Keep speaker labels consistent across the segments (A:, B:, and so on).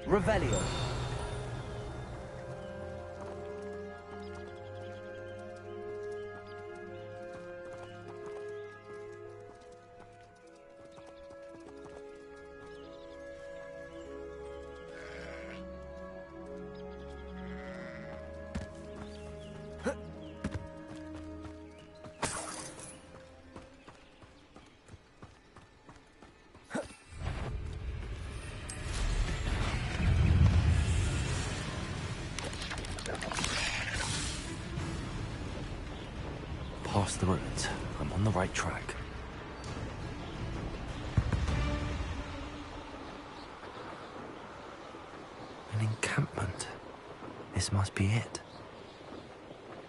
A: Revelio.
B: Past the ruins. I'm on the right track. An encampment. This must be it.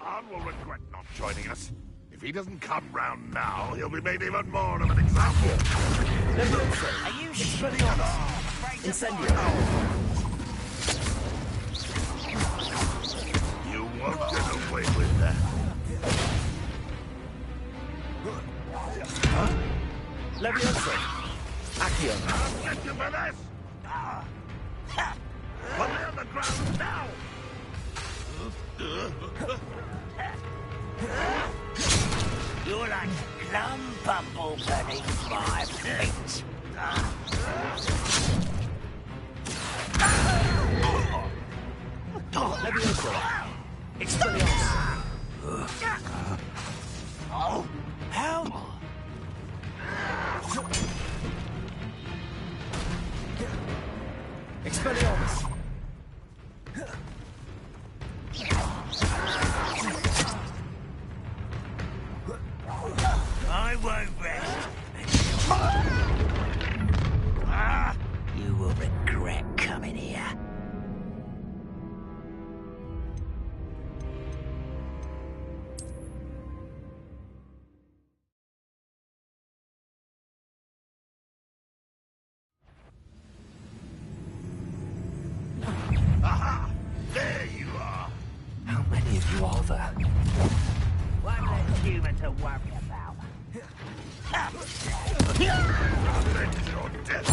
C: Arn will regret not joining us. If he doesn't come round now, he'll be made even more of an example.
A: Are you Expelliarmus? Incendio.
C: You won't get away with that.
A: Levioso. Accio.
C: I'll get you for this! Put me on the ground now!
D: You're like a plum bumble beneath my feet.
A: Levioso. Expelliarmus.
D: Oh, how?
A: Expelliarmus.
D: I won't rest. You will regret coming here.
C: Aha! There you are!
B: How many of you are there?
D: One less human to worry about.
C: Avenge your death!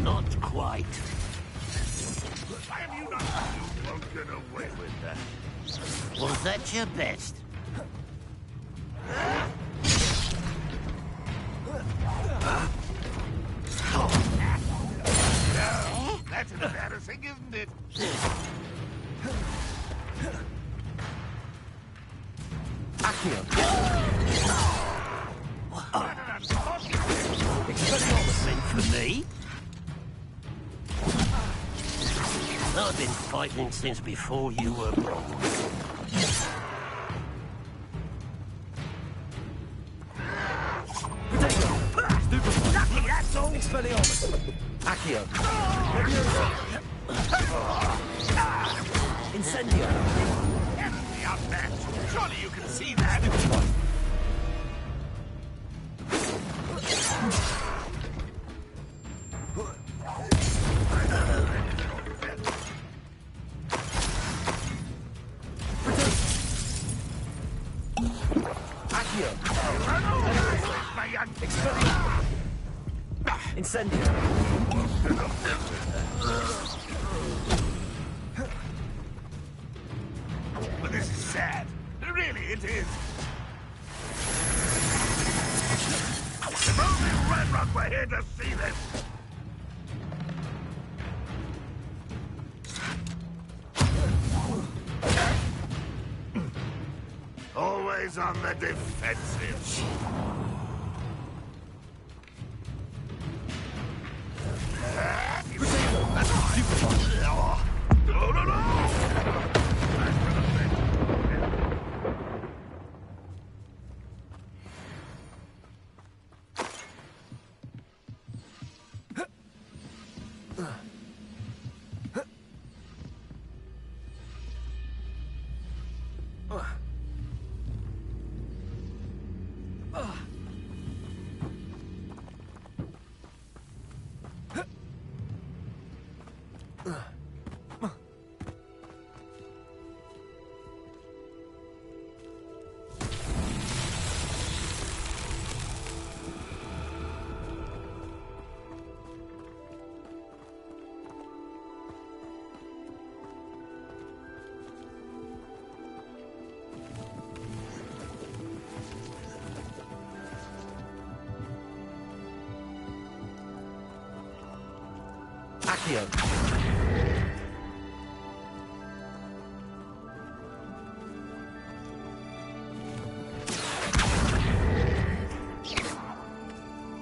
D: Not quite.
C: Why have you not? You won't get away with that.
D: Was that your best?
C: That's embarrassing, isn't it?
A: Accio.
D: Expelliarmus meant for me? I've been fighting since before you were born. Lucky, that's all!
A: Expelliarmus. Accio. Levioso. Incendio.
C: Get me up there! Surely you can see that!
A: Accio.
C: My young
A: Expelliarmus. Incendio.
C: But this is sad. Really, it is. If only Redrock were here to see this! Always on the defensive. No, no, no!
A: Accio.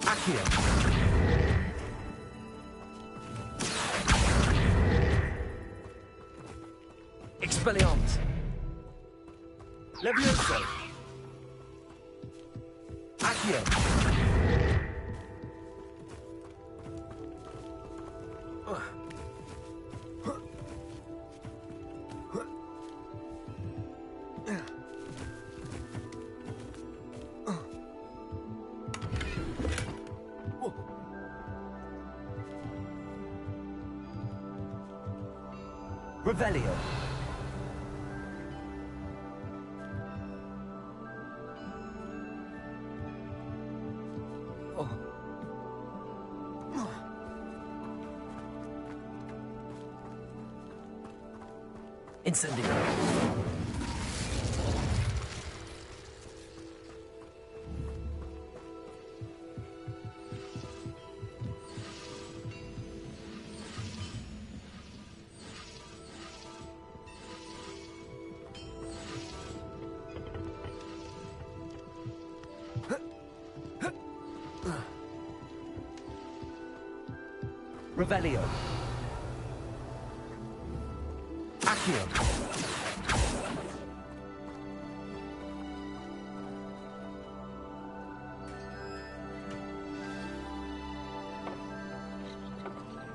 A: Accio. Expelliarmus. Levioso. Accio. Revelio. Incendio. Revelio. Accio.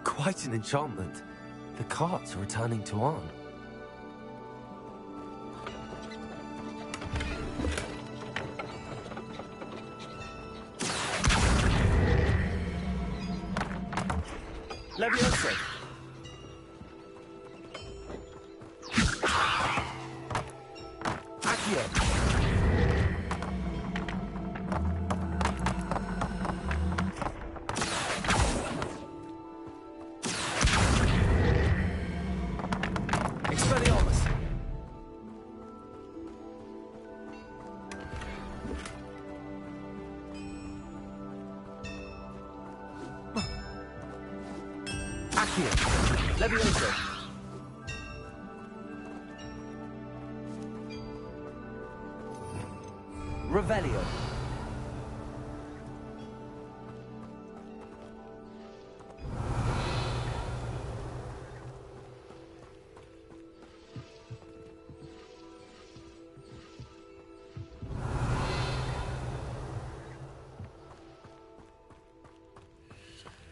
B: Quite an enchantment. The carts are returning to Arn.
A: Levioso. Accio. Expelliarmus. Accio. Levioso. Revelio.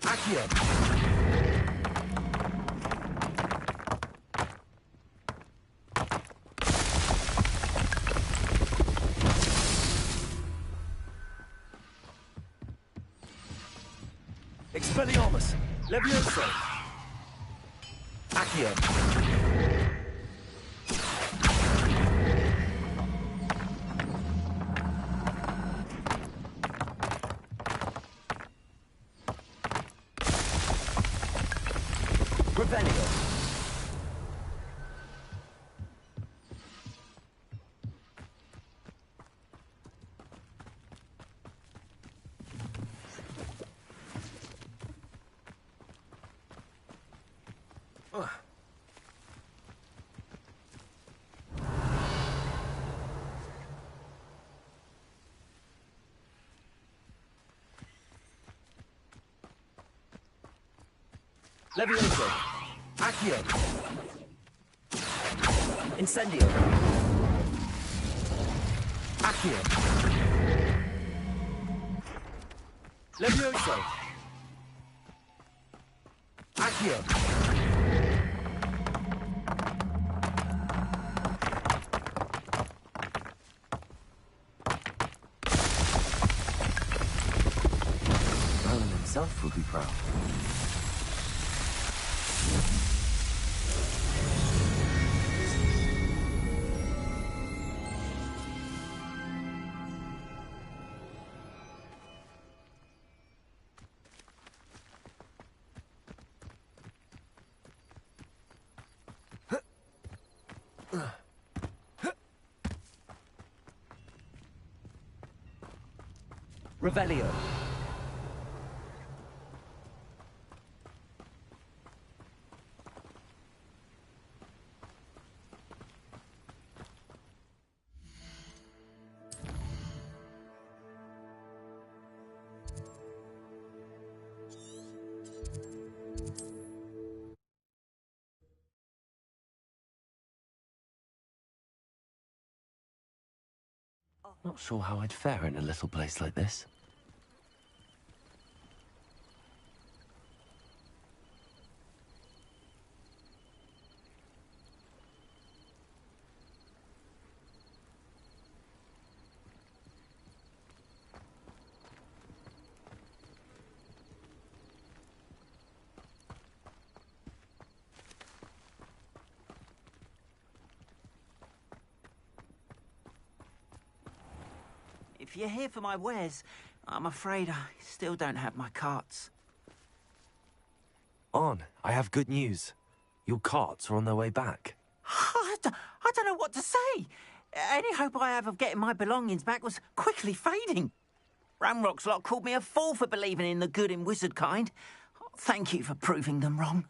A: Accio. Expelliarmus. Levioso. Accio. Revelio. Levioso. Accio. Incendio. Accio. Levioso. Accio.
B: Merlin himself would be proud.
A: Revelio.
B: Not sure how I'd fare in a little place like this.
E: If you're here for my wares, I'm afraid I still don't have my carts.
B: On, I have good news. Your carts are on their way back.
E: I don't know what to say. Any hope I have of getting my belongings back was quickly fading. Ramrock's lot called me a fool for believing in the good in wizard kind. Thank you for proving them wrong.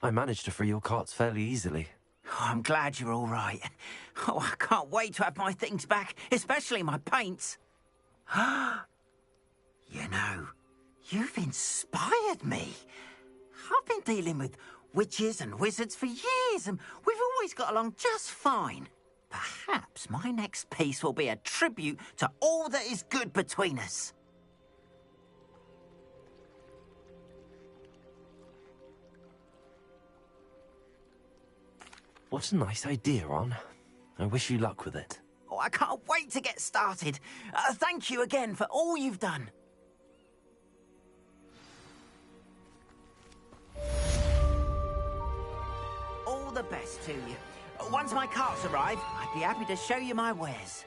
B: I managed to free your carts fairly easily.
E: Oh, I'm glad you're all right. Oh, I can't wait to have my things back, especially my paints. You know, you've inspired me. I've been dealing with witches and wizards for years, and we've always got along just fine. Perhaps my next piece will be a tribute to all that is good between us.
B: What a nice idea, On. I wish you luck with it.
E: Oh, I can't wait to get started. Thank you again for all you've done. All the best to you. Once my carts arrive, I'd be happy to show you my wares.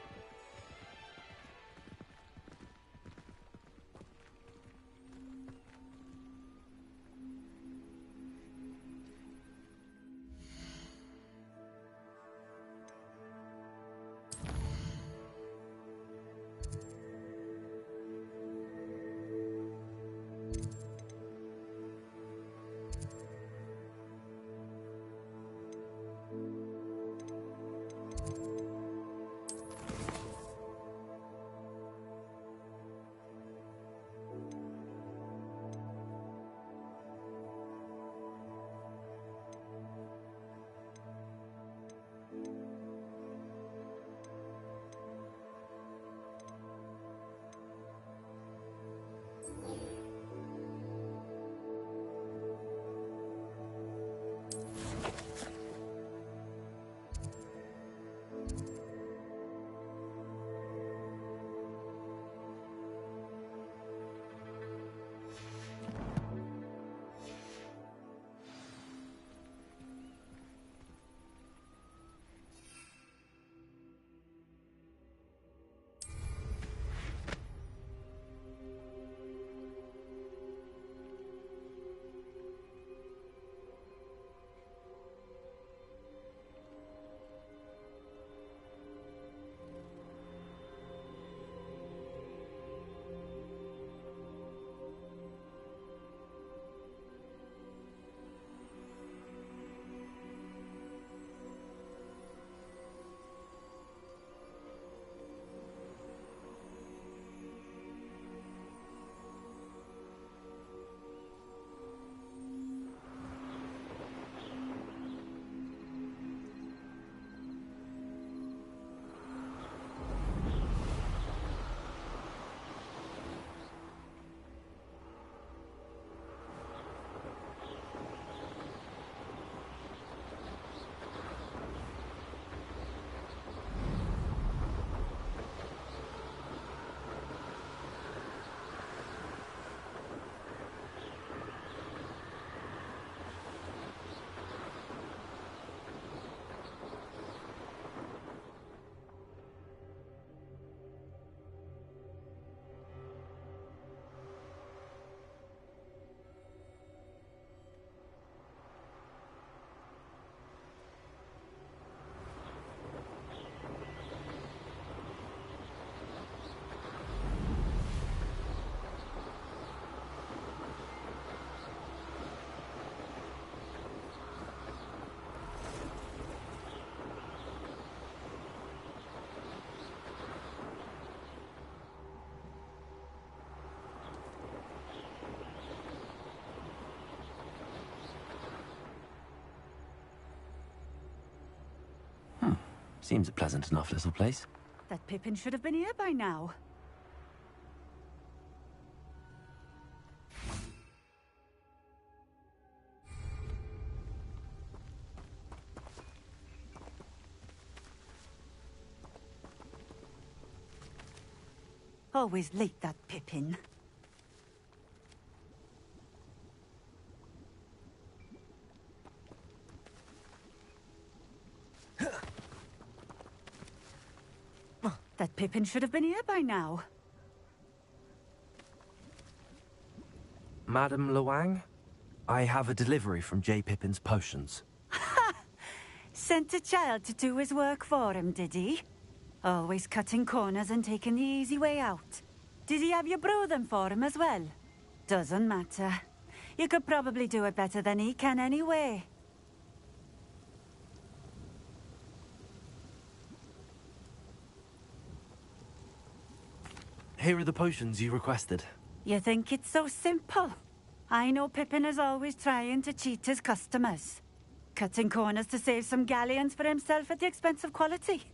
B: Seems a pleasant enough little place.
F: That Pippin should have been here by now. Always late, that Pippin. That Pippin should have been here by now.
B: Madam Luang, I have a delivery from J. Pippin's potions.
F: Sent a child to do his work for him, did he? Always cutting corners and taking the easy way out. Did he have you brew them for him as well? Doesn't matter. You could probably do it better than he can anyway.
B: Here are the potions you requested.
F: You think it's so simple? I know Pippin is always trying to cheat his customers. Cutting corners to save some galleons for himself at the expense of quality.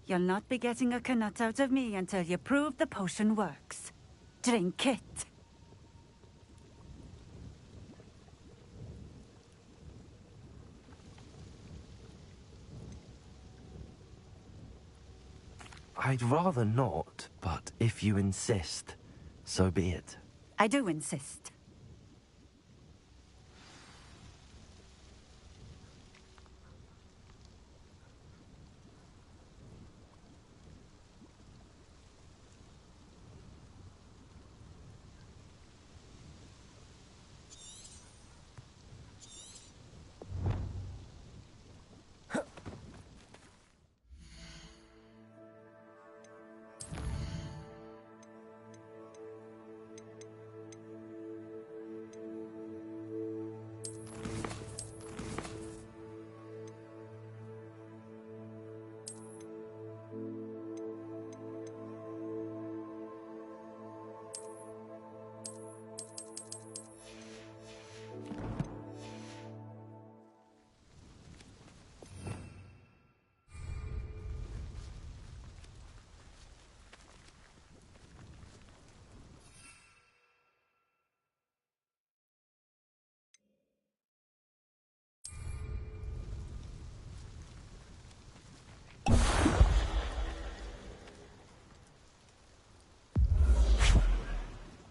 F: You'll not be getting a canut out of me until you prove the potion works. Drink it.
B: I'd rather not, but if you insist, so be it.
F: I do insist.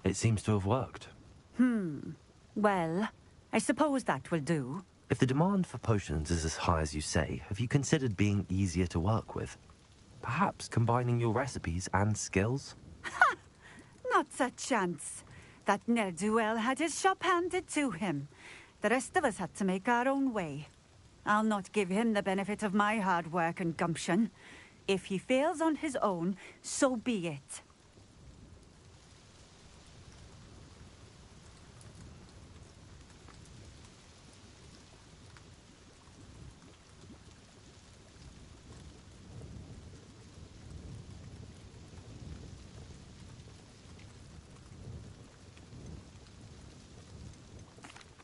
B: It seems to have worked.
F: Well, I suppose that will do.
B: If the demand for potions is as high as you say, have you considered being easier to work with? Perhaps combining your recipes and skills?
F: Not a chance. That ne'er-do-well had his shop handed to him. The rest of us had to make our own way. I'll not give him the benefit of my hard work and gumption. If he fails on his own, so be it.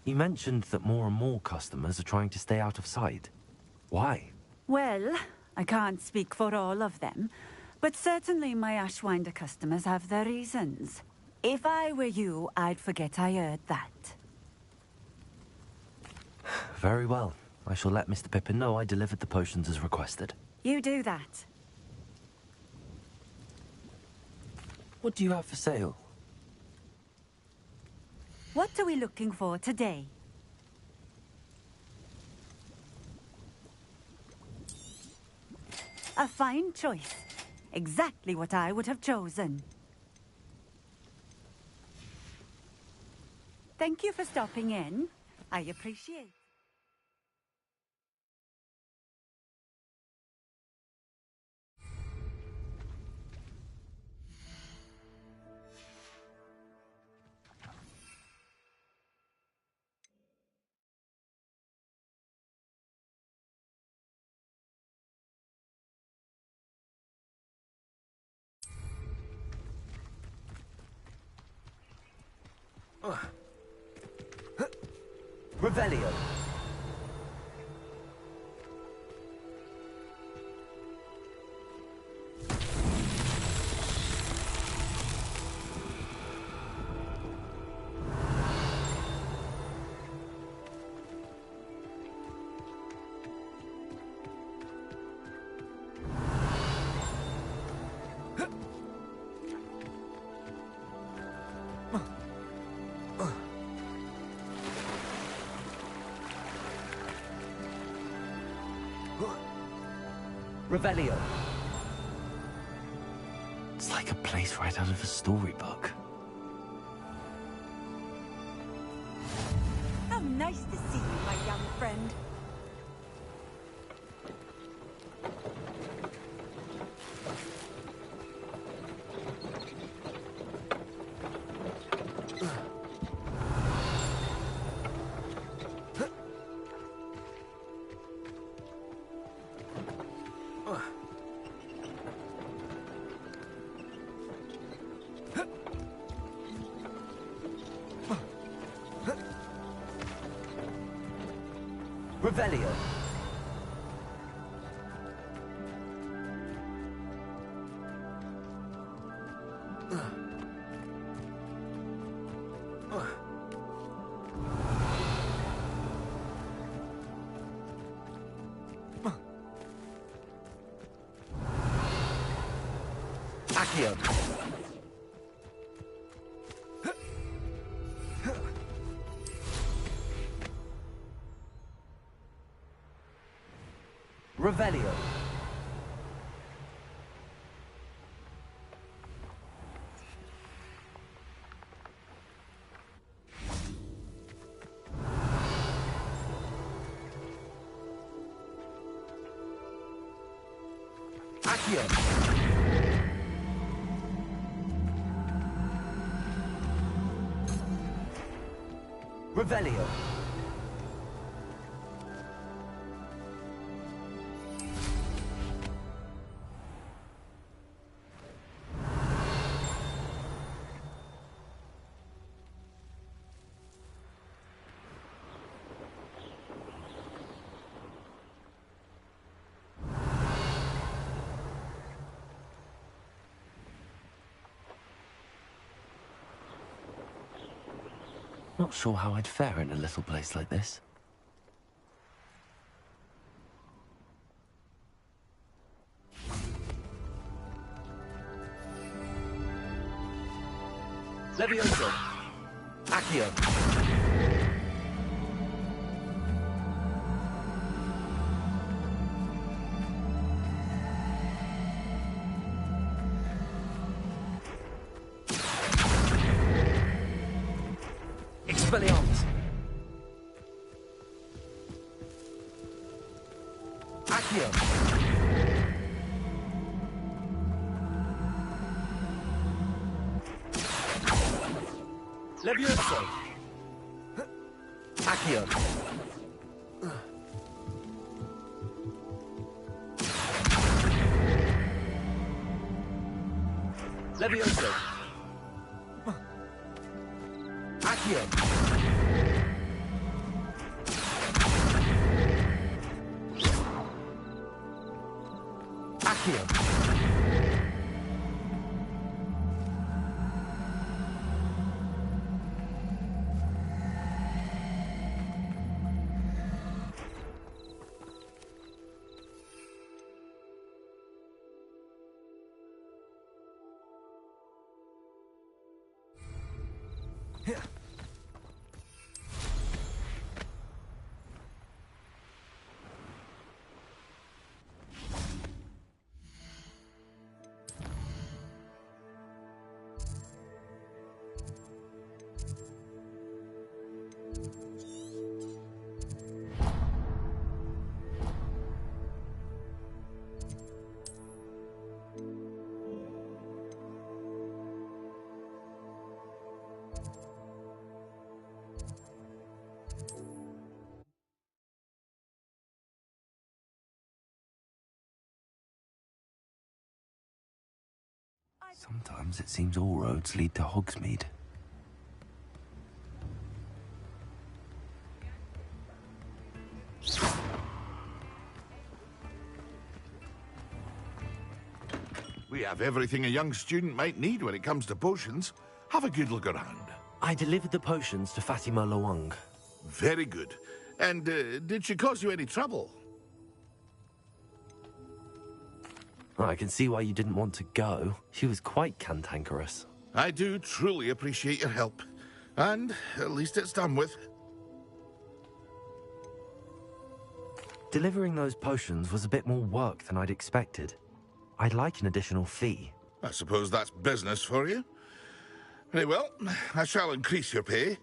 B: You mentioned that more and more customers are trying to stay out of sight. Why?
F: Well, I can't speak for all of them, but certainly my Ashwinder customers have their reasons. If I were you, I'd forget I heard that.
B: Very well. I shall let Mr. Pippin know I delivered the potions as requested.
F: You do that.
B: What do you have for sale?
F: What are we looking for today? A fine choice. Exactly what I would have chosen. Thank you for stopping in. I appreciate.
A: Revelio. Revelio.
B: It's like a place right out of a storybook.
F: How nice to see you, my young friend.
A: Revelio. Accio. Revelio. Accio. Revelio.
B: Not sure how I'd fare in a little place like this.
A: Levioso. Accio. Expelliarmus. Accio. Levioso. Accio. Levioso. Accio. Accio.
B: Sometimes it seems all roads lead to Hogsmeade.
C: We have everything a young student might need when it comes to potions. Have a good look around.
B: I delivered the potions to Fatima Lawang.
C: Very good. And did she cause you any trouble?
B: I can see why you didn't want to go. She was quite cantankerous.
C: I do truly appreciate your help. And at least it's done with.
B: Delivering those potions was a bit more work than I'd expected. I'd like an additional fee.
C: I suppose that's business for you. Very well, I shall increase your pay,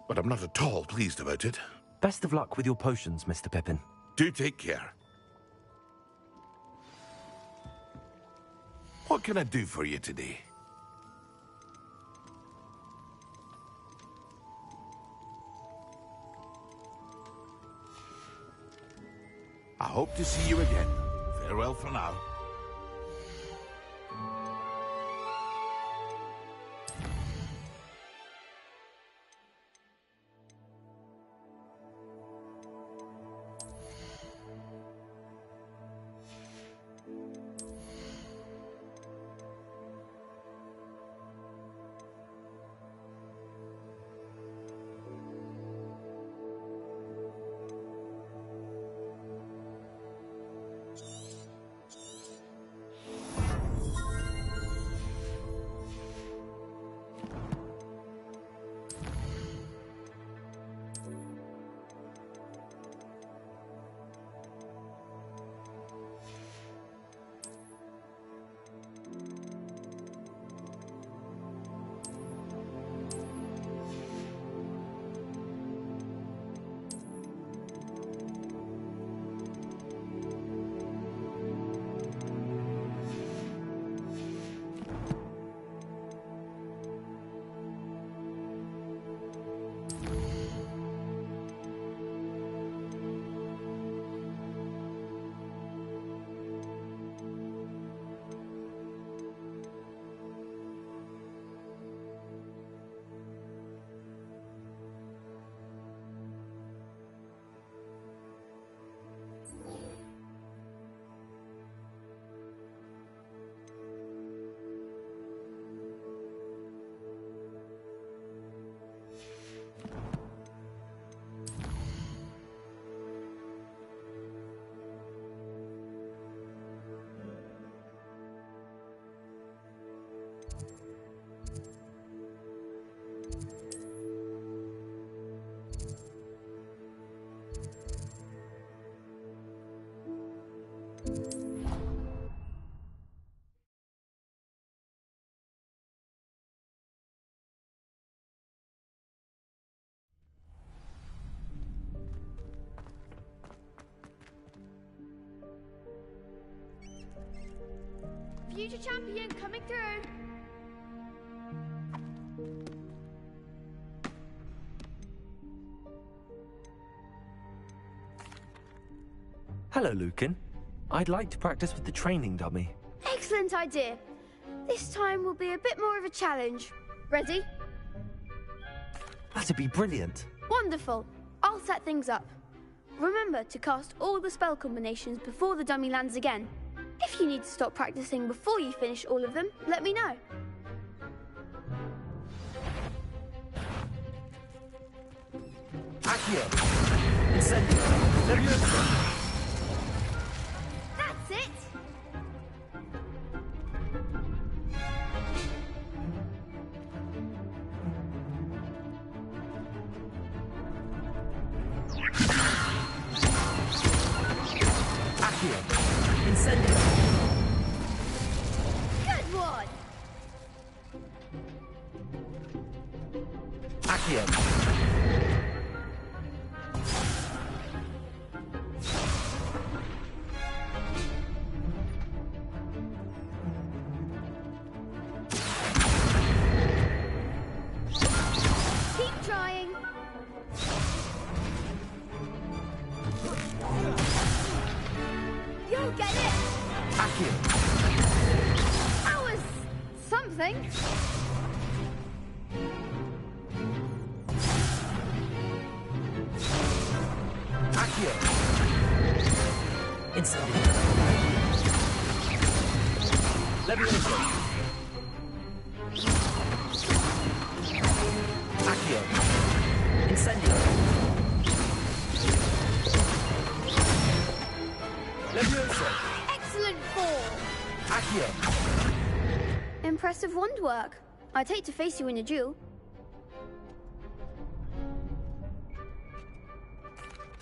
C: but I'm not at all pleased about it.
B: Best of luck with your potions, Mr. Pippin.
C: Do take care. What can I do for you today? I hope to see you again. Farewell for now.
G: Future champion coming through.
B: Hello, Lucan. I'd like to practice with the training dummy.
G: Excellent idea. This time will be a bit more of a challenge. Ready?
B: That'd be brilliant.
G: Wonderful. I'll set things up. Remember to cast all the spell combinations before the dummy lands again. If you need to stop practicing before you finish all of them, let me know.
A: Accio. Incendio. Levioso.
G: That's it!
A: Accio. Incendio.
G: Good one!
A: Accio.
G: Keep trying. You'll get it.
A: Accio.
G: That was something.
A: Accio. Incendio. Levioso. Accio. Incendio. Levioso.
G: Excellent ball.
A: Accio.
G: Impressive wand work. I'd hate to face you in a duel.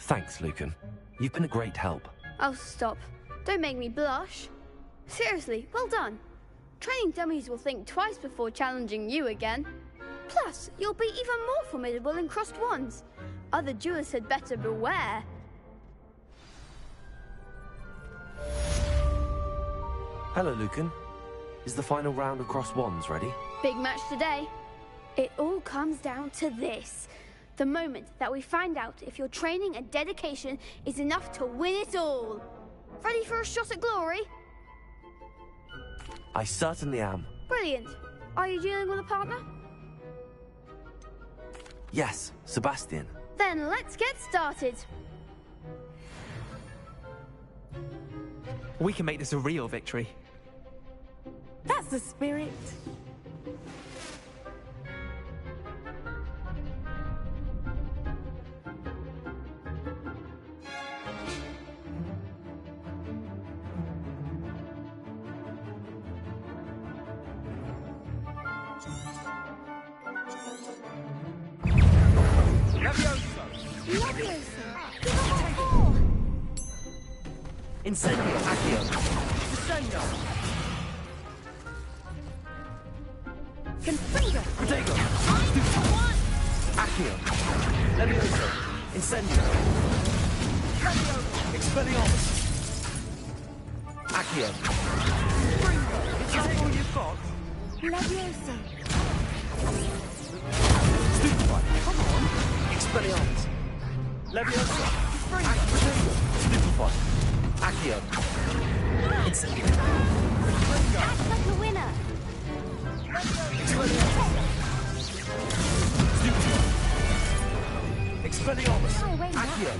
B: Thanks, Lucan. You've been a great help.
G: Oh, stop. Don't make me blush. Seriously, well done. Training dummies will think twice before challenging you again. Plus, you'll be even more formidable in crossed wands. Other duelists had better beware.
B: Hello, Lucan. Is the final round of crossed wands ready?
G: Big match today. It all comes down to this. The moment that we find out if your training and dedication is enough to win it all. Ready for a shot at glory?
B: I certainly am.
G: Brilliant. Are you dealing with a partner?
B: Yes, Sebastian.
G: Then let's get started.
H: We can make this a real victory.
F: That's the spirit.
A: Incendio. Accio. Descendo.
F: Confringo.
A: Protego. Accio. Levioso. Incendio. Expelliarmus. Accio.
H: Is that all you've got?
F: Levioso.
A: Stupefy. Come on. Expelliarmus. Levioso. Stupefy. Accio. Incendio.
G: Act like a winner.
A: Expelliarmus. Accio.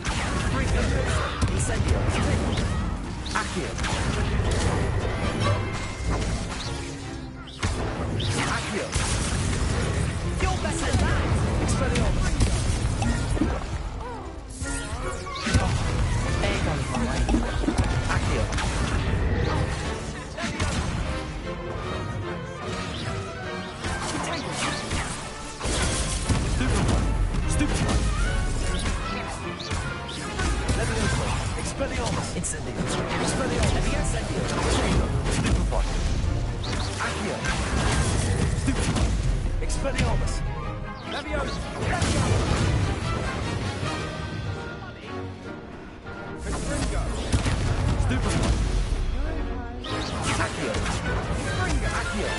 A: Incendio. Accio. Accio. You're better than that. Expelliarmus. There goes my way. Accio. Stupefy. Levioso. Expelliarmus. Incendio. Expelliarmus. Incendio. Stupefy. Accio. Stupefy. Expelliarmus. Levioso. Stupefy. Accio. Accio.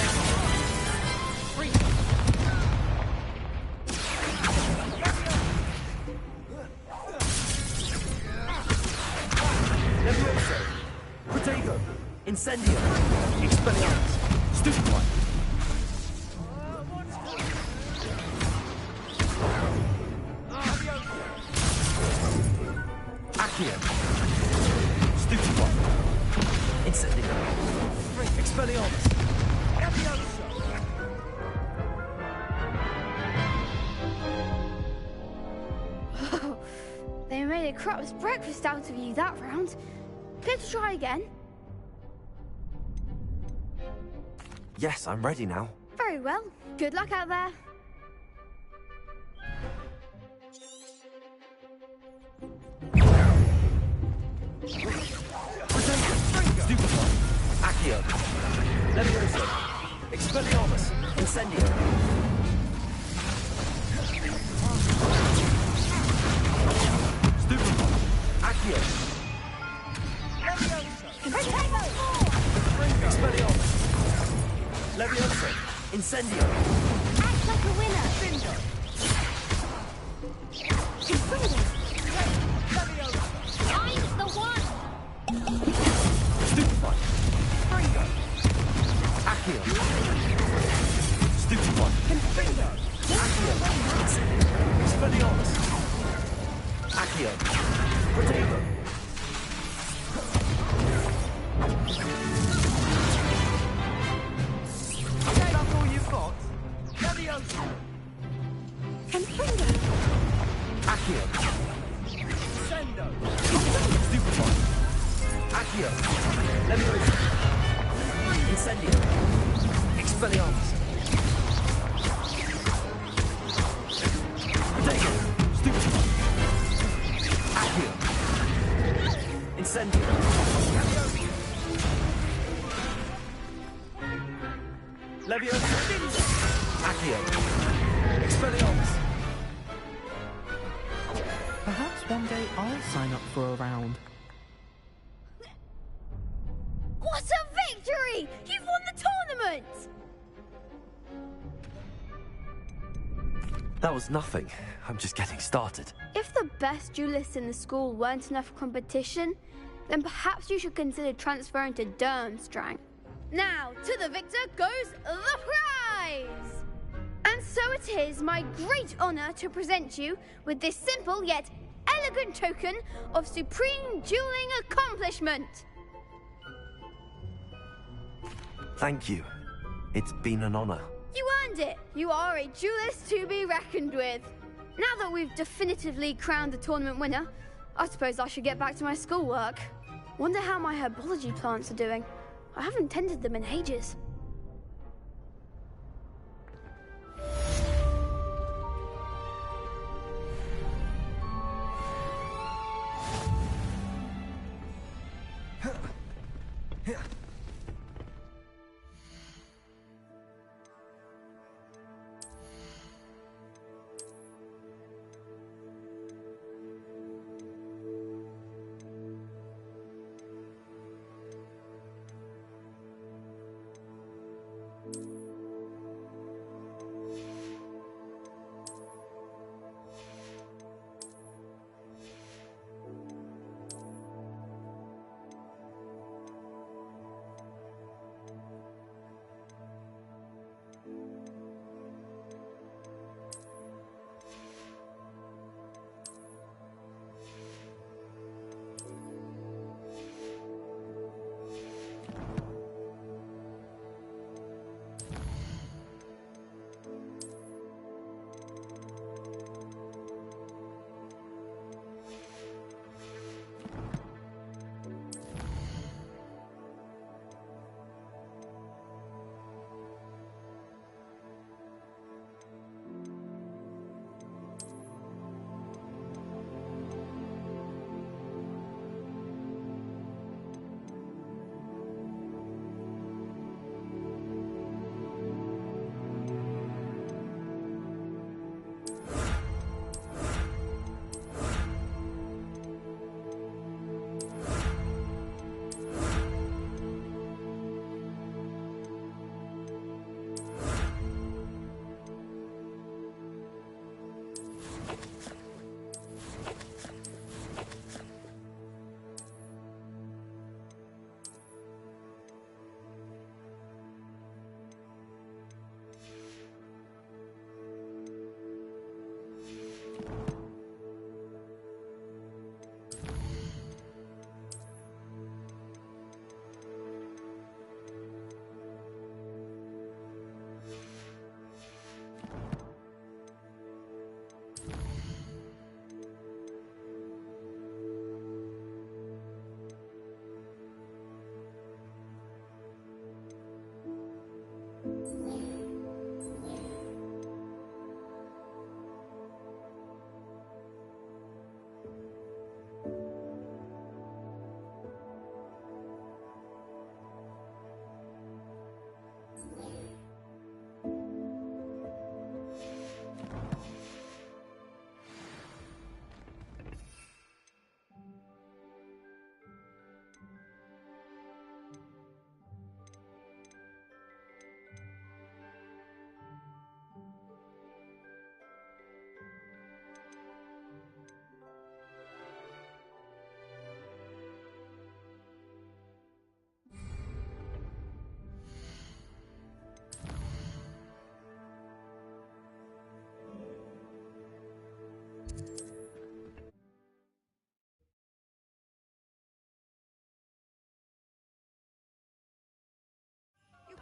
A: Levioso. Protego. Incendio. Expelliarmus. Stupefy. Accio. Stupefy. Incendio. Expelliarmus.
G: They made a crap's breakfast out of you that round. Good to try again.
B: Yes, I'm ready now.
G: Very well. Good luck out there.
A: Stupefy. Accio. Levioso. Expelliarmus. Incendio. Stupefy. Accio. Expelliarmus. Levioso. Incendio.
G: Act like a winner. I'm the one.
A: Stupefy. Accio. Stupefy. Accio. Expelliarmus. Accio. Protego.
H: Is that all you've got?
A: Levioso.
F: Confringo.
A: Accio. Stupefy. Accio. Levioso. Incendio. Expelliarmus. Protego. Stupefy. Accio. Incendio. Leviosa. Accio. Expelliarmus.
H: Perhaps one day I'll sign up for a round.
G: What a victory! You've won the tournament!
B: That was nothing. I'm just getting started.
G: If the best duelists in the school weren't enough for competition, then perhaps you should consider transferring to Durmstrang. Now, to the victor goes the prize! And so it is my great honour to present you with this simple yet elegant token of supreme dueling accomplishment.
B: Thank you. It's been an honor.
G: You earned it. You are a duelist to be reckoned with. Now that we've definitively crowned the tournament winner, I suppose I should get back to my schoolwork. Wonder how my herbology plants are doing. I haven't tended them in ages.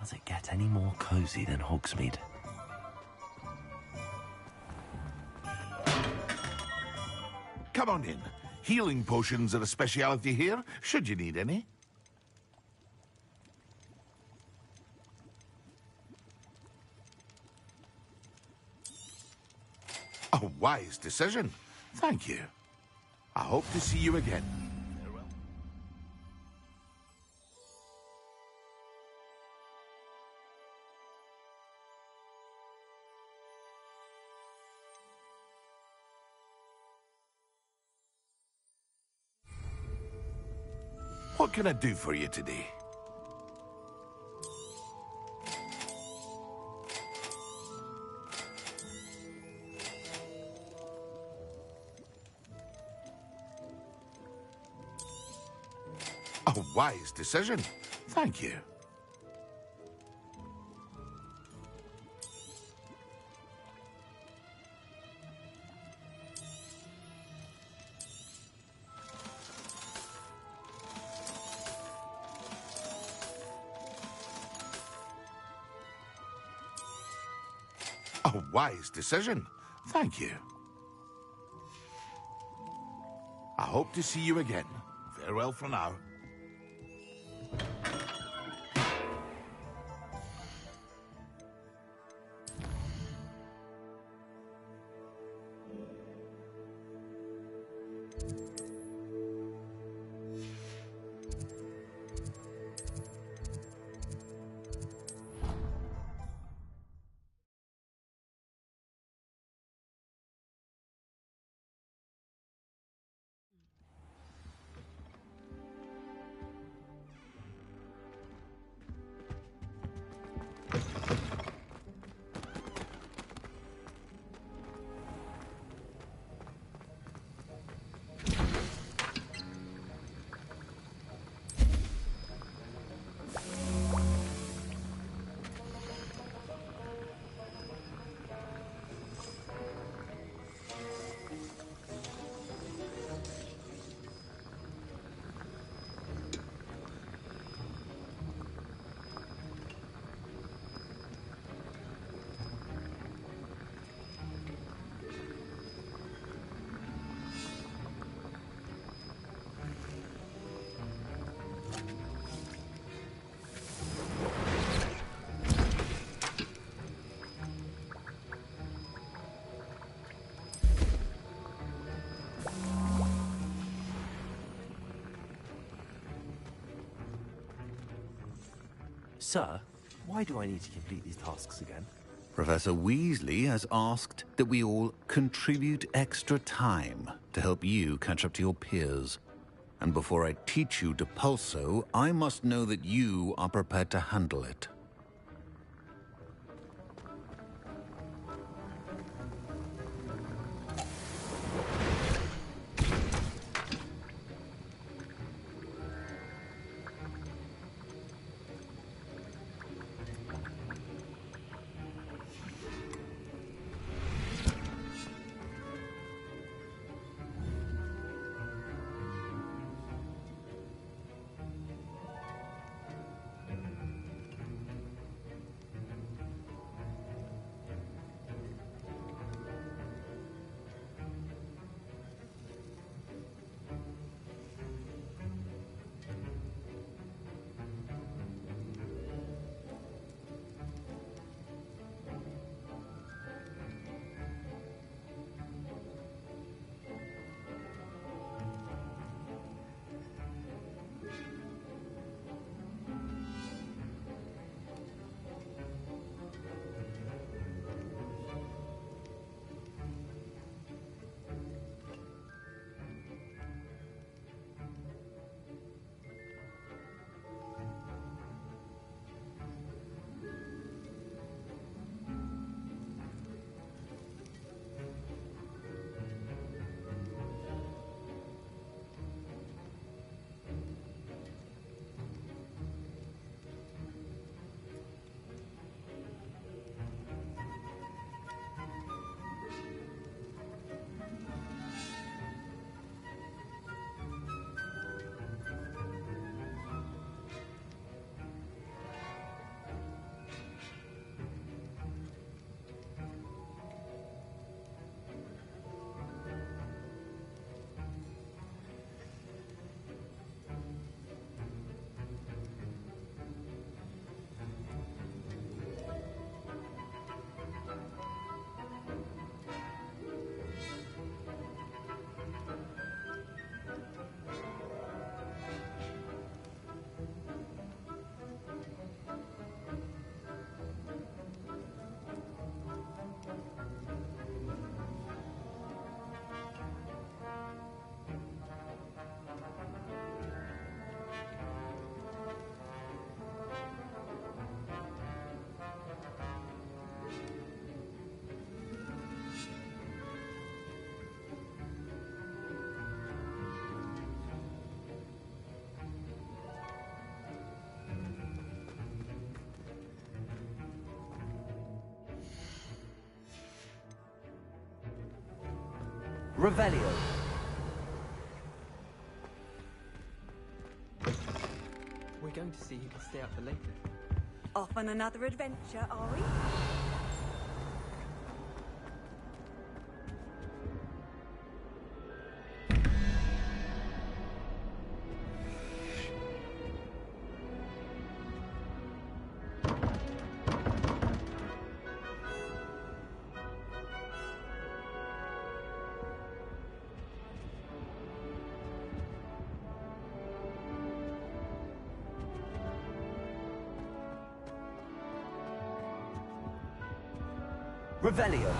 B: Does it get any more cozy than Hogsmeade?
C: Come on in. Healing potions are a speciality here, should you need any. A wise decision. Thank you. I hope to see you again. Farewell. What can I do for you today? A wise decision. Thank you. A wise decision. Thank you. I hope to see you again. Farewell for now.
B: Sir, why do I need to complete these tasks again?
I: Professor Weasley has asked that we all contribute extra time to help you catch up to your peers. And before I teach you Depulso, I must know that you are prepared to handle it.
B: Revelio.
H: We're going to see who can stay up for later.
J: Off on another adventure, are we?
B: Revelio.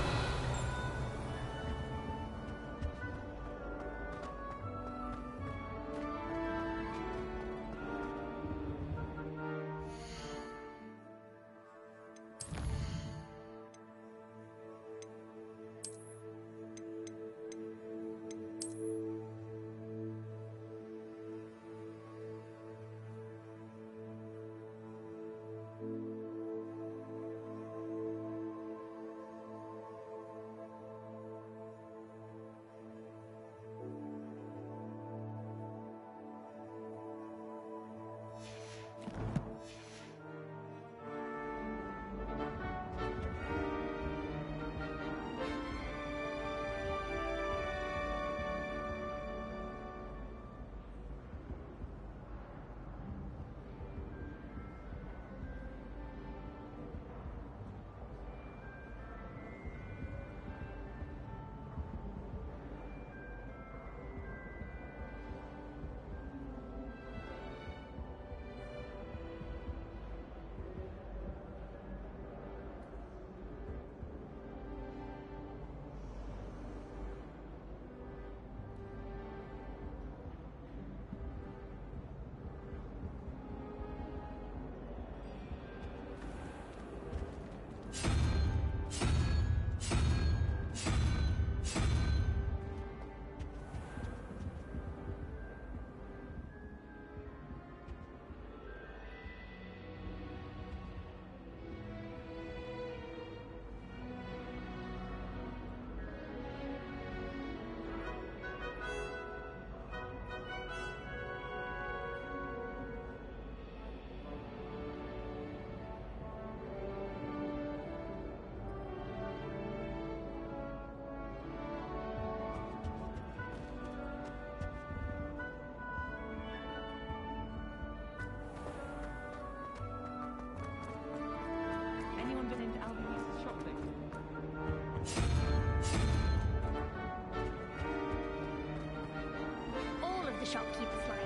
H: Anyone been into Albinis's shop lately?
K: All of the shopkeepers like.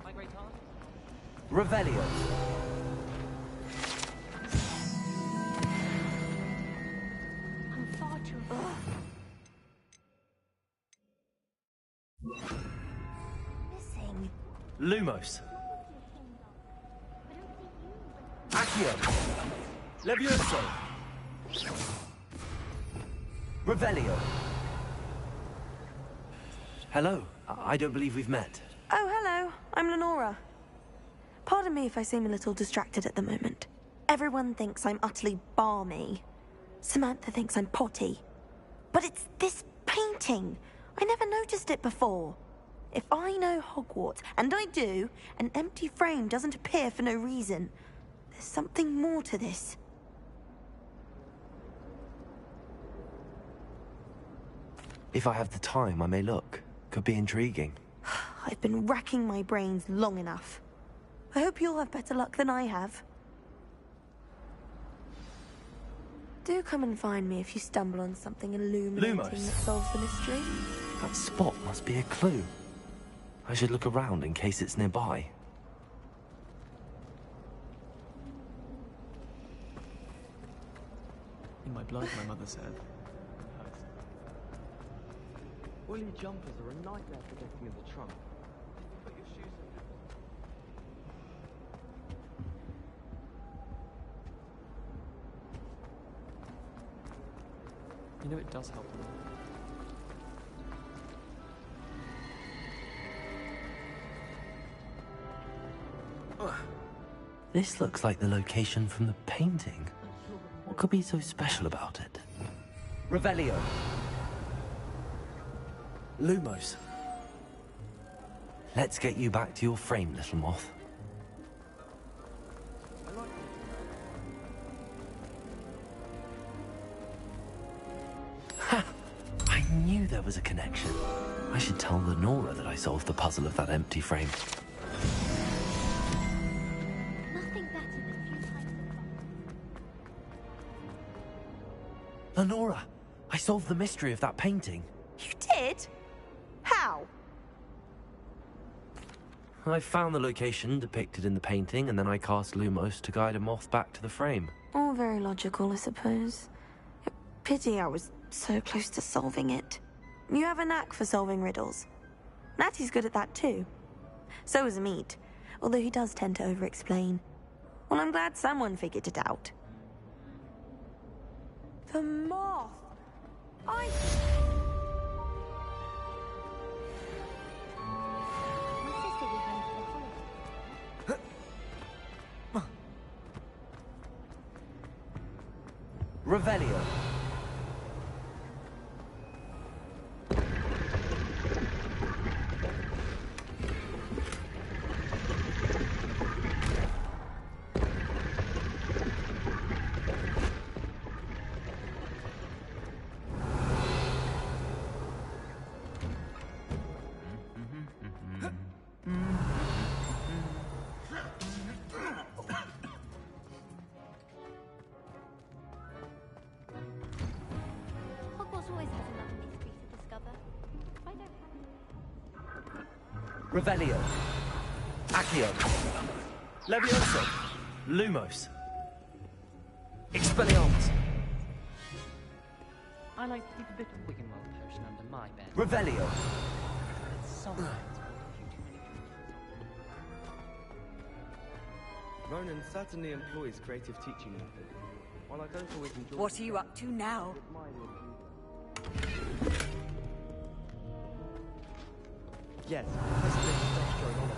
H: My great aunt?
B: Revelio.
K: I'm far too. Missing.
B: Lumos. Accio. Levioso. Revelio. Hello. I don't believe we've met.
L: Oh, hello. I'm Lenora. Pardon me if I seem a little distracted at the moment. Everyone thinks I'm utterly balmy. Samantha thinks I'm potty. But it's this painting. I never noticed it before. If I know Hogwarts, and I do, an empty frame doesn't appear for no reason. There's something more to this.
B: If I have the time, I may look. Could be intriguing.
L: I've been racking my brains long enough. I hope you'll have better luck than I have. Do come and find me if you stumble on something illuminating that solves the mystery.
B: That spot must be a clue. I should look around in case it's nearby.
H: my blood, my mother said.
M: Woolly jumpers are a nightmare for getting in the trunk. Put your shoes
H: You know, it does help a lot.
B: This looks like the location from the painting. What could be so special about it?
A: Revelio. Lumos.
B: Let's get you back to your frame, little moth. Ha! I knew there was a connection. I should tell Lenora that I solved the puzzle of that empty frame.
K: Nothing better than futile surprise.
B: Lenora! I solved the mystery of that painting.
L: You did? How?
B: I found the location depicted in the painting, and then I cast Lumos to guide a moth back to the frame.
L: All very logical, I suppose. Pity I was so close to solving it. You have a knack for solving riddles. Natty's good at that too. So is Meat, although he does tend to over-explain. Well, I'm glad someone figured it out.
J: The moth! I...
K: My sister will home for the holiday.
A: Revelio.
K: Hogwarts always has another mystery to discover. I don't have
A: Revelio. Accio. Levioso. Lumos. Expelliarmus.
M: I like to keep a bit of Wiggenweld potion under my bed.
A: Revelio.
M: Some nights will give you too many dreams.
N: Ronan certainly employs creative teaching methods. While I don't always enjoy...
J: What are you up to now?
N: Yes, President stuff going on.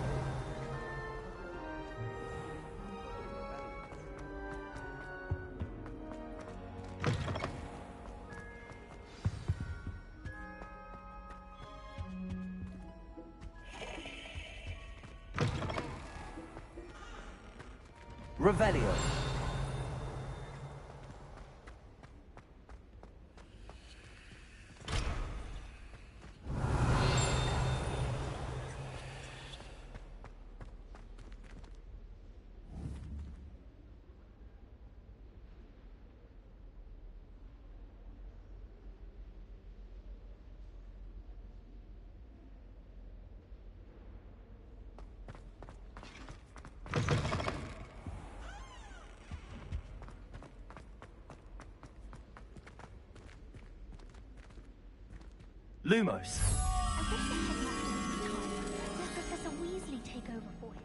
A: Revelio. Lumos.
K: I wish the headmaster would time. Let Professor Weasley take over for him.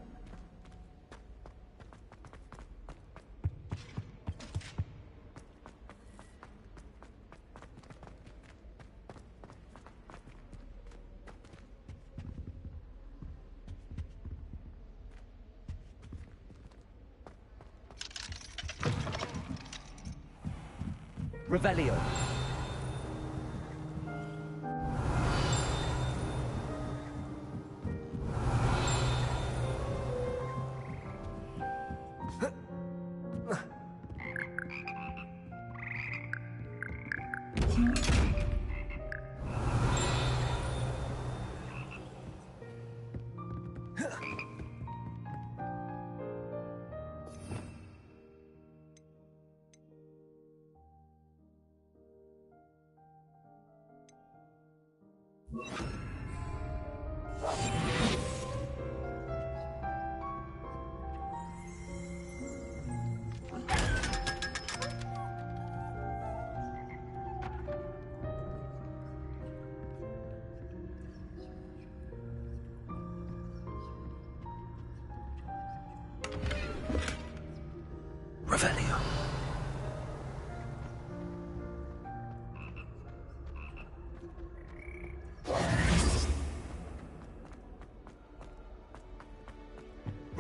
A: Revelio.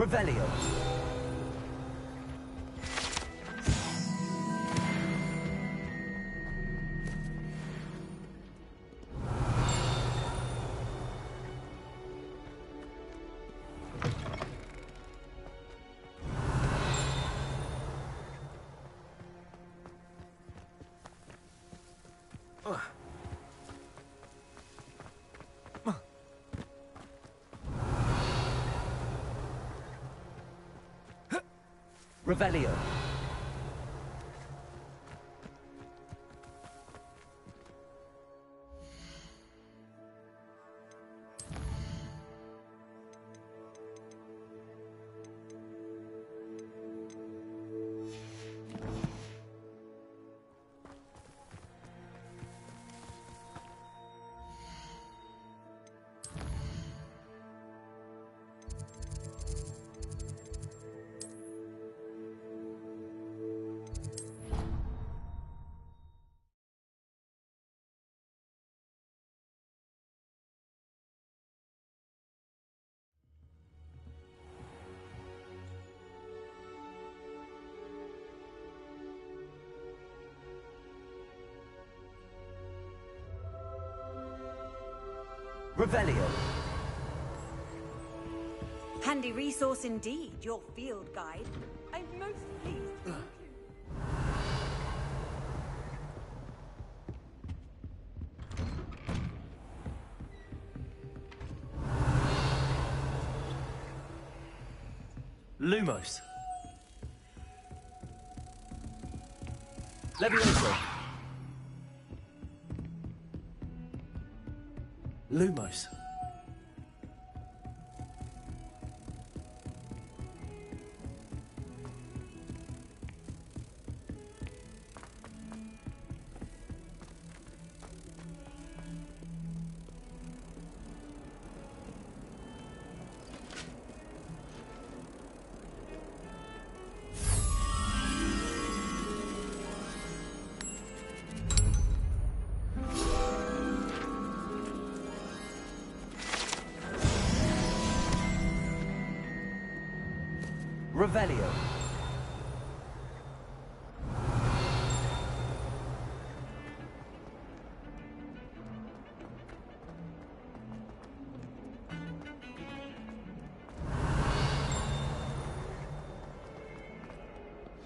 A: Revelio. Revelio. Revelio.
J: Handy resource indeed, your field guide. I'm most pleased.
A: Lumos. Levioso. Lumos. Revelio.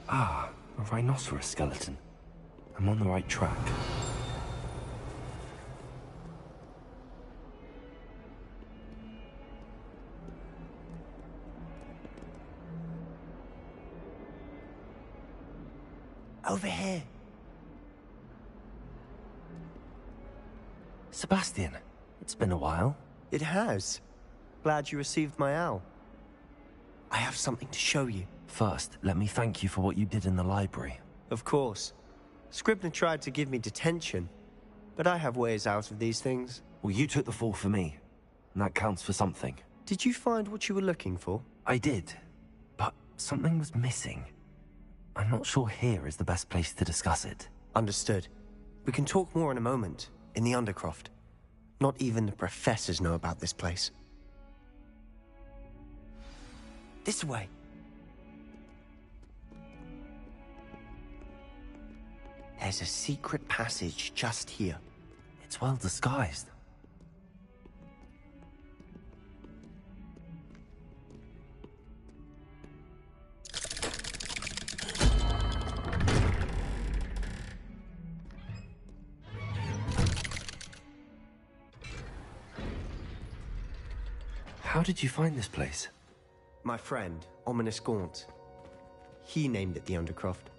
B: Ah, a rhinoceros skeleton. I'm on the right track. Over here. Sebastian, it's been a while.
M: It has. Glad you received my owl. I have something to show you.
B: First, let me thank you for what you did in the library.
M: Of course. Scribner tried to give me detention, but I have ways out of these things.
B: Well, you took the fall for me, and that counts for something.
M: Did you find what you were looking for?
B: I did, but something was missing. I'm not sure here is the best place to discuss it.
M: Understood. We can talk more in a moment, in the Undercroft. Not even the professors know about this place. This way. There's a secret passage just here.
B: It's well disguised. How did you find this place?
M: My friend, Ominous Gaunt. He named it the Undercroft.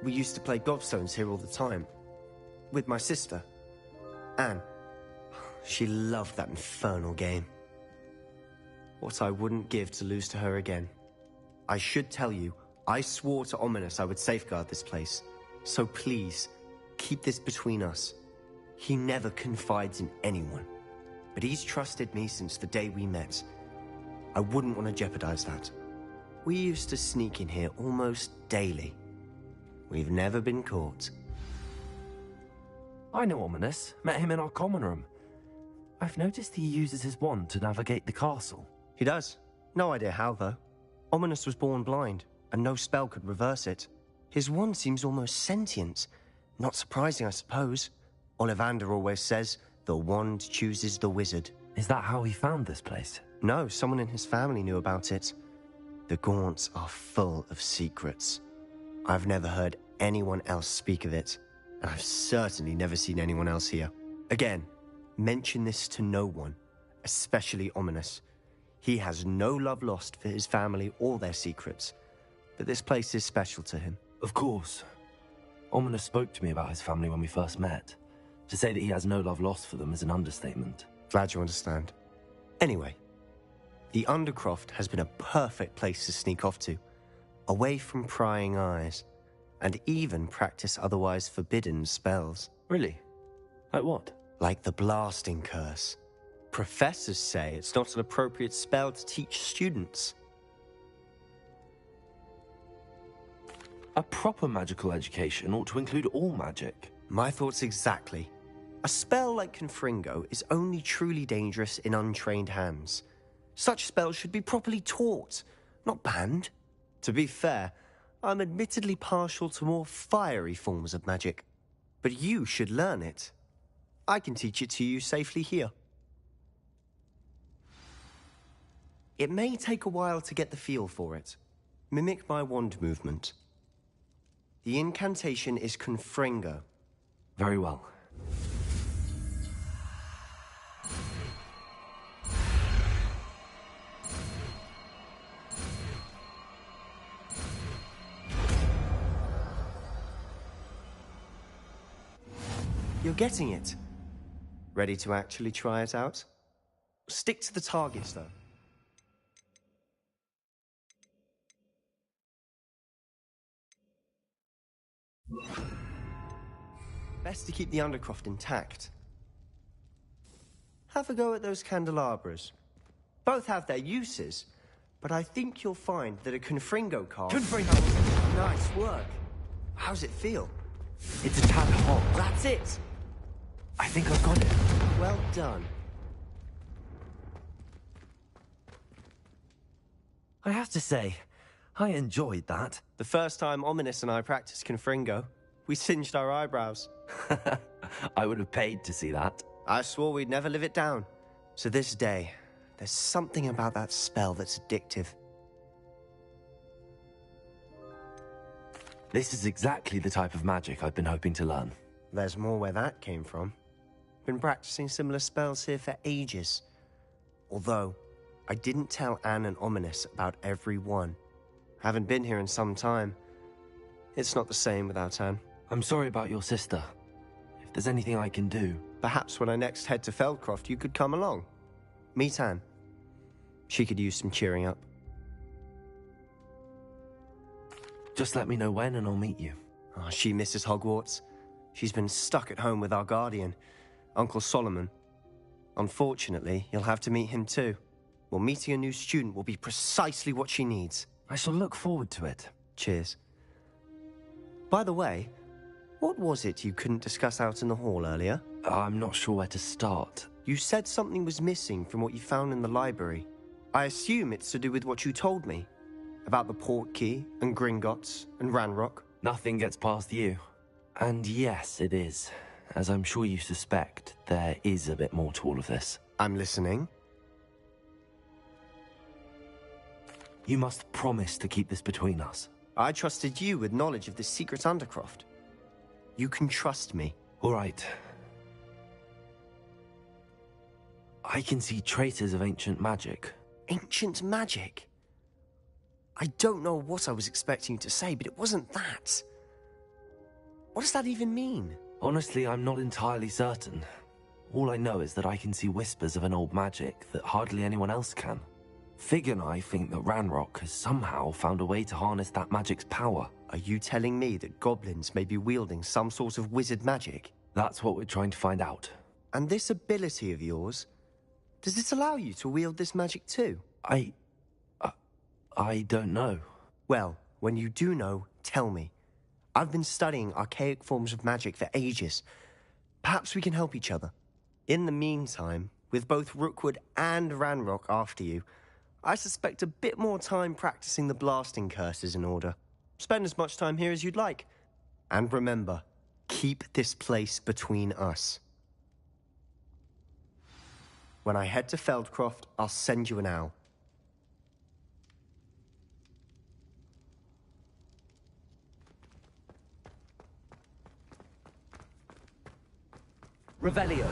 M: We used to play gobstones here all the time. With my sister, Anne. She loved that infernal game. What I wouldn't give to lose to her again. I should tell you, I swore to Ominous I would safeguard this place. So please, keep this between us. He never confides in anyone. But he's trusted me since the day we met. I wouldn't want to jeopardize that. We used to sneak in here almost daily. We've never been caught.
B: I know Ominous. Met him in our common room. I've noticed he uses his wand to navigate the castle.
M: He does. No idea how, though. Ominous was born blind, and no spell could reverse it. His wand seems almost sentient. Not surprising, I suppose. Ollivander always says, the wand chooses the wizard.
B: Is that how he found this place?
M: No, someone in his family knew about it. The Gaunts are full of secrets. I've never heard anyone else speak of it, and I've certainly never seen anyone else here. Again, mention this to no one, especially Ominous. He has no love lost for his family or their secrets, but this place is special to him.
B: Of course. Ominous spoke to me about his family when we first met. To say that he has no love lost for them is an understatement.
M: Glad you understand. Anyway, the Undercroft has been a perfect place to sneak off to, away from prying eyes, and even practice otherwise forbidden spells.
B: Really? Like what?
M: Like the blasting curse. Professors say it's not an appropriate spell to teach students.
B: A proper magical education ought to include all magic.
M: My thoughts exactly. A spell like Confringo is only truly dangerous in untrained hands. Such spells should be properly taught, not banned. To be fair, I'm admittedly partial to more fiery forms of magic. But you should learn it. I can teach it to you safely here. It may take a while to get the feel for it. Mimic my wand movement. The incantation is Confringo.
B: Very well.
M: You're getting it. Ready to actually try it out? Stick to the targets, though. Best to keep the Undercroft intact. Have a go at those candelabras. Both have their uses, but I think you'll find that a Confringo card...
B: Confringo!
M: Nice work. How's it feel?
B: It's a tad hot.
M: That's it!
B: I think I've got it.
M: Well done.
B: I have to say, I enjoyed that.
M: The first time Ominous and I practiced Confringo, we singed our eyebrows.
B: I would have paid to see that.
M: I swore we'd never live it down. To this day, there's something about that spell that's addictive.
B: This is exactly the type of magic I've been hoping to learn.
M: There's more where that came from. Been practicing similar spells here for ages. Although, I didn't tell Anne and Ominous about every one. Haven't been here in some time. It's not the same without Anne.
B: I'm sorry about your sister. If there's anything I can do...
M: Perhaps when I next head to Feldcroft, you could come along. Meet Anne. She could use some cheering up.
B: Just let me know when and I'll meet you.
M: Oh, she misses Hogwarts. She's been stuck at home with our guardian, Uncle Solomon. Unfortunately, you'll have to meet him too. Well, meeting a new student will be precisely what she needs.
B: I shall look forward to it.
M: Cheers. By the way, what was it you couldn't discuss out in the hall earlier?
B: I'm not sure where to start.
M: You said something was missing from what you found in the library. I assume it's to do with what you told me. About the Portkey, and Gringotts, and Ranrock.
B: Nothing gets past you. And yes, it is. As I'm sure you suspect, there is a bit more to all of this.
M: I'm listening.
B: You must promise to keep this between us.
M: I trusted you with knowledge of the secret Undercroft. You can trust me.
B: All right. I can see traces of ancient magic.
M: Ancient magic? I don't know what I was expecting you to say, but it wasn't that. What does that even mean?
B: Honestly, I'm not entirely certain. All I know is that I can see whispers of an old magic that hardly anyone else can. Fig and I think that Ranrock has somehow found a way to harness that magic's power.
M: Are you telling me that goblins may be wielding some sort of wizard magic?
B: That's what we're trying to find out.
M: And this ability of yours, does it allow you to wield this magic too?
B: I don't know.
M: Well, when you do know, tell me. I've been studying archaic forms of magic for ages. Perhaps we can help each other. In the meantime, with both Rookwood and Ranrock after you, I suspect a bit more time practicing the blasting curse is in order. Spend as much time here as you'd like. And remember, keep this place between us. When I head to Feldcroft, I'll send you an owl.
A: Revelio.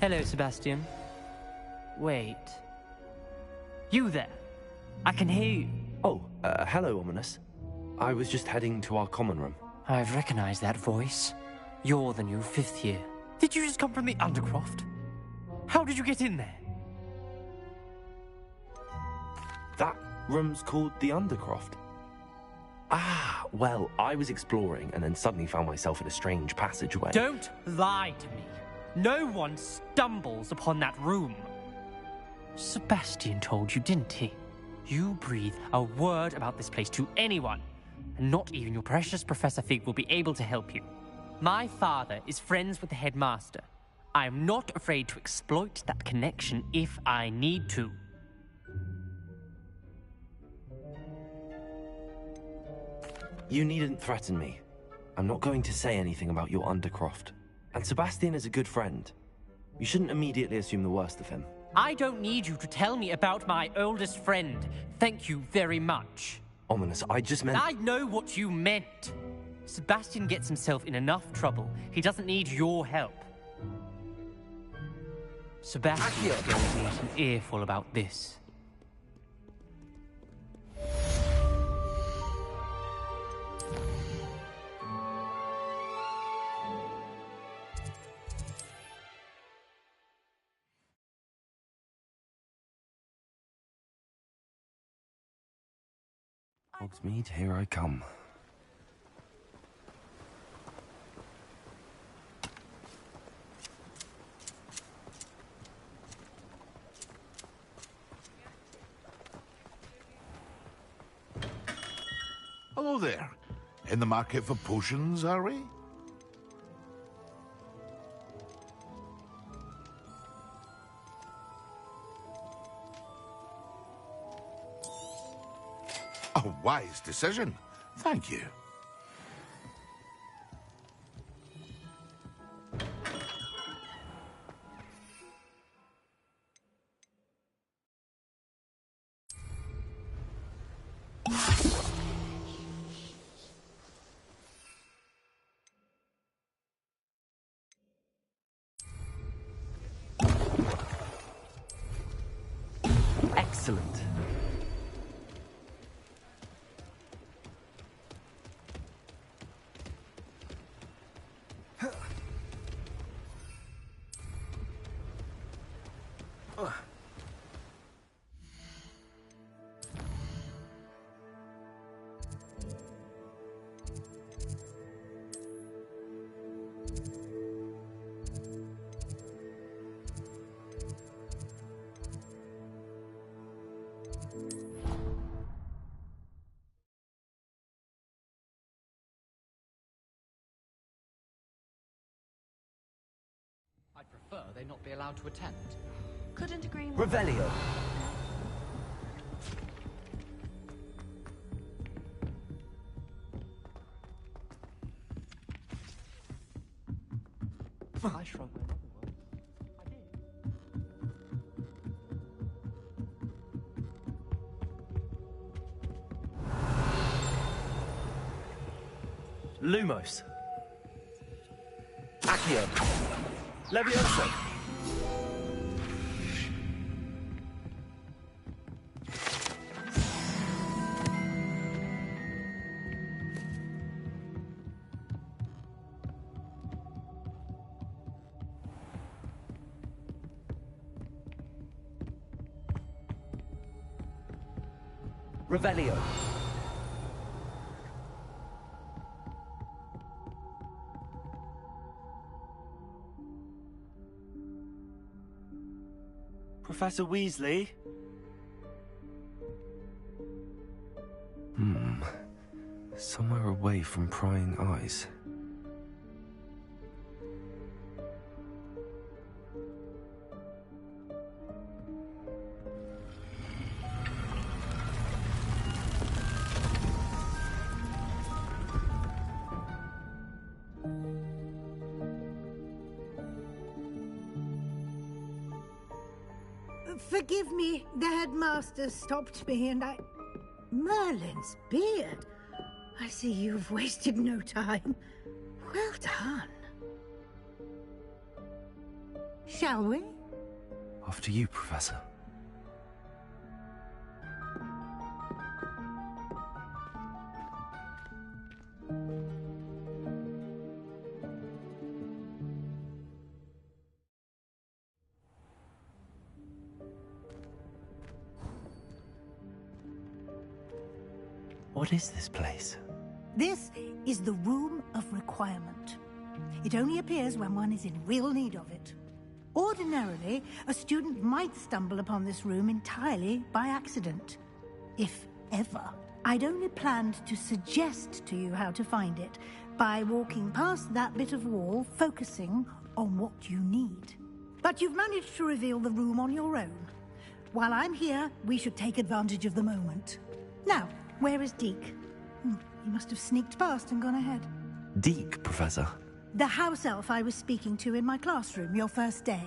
O: Hello, Sebastian. Wait. You there? I can hear you.
B: Oh, hello, Ominous. I was just heading to our common room.
O: I've recognized that voice. You're the new 5th year. Did you just come from the Undercroft? How did you get in there?
B: That room's called the Undercroft. Ah, well, I was exploring and then suddenly found myself in a strange passageway.
O: Don't lie to me. No one stumbles upon that room. Sebastian told you, didn't he? You breathe a word about this place to anyone, and not even your precious Professor Fig will be able to help you. My father is friends with the headmaster. I am not afraid to exploit that connection if I need to.
B: You needn't threaten me. I'm not going to say anything about your Undercroft. And Sebastian is a good friend. You shouldn't immediately assume the worst of him.
O: I don't need you to tell me about my oldest friend. Thank you very much.
B: Ominous, I just meant...
O: I know what you meant. Sebastian gets himself in enough trouble. He doesn't need your help. Sebastian gave me an earful about this.
B: Hogsmeade, here I come.
C: Hello there. In the market for potions, are we? A wise decision. Thank you.
B: Excellent.
P: prefer they not be allowed to attend.
L: Couldn't agree more.
A: Revelio.
N: I shrunk my bubble world. I did.
A: Lumos. Accio. Levioso. Revelio.
Q: Professor Weasley?
B: Somewhere away from prying eyes.
R: Forgive me, the headmaster stopped me and I... Merlin's beard. I see you've wasted no time. Well done. Shall we?
B: After you, Professor. What is this place?
R: This is the Room of Requirement. It only appears when one is in real need of it. Ordinarily, a student might stumble upon this room entirely by accident. If ever. I'd only planned to suggest to you how to find it by walking past that bit of wall, focusing on what you need. But you've managed to reveal the room on your own. While I'm here, we should take advantage of the moment. Now, where is Deke? He must have sneaked past and gone ahead.
B: Deke, Professor.
R: The house elf I was speaking to in my classroom your first day.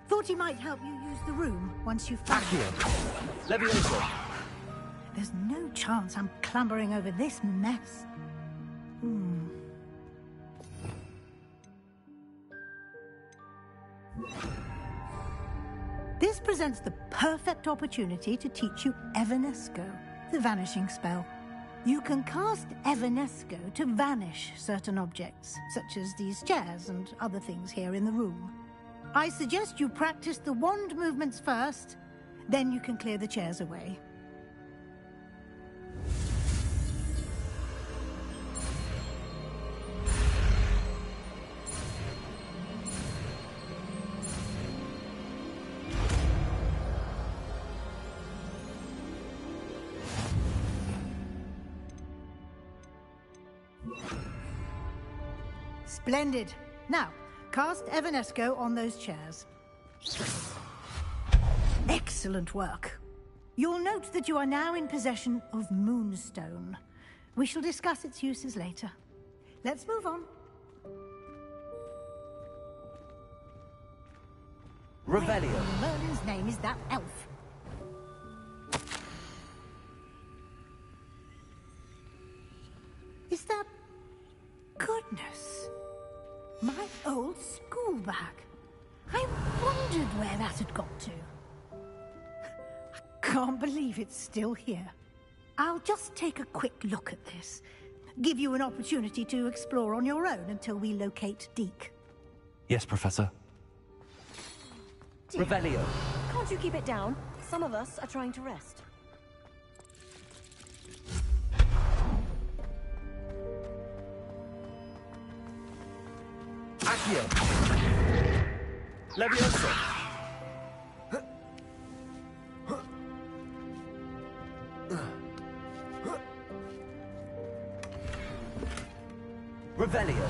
R: Thought he might help you use the room once you've found it.
A: Levioso.
R: There's no chance I'm clambering over this mess. This presents the perfect opportunity to teach you Evanesco, the vanishing spell. You can cast Evanesco to vanish certain objects, such as these chairs and other things here in the room. I suggest you practice the wand movements first, then you can clear the chairs away. Splendid. Now, cast Evanesco on those chairs. Excellent work. You'll note that you are now in possession of Moonstone. We shall discuss its uses later. Let's move on.
A: Revelio.
R: Where in Merlin's name is that elf? Is that... Goodness. My old school bag. I wondered where that had got to. I can't believe it's still here. I'll just take a quick look at this. Give you an opportunity to explore on your own until we locate Deke.
B: Yes, Professor.
A: Revelio.
J: Can't you keep it down? Some of us are trying to rest.
A: Accio. Levioso. Revelio.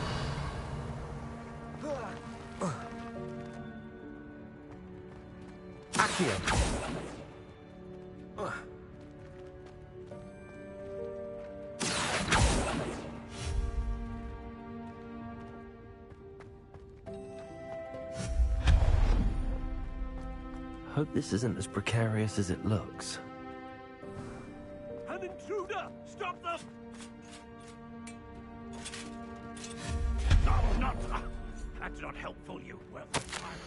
B: Hope this isn't as precarious as it looks.
C: An intruder! Stop them! No, not... That's not helpful, you worthless pirate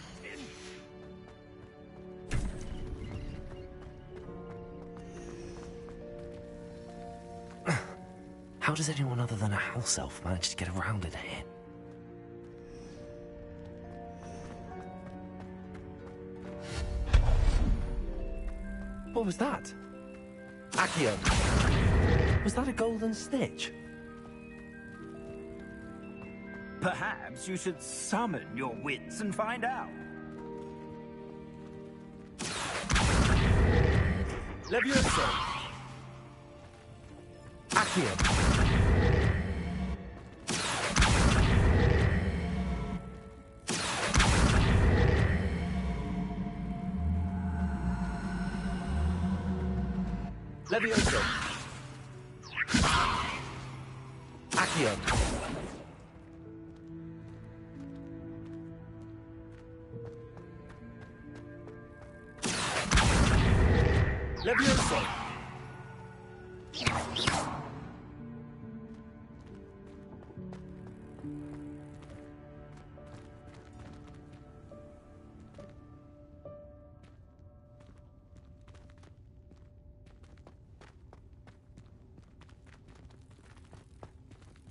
C: tin.
B: How does anyone other than a house elf manage to get around in here? What was that? Accio! Was that a golden stitch?
P: Perhaps you should summon your wits and find out.
A: Levioso!
B: Accio!
A: Levioso!
B: Accio!
A: Levioso!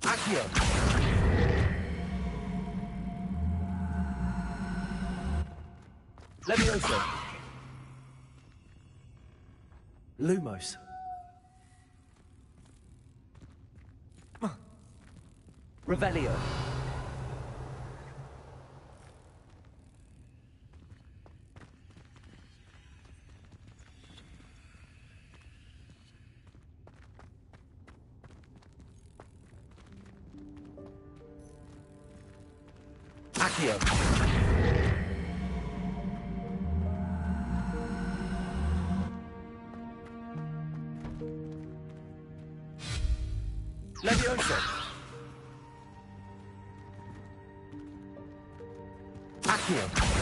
B: Accio!
A: Levioso! Lumos! Revelio!
B: Accio!
A: Levioso!
B: Accio!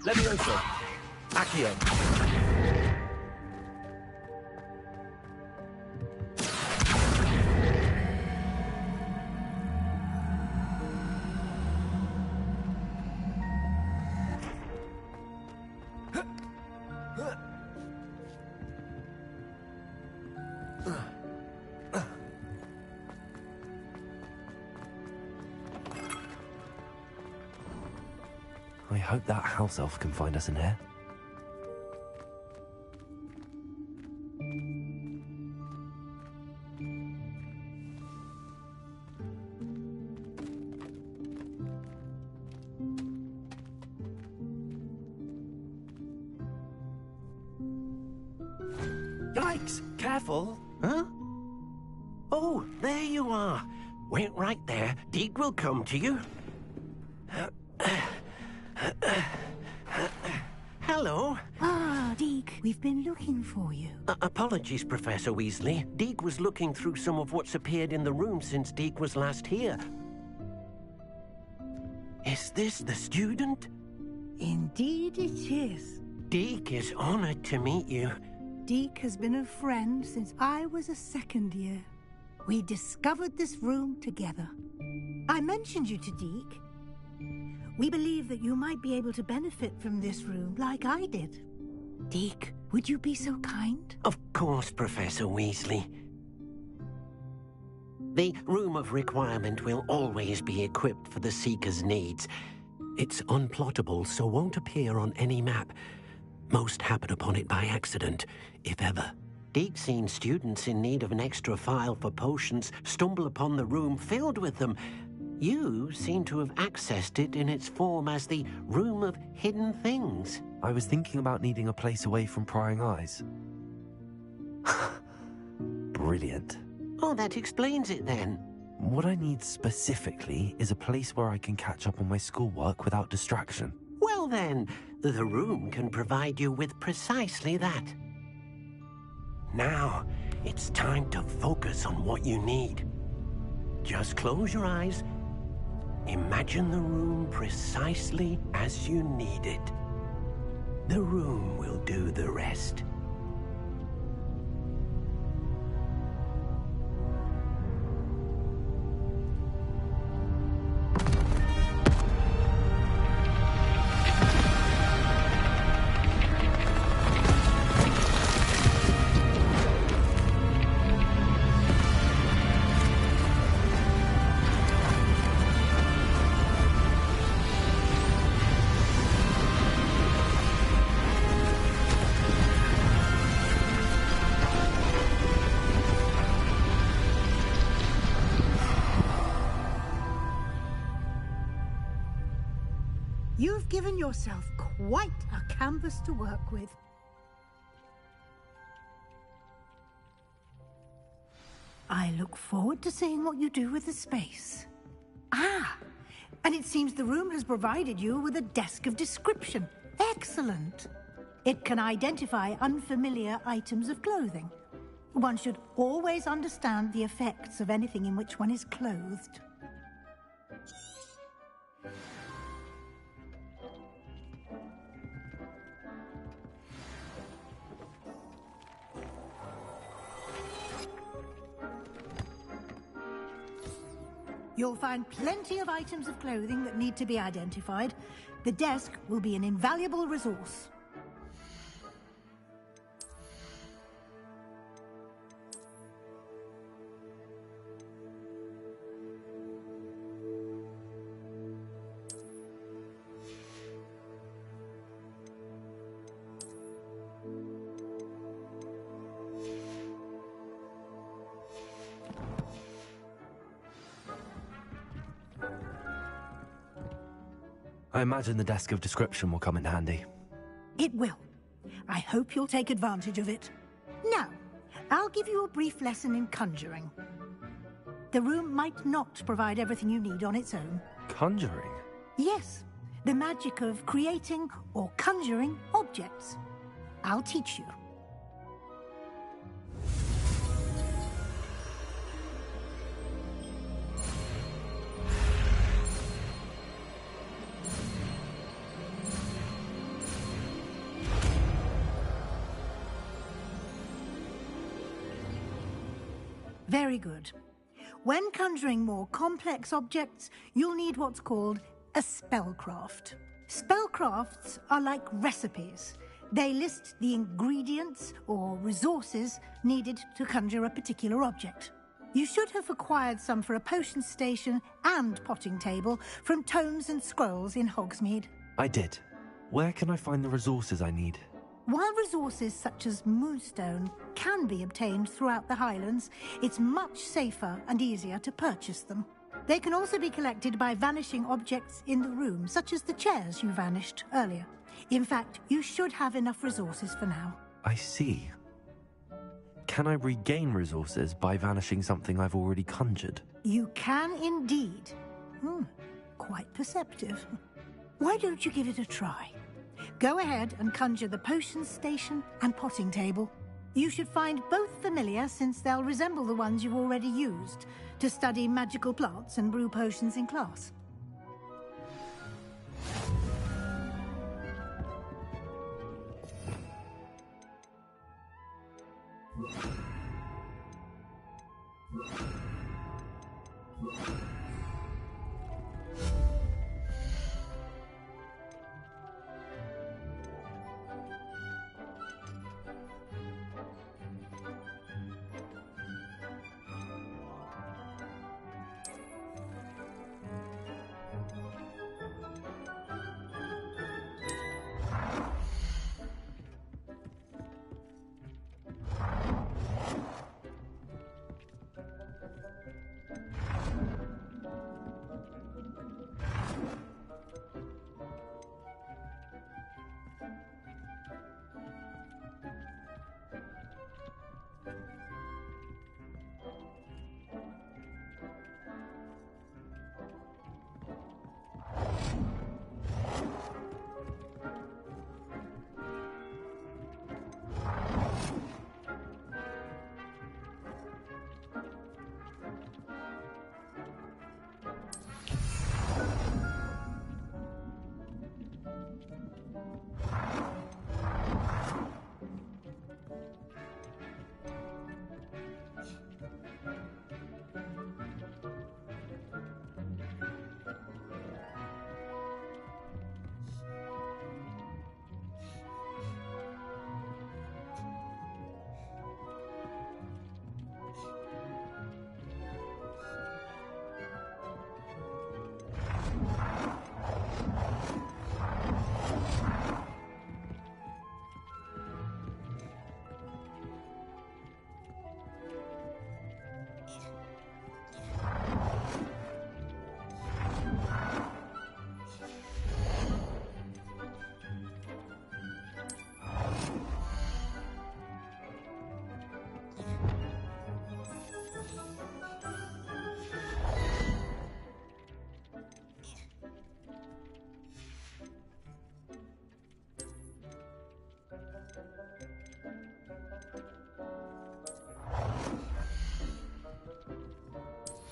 A: Levioso!
B: Accio! I hope that house elf can find us in here.
D: Yikes! Careful! Huh? Oh, there you are. Wait right there. Deek will come to you. Hello.
R: Ah, Deke, we've been looking for you.
D: Apologies, Professor Weasley. Deek was looking through some of what's appeared in the room since Deek was last here. Is this the student?
R: Indeed it is.
D: Deek is honored to meet you.
R: Deke has been a friend since I was a second year. We discovered this room together. I mentioned you to Deke. We believe that you might be able to benefit from this room like I did. Deke, would you be so kind?
D: Of course, Professor Weasley. The Room of Requirement will always be equipped for the Seeker's needs. It's unplottable, so won't appear on any map. Most happen upon it by accident, if ever. Deke's seen students in need of an extra file for potions stumble upon the room filled with them, You seem to have accessed it in its form as the Room of Hidden Things.
B: I was thinking about needing a place away from prying eyes. Brilliant.
D: Oh, that explains it then.
B: What I need specifically is a place where I can catch up on my schoolwork without distraction.
D: Well then, the room can provide you with precisely that. Now, it's time to focus on what you need. Just close your eyes. Imagine the room precisely as you need it. The room will do the rest.
R: You've given yourself quite a canvas to work with. I look forward to seeing what you do with the space. Ah, and it seems the room has provided you with a desk of description. Excellent. It can identify unfamiliar items of clothing. One should always understand the effects of anything in which one is clothed. You'll find plenty of items of clothing that need to be identified. The desk will be an invaluable resource.
B: I imagine the desk of description will come in handy.
R: It will. I hope you'll take advantage of it. Now, I'll give you a brief lesson in conjuring. The room might not provide everything you need on its own.
B: Conjuring?
R: Yes, the magic of creating or conjuring objects. I'll teach you. Very good. When conjuring more complex objects, you'll need what's called a spellcraft. Spellcrafts are like recipes. They list the ingredients or resources needed to conjure a particular object. You should have acquired some for a potion station and potting table from tomes and scrolls in Hogsmeade.
B: I did. Where can I find the resources I need?
R: While resources such as moonstone can be obtained throughout the Highlands, it's much safer and easier to purchase them. They can also be collected by vanishing objects in the room, such as the chairs you vanished earlier. In fact, you should have enough resources for now.
B: I see. Can I regain resources by vanishing something I've already conjured?
R: You can indeed. Quite perceptive. Why don't you give it a try? Go ahead and conjure the potion station and potting table. You should find both familiar, since they'll resemble the ones you've already used to study magical plants and brew potions in class.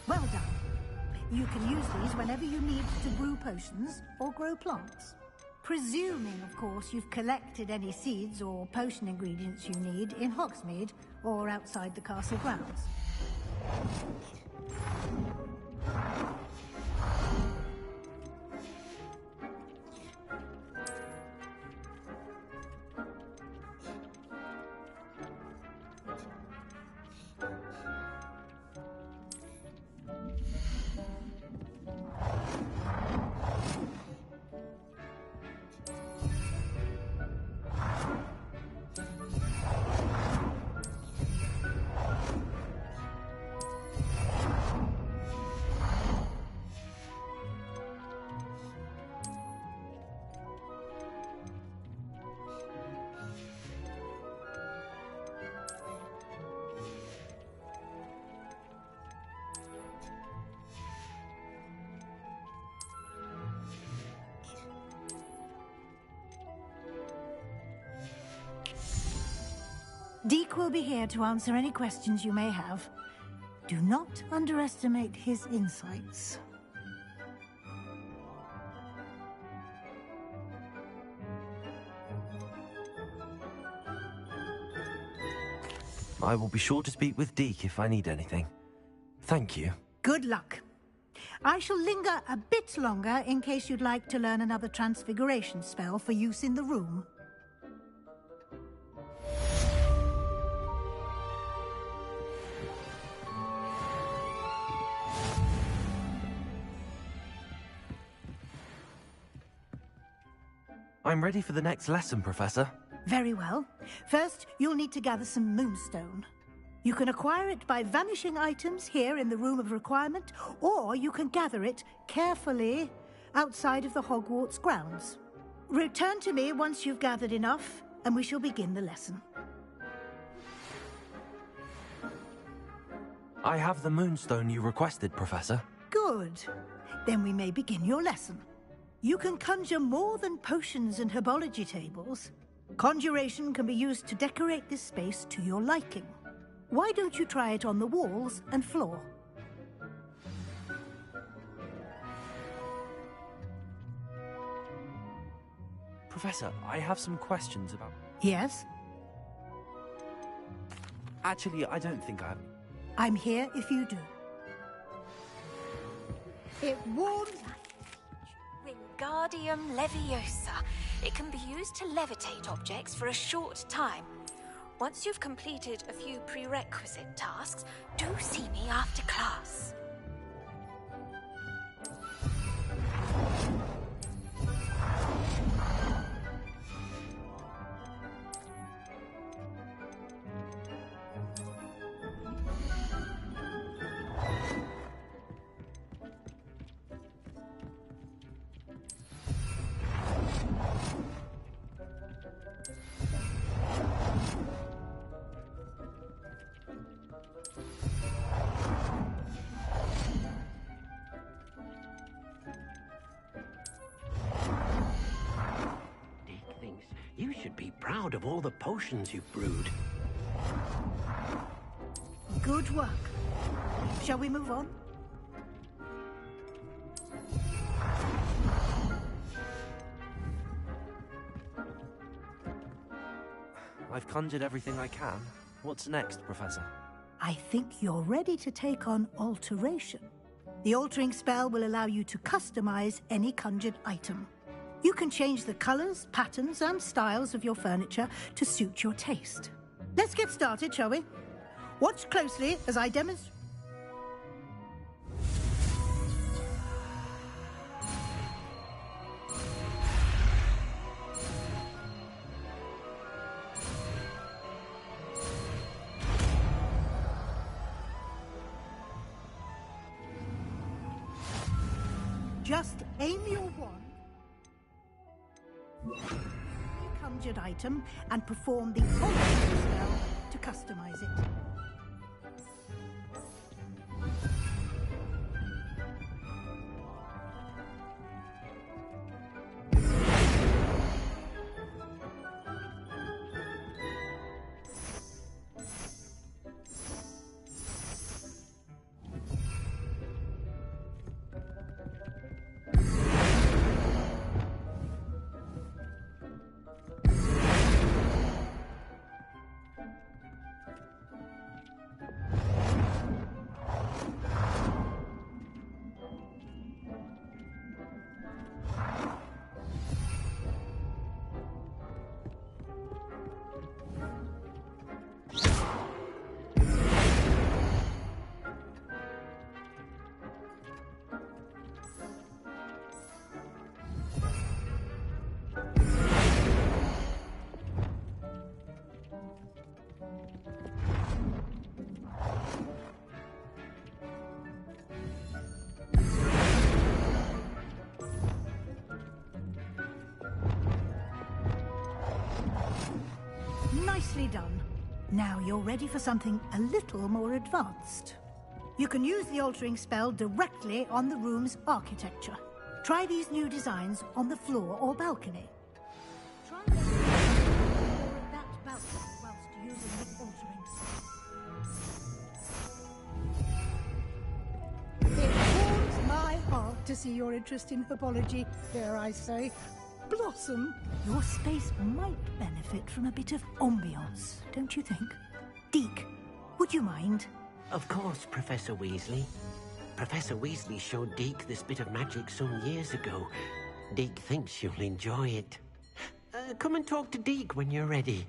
R: Well done. You can use these whenever you need to brew potions or grow plants. Presuming, of course, you've collected any seeds or potion ingredients you need in Hogsmeade or outside the castle grounds. Deke will be here to answer any questions you may have. Do not underestimate his insights.
B: I will be sure to speak with Deke if I need anything. Thank you.
R: Good luck. I shall linger a bit longer in case you'd like to learn another transfiguration spell for use in the room.
B: I'm ready for the next lesson, Professor.
R: Very well. First, you'll need to gather some moonstone. You can acquire it by vanishing items here in the Room of Requirement, or you can gather it carefully outside of the Hogwarts grounds. Return to me once you've gathered enough, and we shall begin the lesson.
B: I have the moonstone you requested, Professor.
R: Good. Then we may begin your lesson. You can conjure more than potions and herbology tables. Conjuration can be used to decorate this space to your liking. Why don't you try it on the walls and floor?
B: Professor, I have some questions about...
R: Yes?
B: Actually, I don't think I have...
R: I'm here if you do. It warms...
S: Wingardium Leviosa. It can be used to levitate objects for a short time. Once you've completed a few prerequisite tasks, do see me after class.
D: You should be proud of all the potions you've brewed.
R: Good work. Shall we move on?
B: I've conjured everything I can. What's next, Professor?
R: I think you're ready to take on alteration. The altering spell will allow you to customize any conjured item. You can change the colors, patterns, and styles of your furniture to suit your taste. Let's get started, shall we? Watch closely as I demonstrate. Just aim your wand, conjured item, and perform the altering spell to customize it. Nicely done. Now you're ready for something a little more advanced. You can use the altering spell directly on the room's architecture. Try these new designs on the floor or balcony. Try them at that balcony whilst using the altering spell. It warms my heart to see your interest in herbology, dare I say. Blossom, your space might benefit from a bit of ambiance, don't you think? Deke, would you mind?
D: Of course, Professor Weasley. Professor Weasley showed Deke this bit of magic some years ago. Deke thinks you'll enjoy it. Come and talk to Deke when you're ready.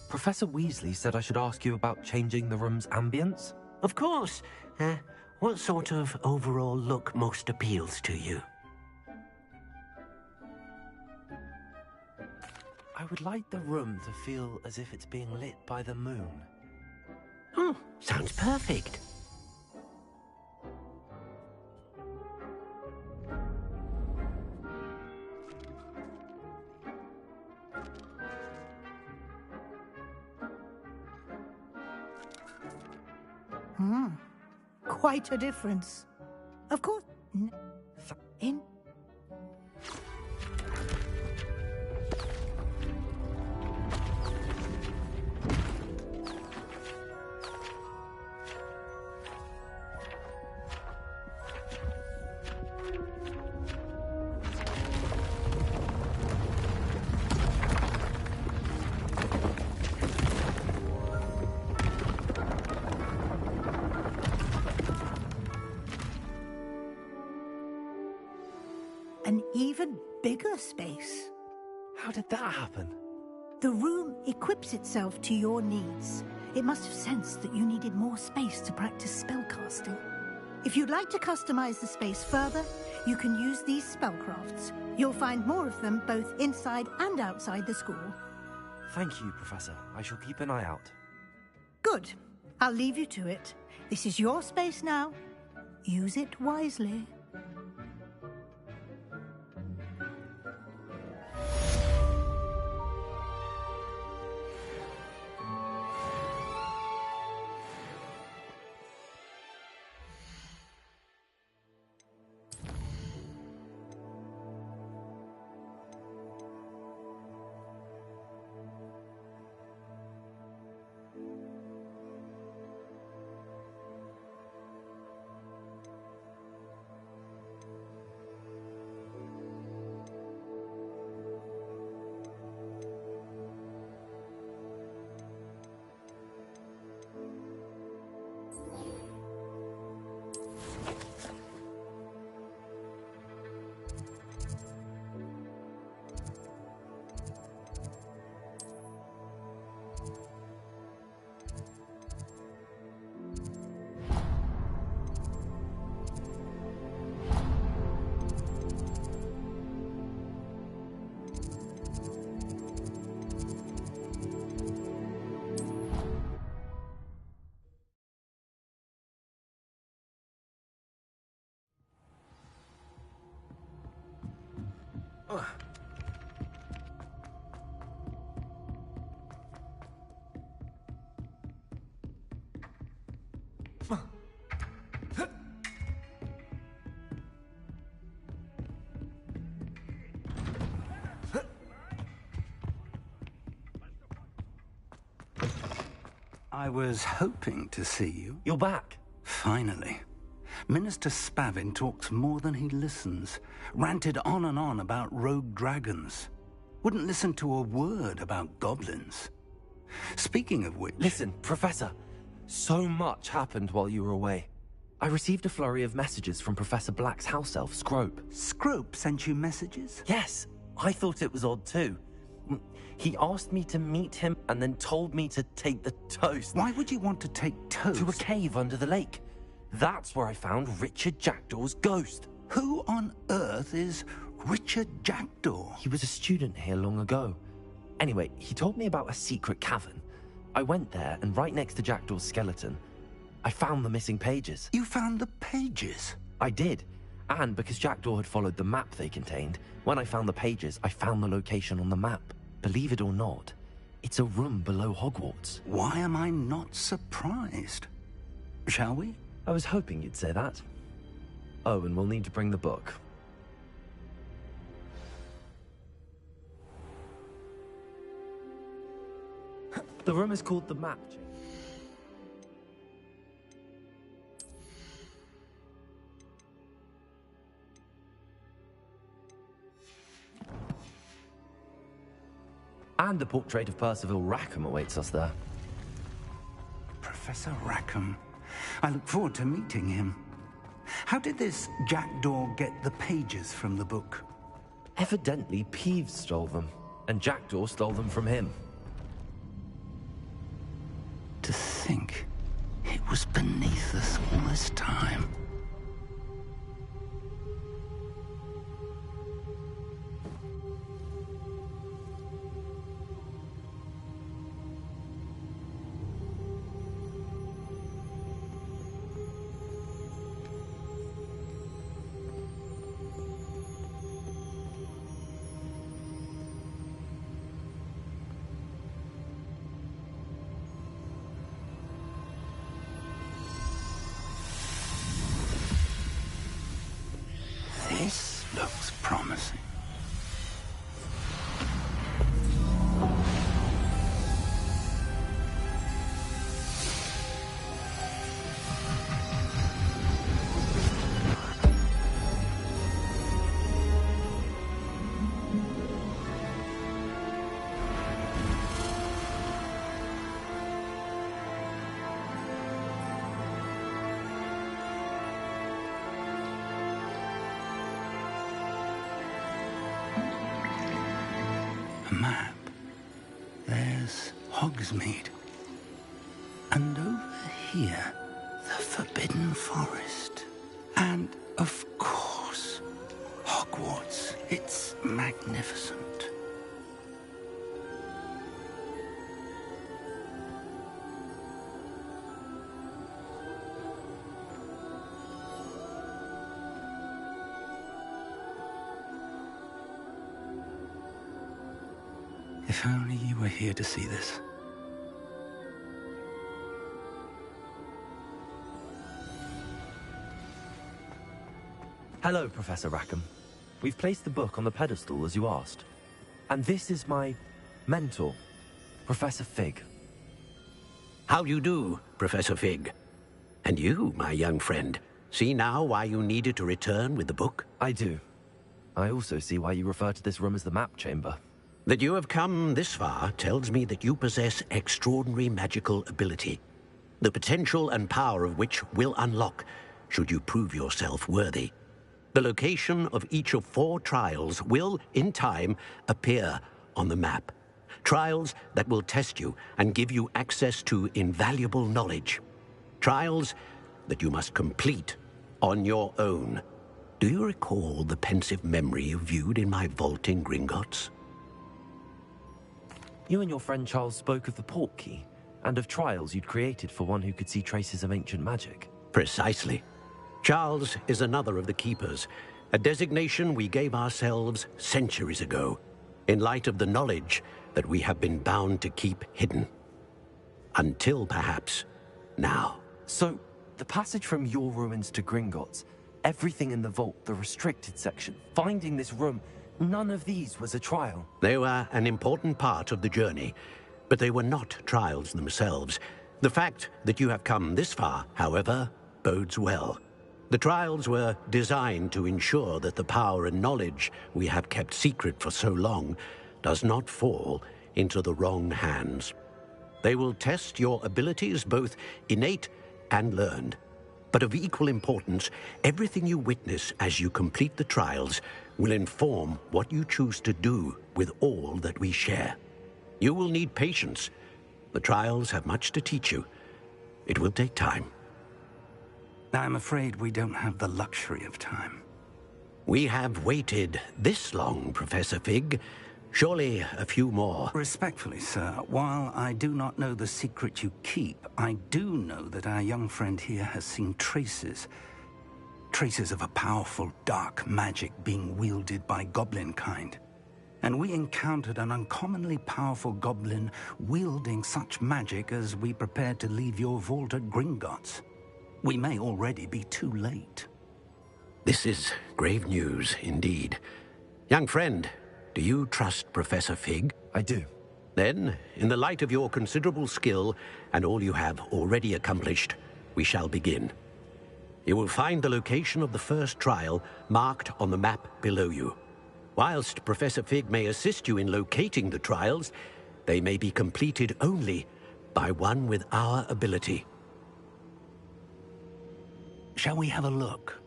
B: Professor Weasley said I should ask you about changing the room's ambience?
D: Of course. What sort of overall look most appeals to you?
B: I would like the room to feel as if it's being lit by the moon.
D: Oh, sounds perfect.
R: Quite a difference. Of course, in... an even bigger space.
B: How did that happen?
R: The room equips itself to your needs. It must have sensed that you needed more space to practice spellcasting. If you'd like to customize the space further, you can use these spellcrafts. You'll find more of them both inside and outside the school.
B: Thank you, Professor. I shall keep an eye out.
R: Good. I'll leave you to it. This is your space now. Use it wisely.
T: I was hoping to see you.
B: You're back.
T: Finally. Minister Spavin talks more than he listens. Ranted on and on about rogue dragons. Wouldn't listen to a word about goblins. Speaking of which...
B: Listen, Professor. So much happened while you were away. I received a flurry of messages from Professor Black's house elf, Scrope.
T: Scrope sent you messages?
B: Yes. I thought it was odd too. He asked me to meet him and then told me to take the toast.
T: Why would you want to take toast?
B: To a cave under the lake. That's where I found Richard Jackdaw's ghost.
T: Who on earth is Richard Jackdaw?
B: He was a student here long ago. Anyway, he told me about a secret cavern. I went there, and right next to Jackdaw's skeleton, I found the missing pages.
T: You found the pages?
B: I did. And because Jackdaw had followed the map they contained, when I found the pages, I found the location on the map. Believe it or not, it's a room below Hogwarts.
T: Why am I not surprised? Shall we?
B: I was hoping you'd say that. Oh, and we'll need to bring the book. The room is called the Map Chamber. And a portrait of Percival Rackham awaits us there.
T: Professor Rackham. I look forward to meeting him. How did this Jackdaw get the pages from the book?
B: Evidently, Peeves stole them, and Jackdaw stole them from him.
T: To think it was beneath us all this time. This looks promising. A map. There's Hogsmeade. And over here, the Forbidden Forest. And, of course, Hogwarts. It's magnificent. If only you were here to see this.
B: Hello, Professor Rackham. We've placed the book on the pedestal as you asked. And this is my mentor, Professor Fig.
D: How do you do, Professor Fig? And you, my young friend, see now why you needed to return with the book?
B: I do. I also see why you refer to this room as the Map Chamber.
D: That you have come this far tells me that you possess extraordinary magical ability, the potential and power of which will unlock should you prove yourself worthy. The location of each of 4 trials will, in time, appear on the map. Trials that will test you and give you access to invaluable knowledge. Trials that you must complete on your own. Do you recall the pensive memory you viewed in my vault in Gringotts?
B: You and your friend Charles spoke of the Portkey, and of trials you'd created for one who could see traces of ancient magic.
D: Precisely. Charles is another of the Keepers, a designation we gave ourselves centuries ago, in light of the knowledge that we have been bound to keep hidden. Until, perhaps, now.
B: So, the passage from your ruins to Gringotts, everything in the vault, the restricted section, finding this room, none of these was a trial.
D: They were an important part of the journey, but they were not trials themselves. The fact that you have come this far, however, bodes well. The trials were designed to ensure that the power and knowledge we have kept secret for so long does not fall into the wrong hands. They will test your abilities, both innate and learned. But of equal importance, everything you witness as you complete the trials will inform what you choose to do with all that we share. You will need patience. The trials have much to teach you. It will take time.
T: I'm afraid we don't have the luxury of time.
D: We have waited this long, Professor Fig. Surely a few more.
T: Respectfully, sir, while I do not know the secret you keep, I do know that our young friend here has seen traces of a powerful dark magic being wielded by goblin kind. And we encountered an uncommonly powerful goblin wielding such magic as we prepared to leave your vault at Gringotts. We may already be too late.
D: This is grave news indeed. Young friend, do you trust Professor Fig?
B: I do.
D: Then, in the light of your considerable skill and all you have already accomplished, we shall begin. You will find the location of the first trial marked on the map below you. Whilst Professor Fig may assist you in locating the trials, they may be completed only by one with our ability.
T: Shall we have a look?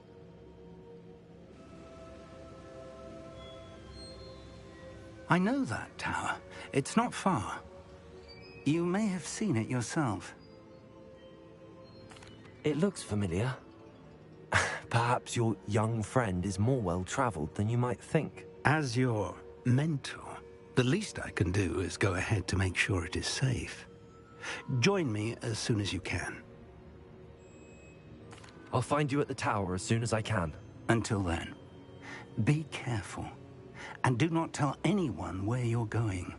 T: I know that tower. It's not far. You may have seen it yourself.
B: It looks familiar. Perhaps your young friend is more well-traveled than you might think.
T: As your mentor, the least I can do is go ahead to make sure it is safe. Join me as soon as you can.
B: I'll find you at the tower as soon as I can.
T: Until then, be careful. And do not tell anyone where you're going.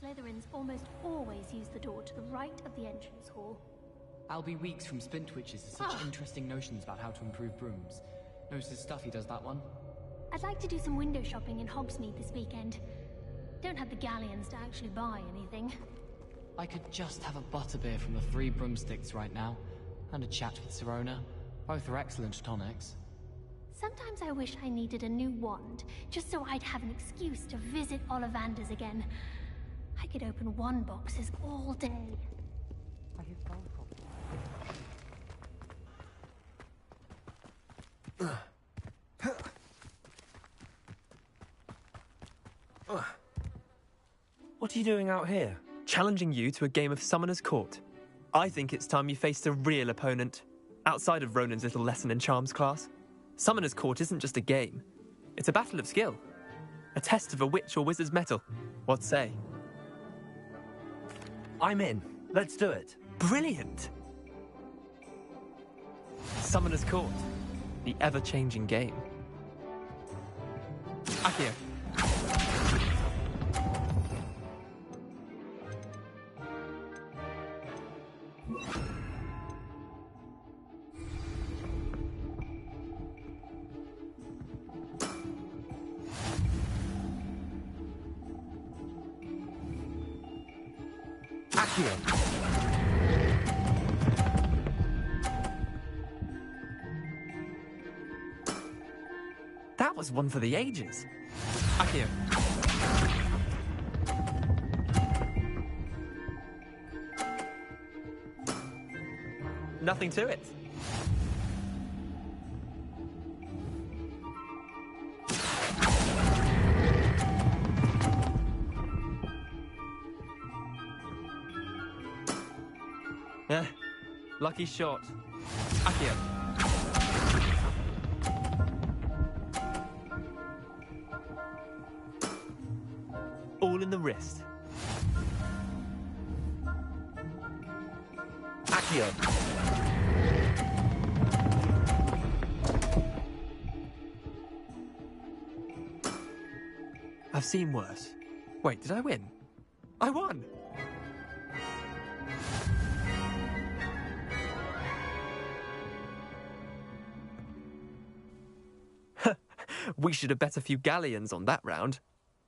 K: Slytherins almost always use the door to the right of the entrance hall.
U: I'll be weeks from Spintwitches has such interesting notions about how to improve brooms. Notices Stuffy does that one.
K: I'd like to do some window shopping in Hogsmeade this weekend. Don't have the galleons to actually buy anything.
U: I could just have a butterbeer from the Three Broomsticks right now, and a chat with Sirona. Both are excellent tonics.
K: Sometimes I wish I needed a new wand, just so I'd have an excuse to visit Ollivander's again. I could open wand boxes all day.
B: What are you doing out here?
V: Challenging you to a game of Summoner's Court. I think it's time you faced a real opponent, outside of Ronan's little lesson in charms class. Summoner's Court isn't just a game. It's a battle of skill. A test of a witch or wizard's mettle. What say?
B: I'm in. Let's do it.
V: Brilliant! Summoner's Court. The ever-changing game. Accio.
B: Accio.
V: That was one for the ages. Accio. Nothing to it. Lucky shot. Accio. All in the wrist.
B: Accio.
V: I've seen worse. Wait, did I win? I won! We should have bet a few galleons on that round.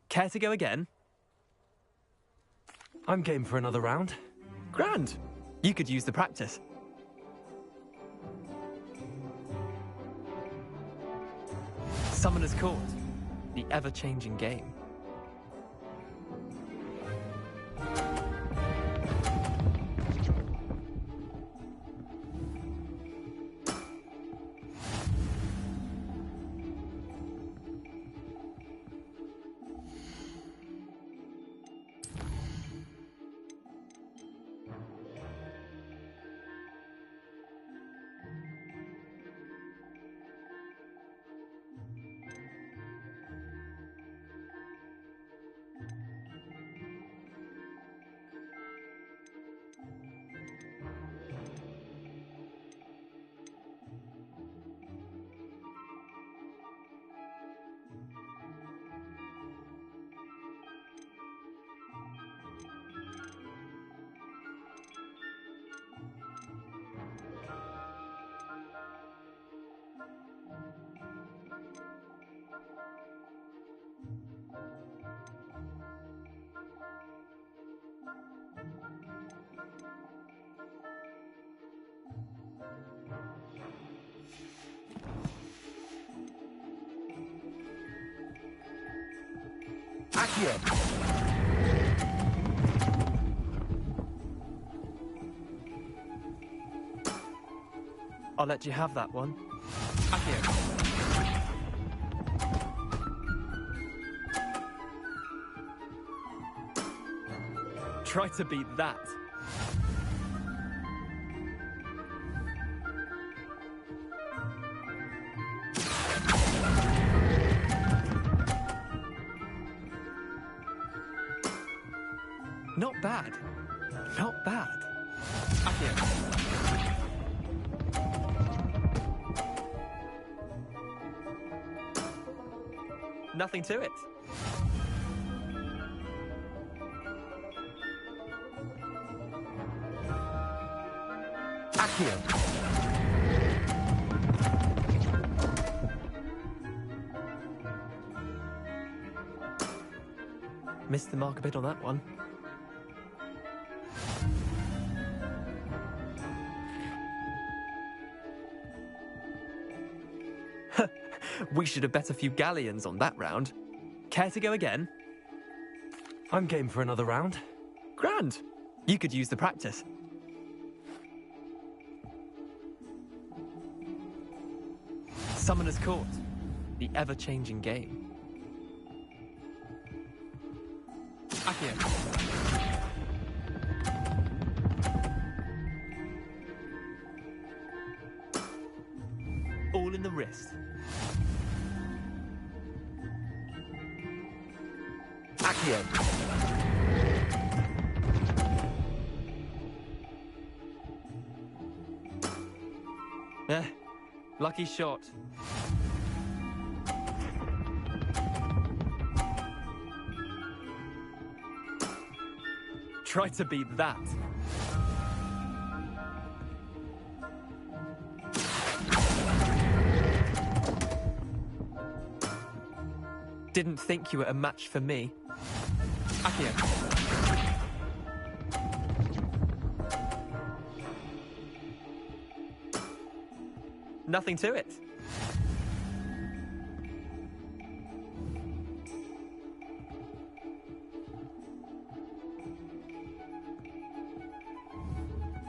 V: Care to go again?
B: I'm game for another round.
V: Grand! You could use the practice. Summoner's Court. The ever-changing game.
B: Accio.
V: I'll let you have that one. Accio. Try to beat that. Not bad. Not bad. Accio. Nothing to it.
B: Accio.
V: Missed the mark a bit on that one. We should have bet a few galleons on that round. Care to go again?
B: I'm game for another round.
V: Grand! You could use the practice. Summoner's Court. The ever-changing game. Accio. All in the wrist.
B: Accio.
V: Lucky shot. Try to beat that. Didn't think you were a match for me. Accio. Nothing to it.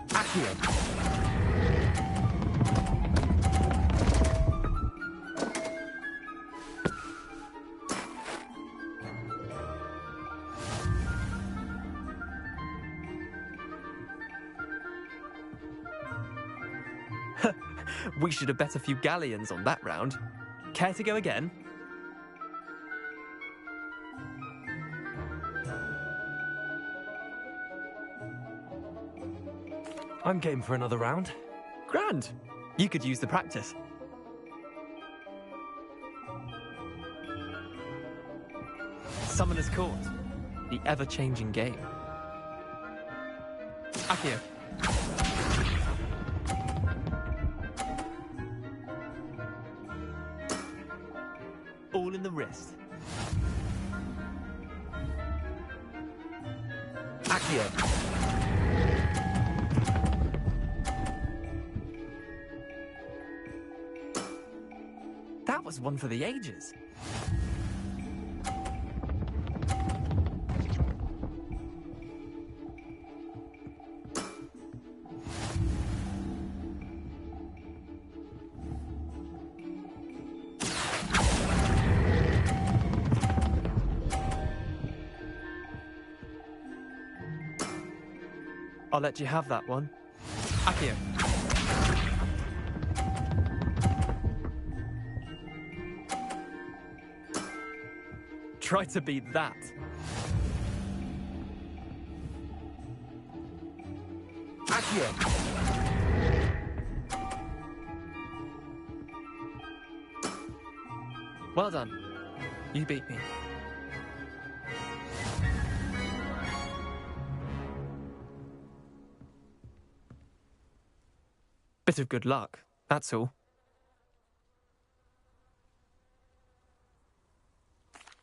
B: Accio.
V: We should have bet a few galleons on that round. Care to go again?
B: I'm game for another round.
V: Grand. You could use the practice. Summoner's Court. The ever-changing game. Accio. All in the wrist.
B: Accio.
V: That was one for the ages. I'll let you have that one. Accio. Try to beat that.
B: Accio.
V: Well done. You beat me. Bit of good luck, that's all.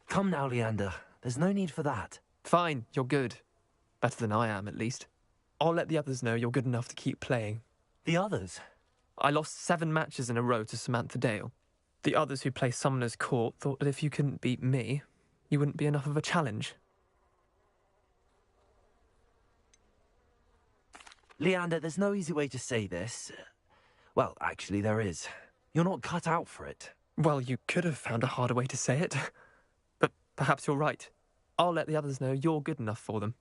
B: Come now, Leander. There's no need for that.
V: Fine, you're good. Better than I am, at least. I'll let the others know you're good enough to keep playing.
B: The others?
V: I lost 7 matches in a row to Samantha Dale. The others who play Summoner's Court thought that if you couldn't beat me, you wouldn't be enough of a challenge.
B: Leander, there's no easy way to say this. Well, actually, there is. You're not cut out for it.
V: Well, you could have found a harder way to say it. But perhaps you're right. I'll let the others know you're good enough for them.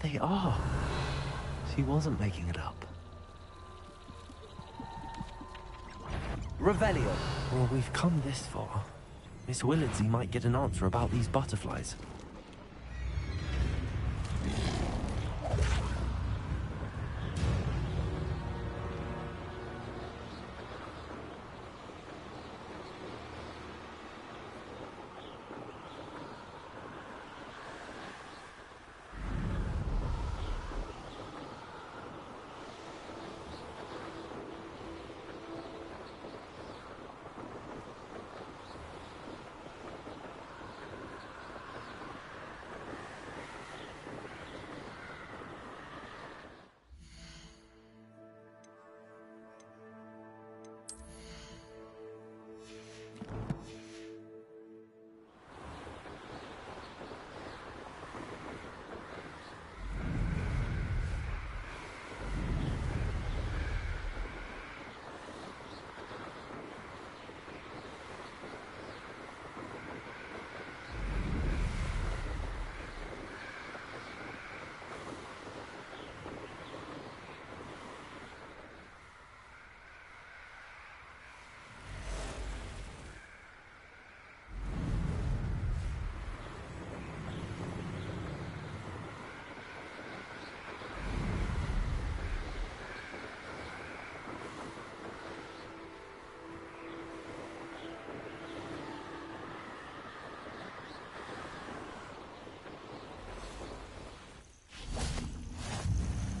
B: they are. She wasn't making it up.
A: Revelio.
B: Well, we've come this far. Miss Willardsey might get an answer about these butterflies.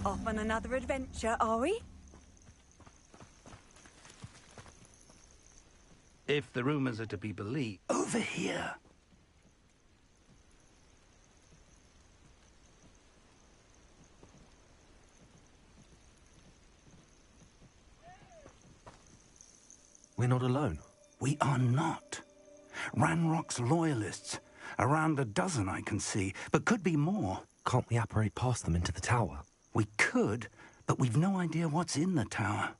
J: Off on another adventure, are we?
T: If the rumors are to be believed, over here.
B: We're not alone.
T: We are not. Ranrock's loyalists. Around a dozen I can see, but could be more.
B: Can't we apparate past them into the tower?
T: We could, but we've no idea what's in the tower.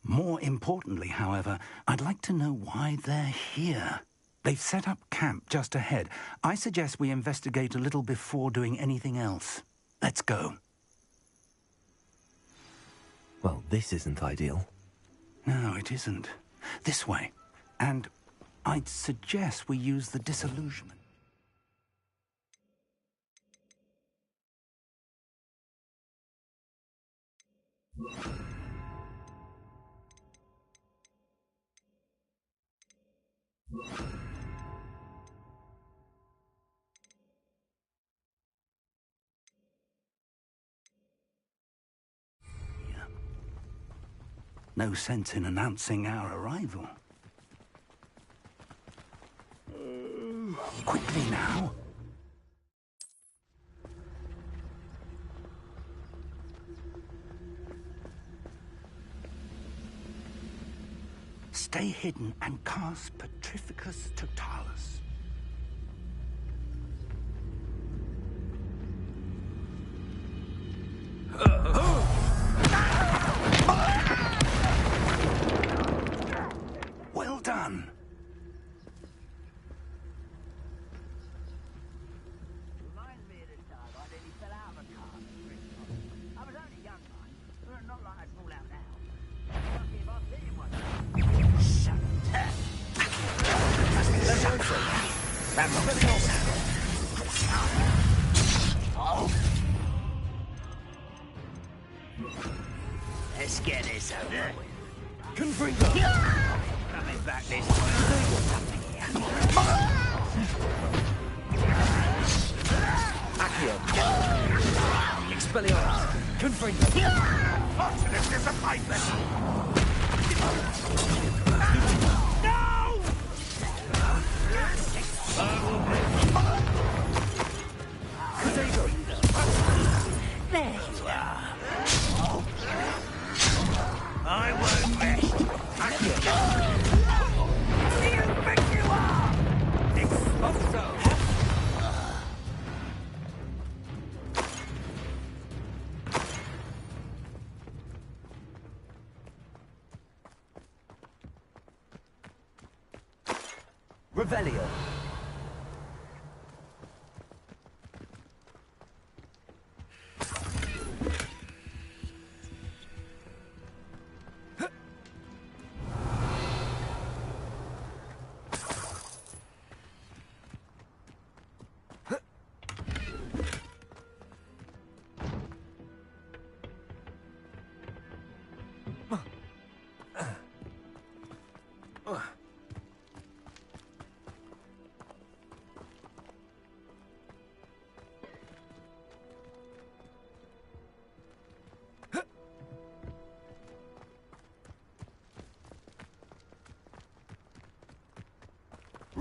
T: More importantly, however, I'd like to know why they're here. They've set up camp just ahead. I suggest we investigate a little before doing anything else. Let's go.
B: Well, this isn't ideal.
T: No, it isn't. This way. And I'd suggest we use the disillusionment. No sense in announcing our arrival. Quickly now. Stay hidden and cast Petrificus Totalis. Well done.
P: Reminds me of the time I nearly fell out of a car at Christmas. I was only young, mind, but not like I'd fall out now. Lucky if I've seen one. Let's get this over with.
A: Confringo!
P: Coming back this way.
A: Accio! Expelliarmus! Confringo!
C: Fortunate disappointment!
J: There you are.
P: I won't rest. Who do you think you are? Expulso!
A: Revelio.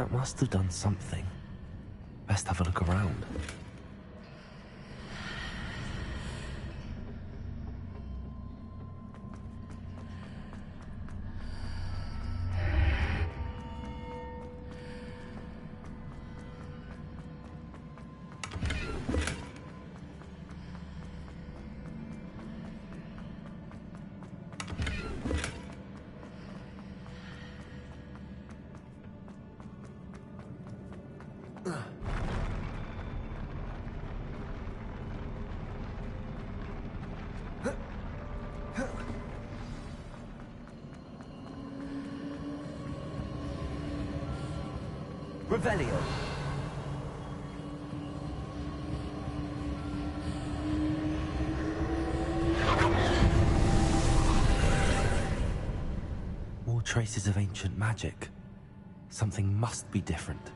B: That must have done something. Best have a look around.
A: Revelio.
B: More traces of ancient magic. Something must be different.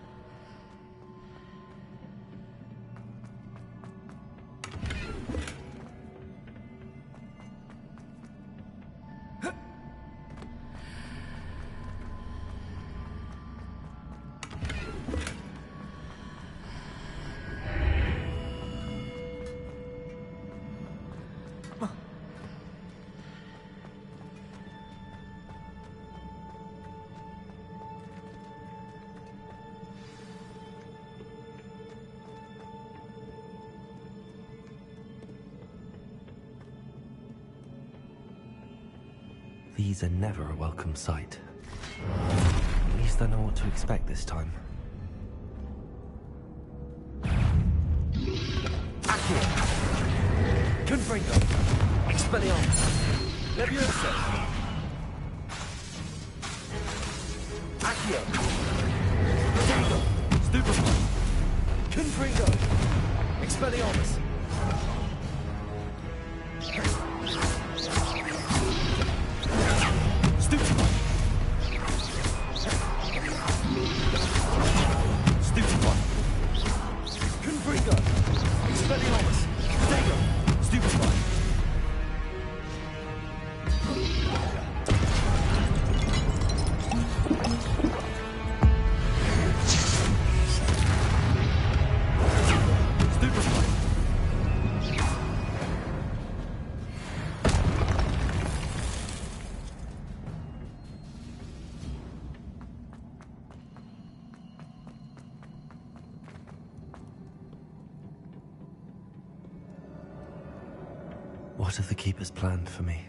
B: These are never a welcome sight. At least I know what to expect this time.
A: Accio. Confringo. Expelliarmus. Leviosa. Accio. Protego. Stupefy. Confringo. Expelliarmus.
B: What have the Keepers planned for me?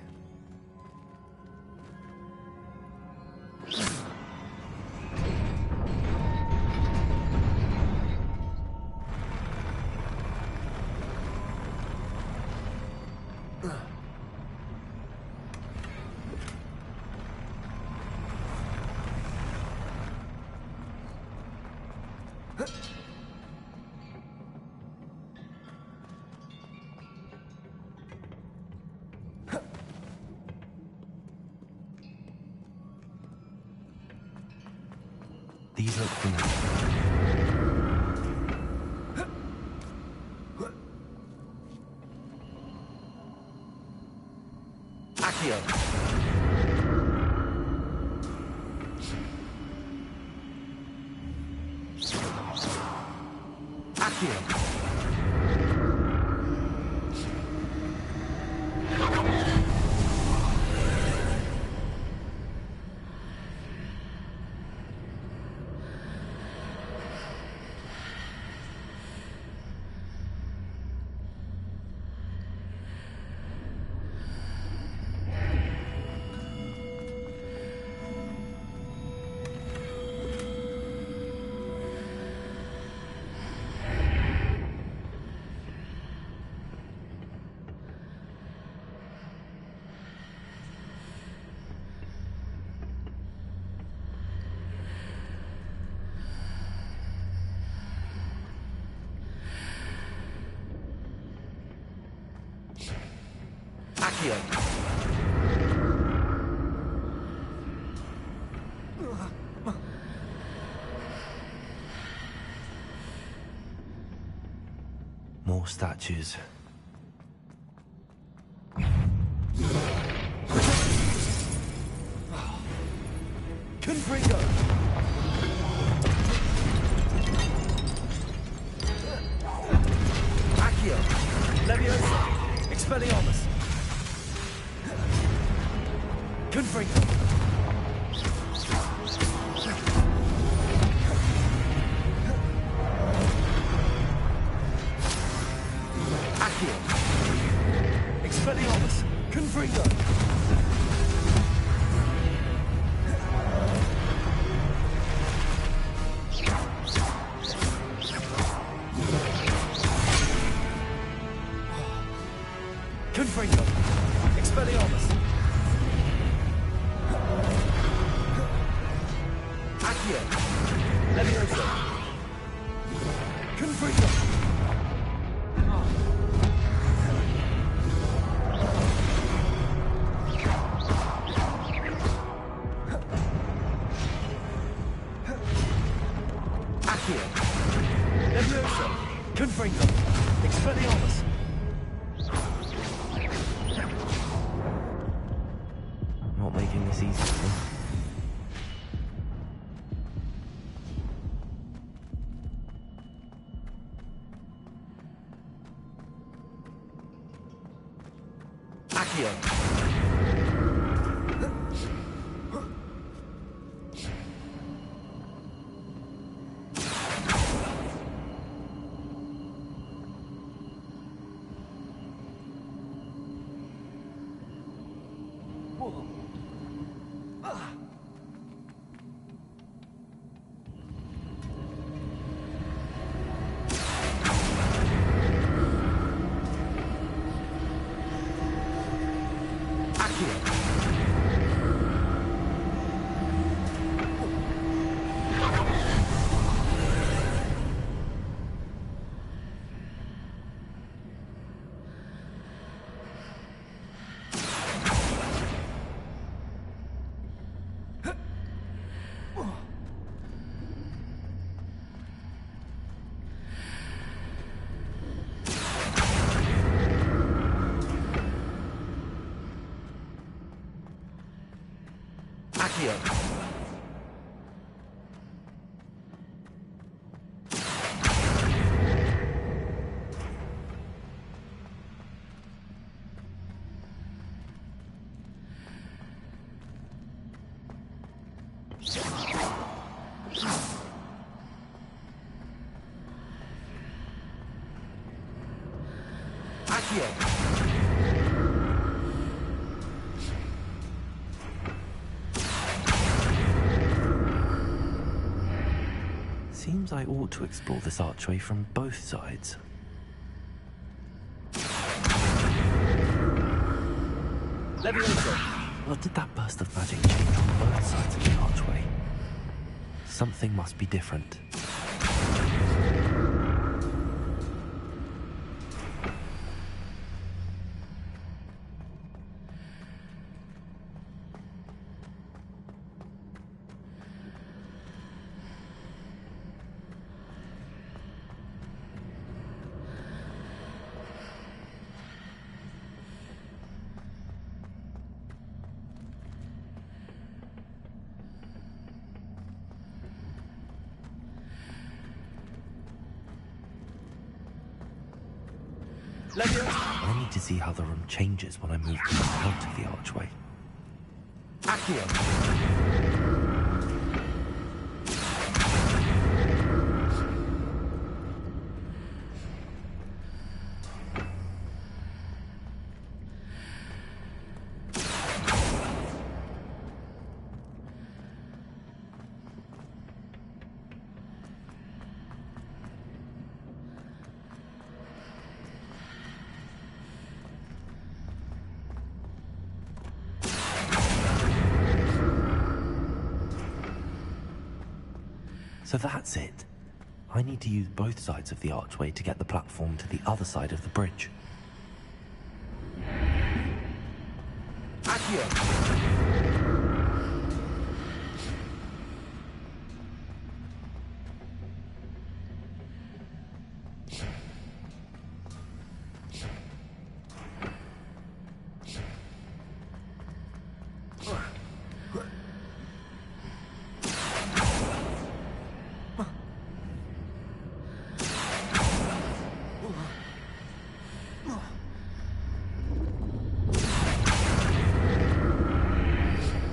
B: These look familiar.
A: Accio. Accio. Accio.
B: More statues.
A: Confringo. Confringo. Accio. Expelliarmus. Confringo. Confringo. Expelliarmus. Accio. Levioso. Confringo. Accio. Levioso. Confringo. Expelliarmus.
B: Not making this easy for me.
A: Accio. Accio. Accio.
B: Seems I ought to explore this archway from both sides.
A: Levioso.
B: What did that burst of magic change on both sides of the archway? Something must be different. I need to see how the room changes when I move out of the archway.
A: Accio.
B: So that's it. I need to use both sides of the archway to get the platform to the other side of the bridge.
A: Accio.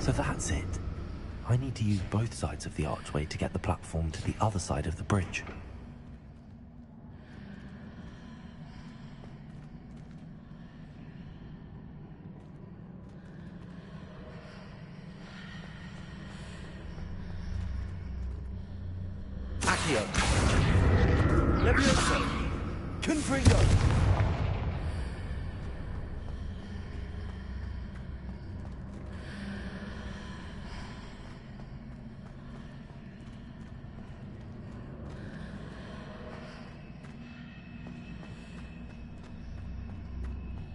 B: So that's it. I need to use both sides of the archway to get the platform to the other side of the bridge.
A: Accio. Levioso. Confringo.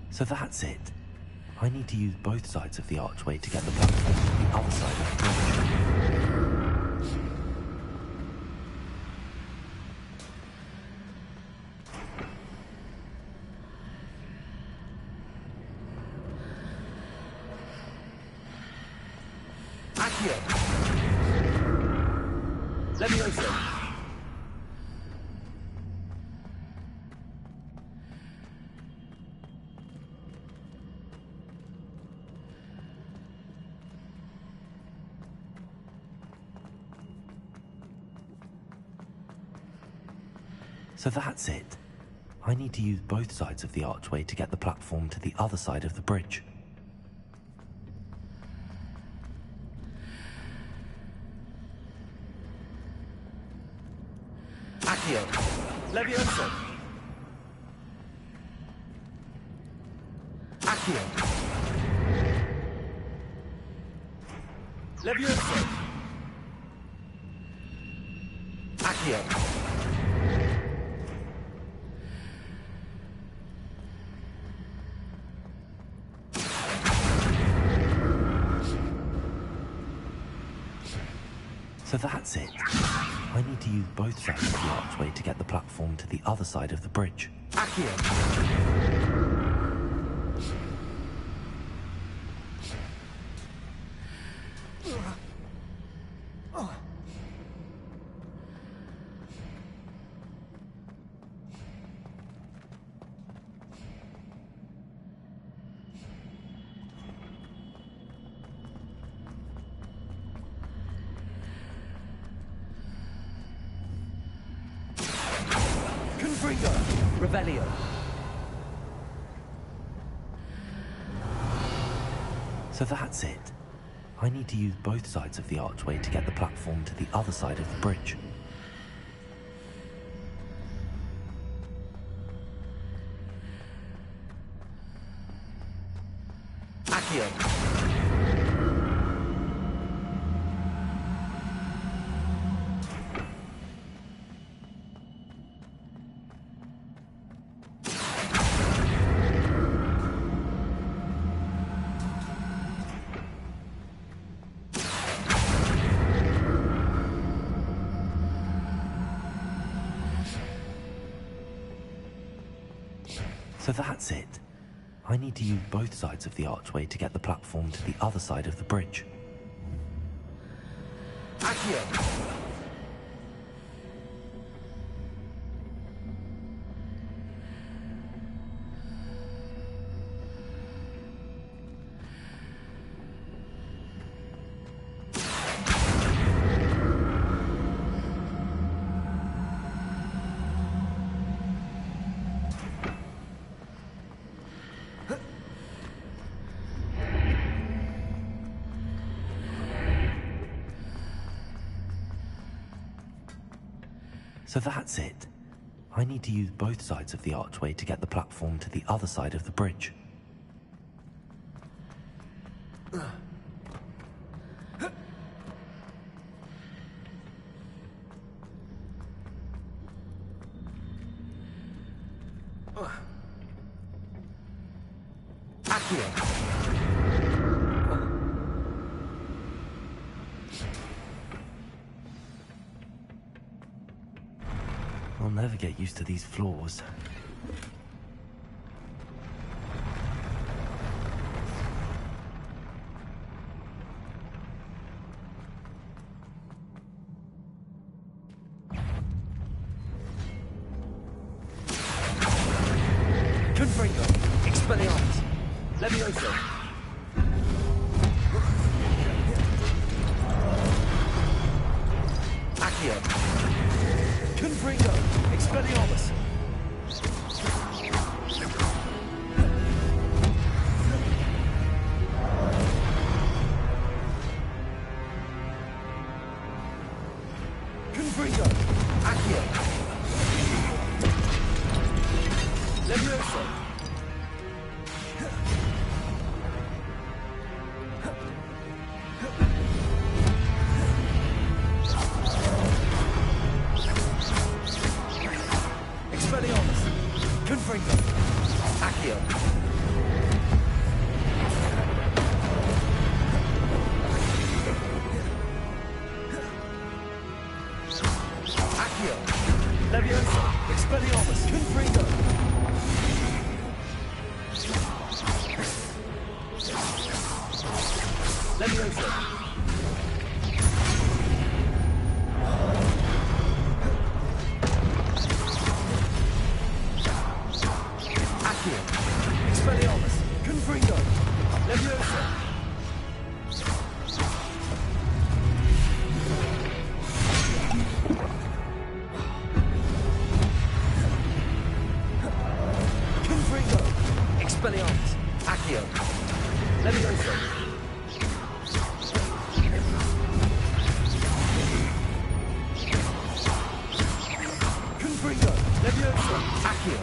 B: So that's it. I need to use both sides of the archway to get the platform to the other side of the bridge.
A: Accio. Levioso.
B: So that's it. I need to use both sides of the archway to get the platform to the other side of the bridge.
A: Accio. Levioso. Accio. Levioso. Accio.
B: So that's it. I need to use both sides of the archway to get the platform to the other side of the bridge.
A: Accio. Confringo. Revelio.
B: So that's it. I need to use both sides of the archway to get the platform to the other side of the bridge.
A: Accio.
B: So that's it. I need to use both sides of the archway to get the platform to the other side of the bridge.
A: Accio.
B: So that's it. I need to use both sides of the archway to get the platform to the other side of the bridge.
A: Accio.
B: I'll never get used to these floors.
A: Confringo. Expelliarmus. Levioso. Accio. Confringo. Expelliarmus. Confringo. Accio. Levioso. Expelliarmus. Confringo. Accio. Accio. Levioso. Expelliarmus. Confringo. Levioso. Accio. Expelliarmus. Confringo. Levioso. Confringo. Expelliarmus. Accio. Levioso. Confringo. Levioso. Accio.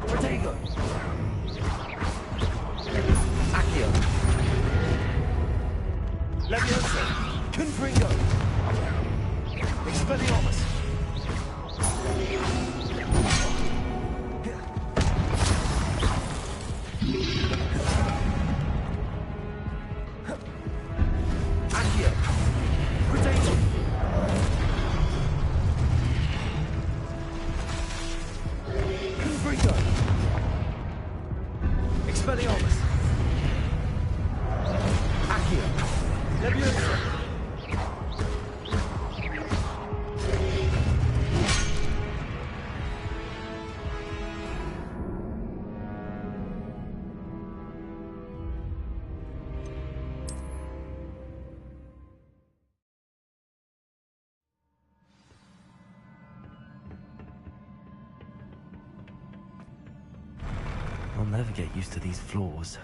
A: Protego. Accio. Levioso. Confringo. Expelliarmus. Accio. Protego. Confringo. Expelliarmus. Accio. Levioso.
B: I'll never get used to these floors.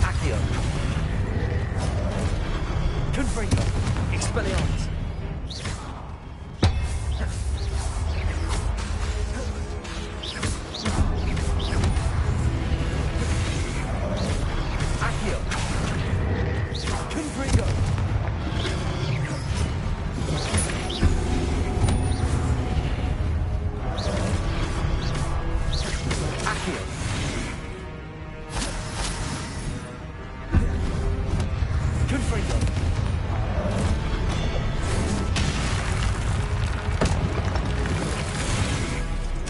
A: Accio. Confringo. Expelliarmus. Accio. Confringo. Accio. Confringo.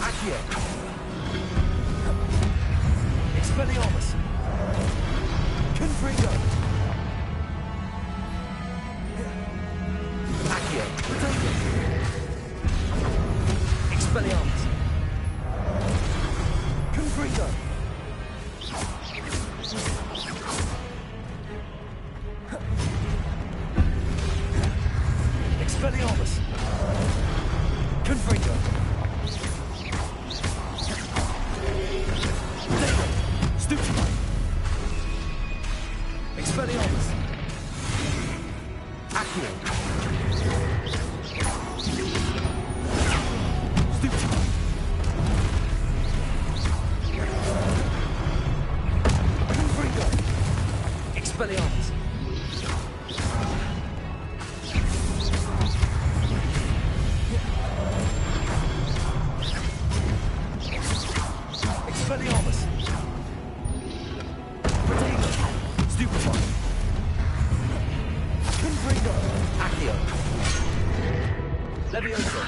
A: Accio. Expelliarmus. Confringo. Accio. Protego. Expelliarmus. Confringo. Expelliarmus. Confringo. Protego. Stupefy. Expelliarmus. Accio. Stupefy. Confringo. Expelliarmus. Expelliarmus. Protego. Stupefy. Confringo. Accio. Levioso.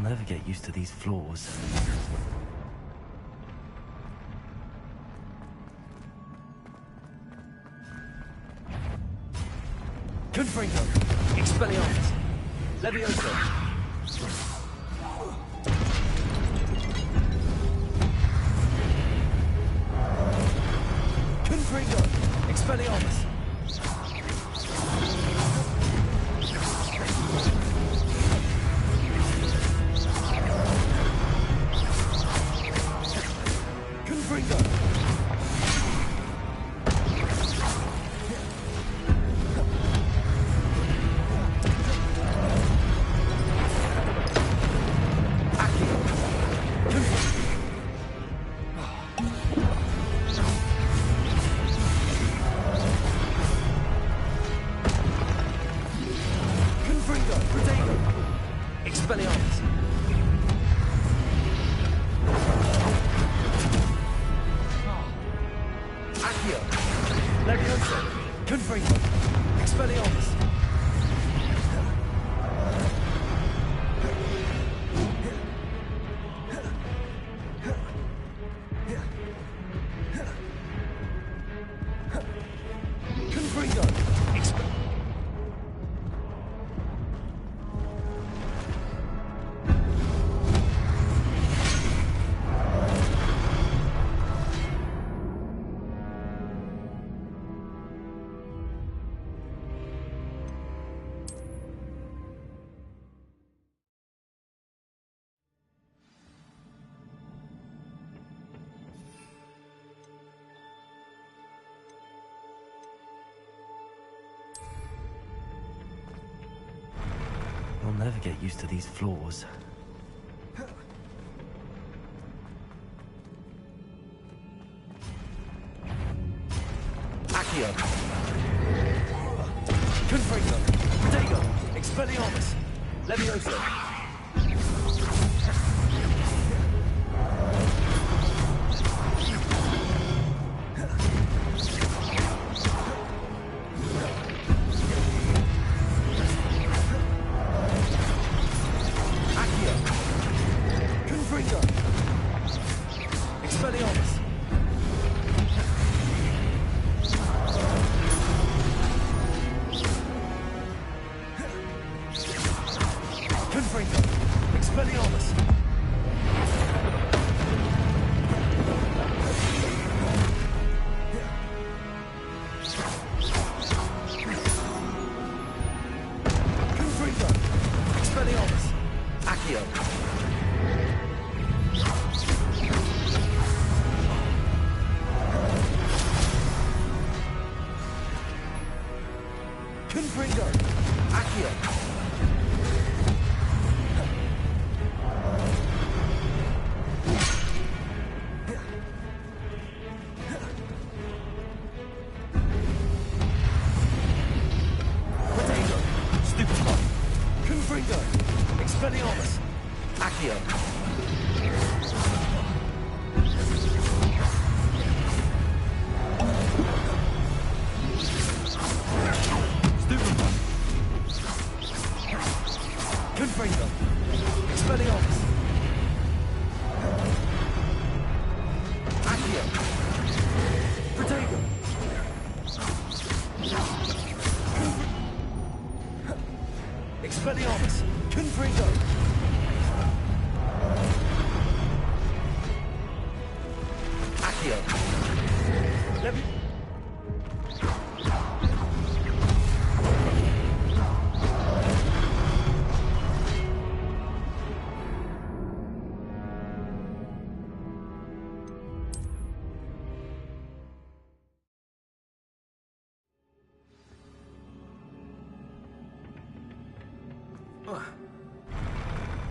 B: never get used to these floors.
A: Confringo! Expelliarmus! Levioso! Confringo! Expelliarmus!
B: I'll never get used to these floors.
A: Accio! Confringo! Dago! Expelliarmus! Levioso! Expelliarmus! Confringo! Accio!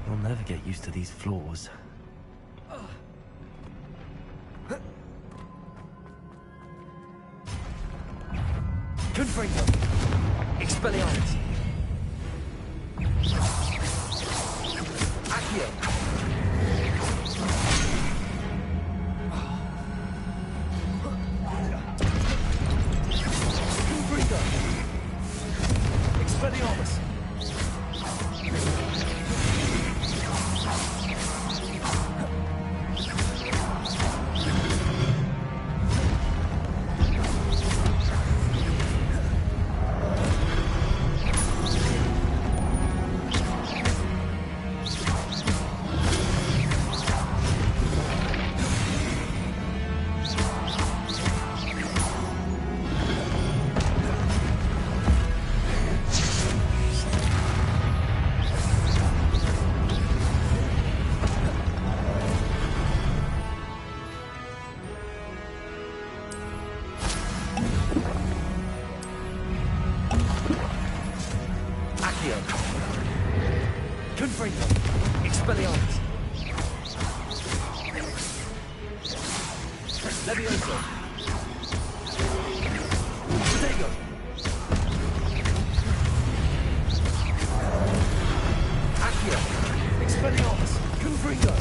B: I'll never get used to these floors.
A: Confringo! Expelliarmus! Accio! Confringo! Expelliarmus! Accio. Confringo. Expelliarmus. Levioso. Stego. Accio. Expelliarmus. Confringo.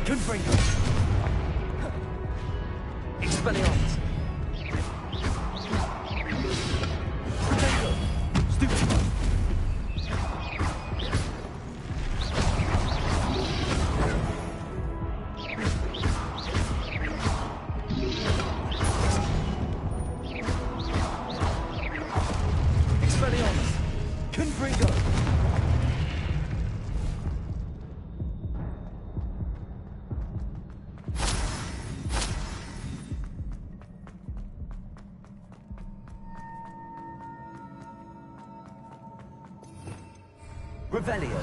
A: Confringo. Expelliarmus. Protego. Stupido. Expelliarmus. Confringo. Revelio.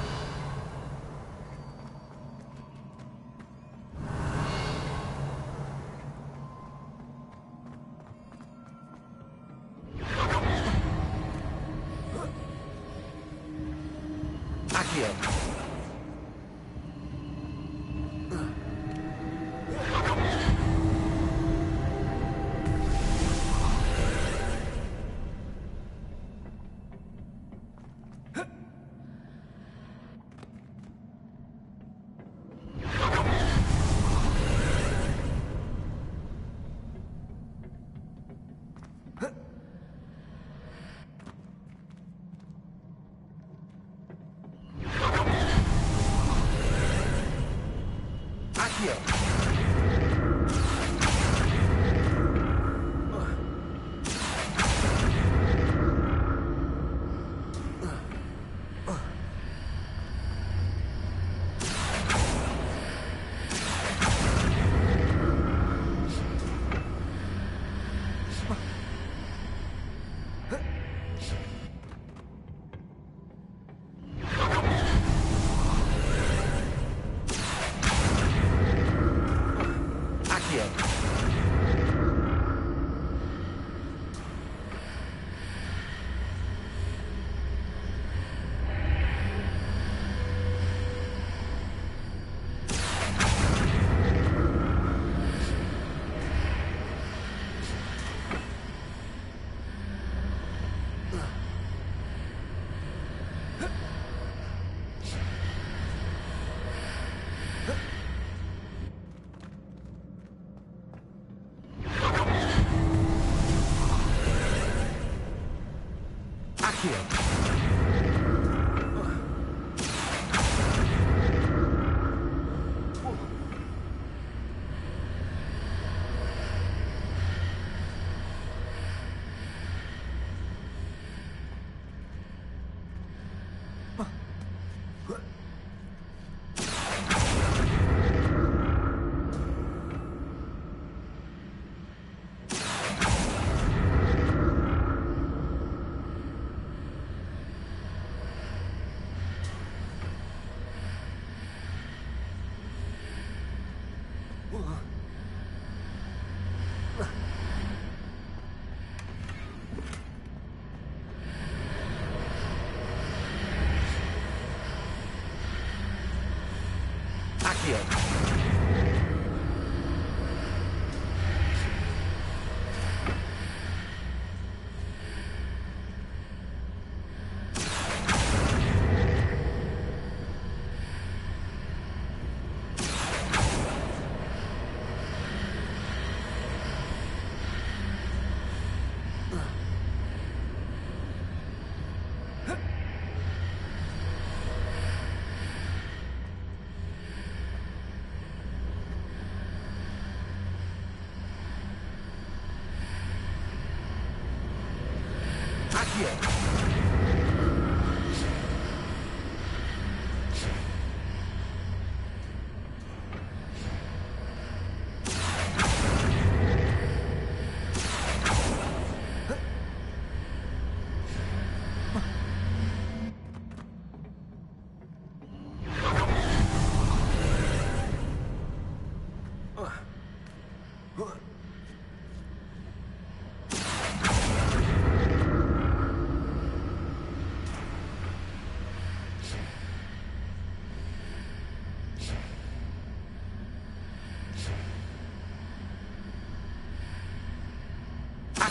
A: Accio. Accio. Accio.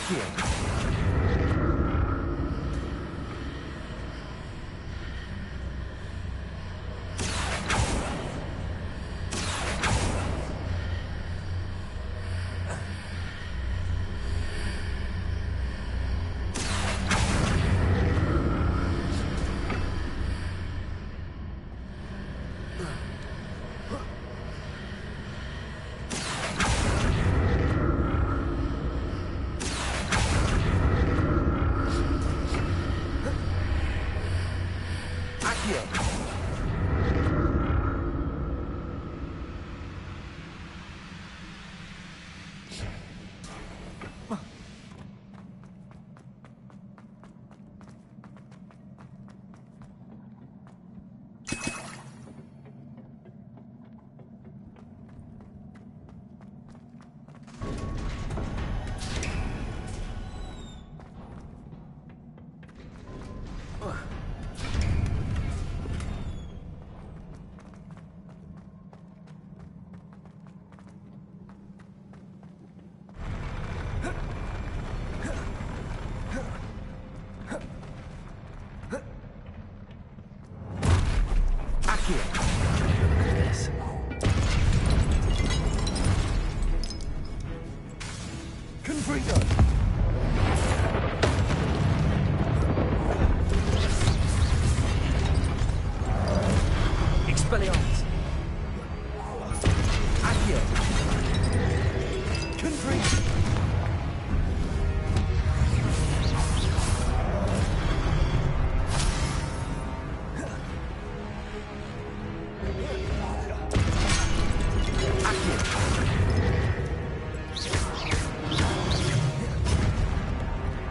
A: Expelliarmus. Accio. Confringo.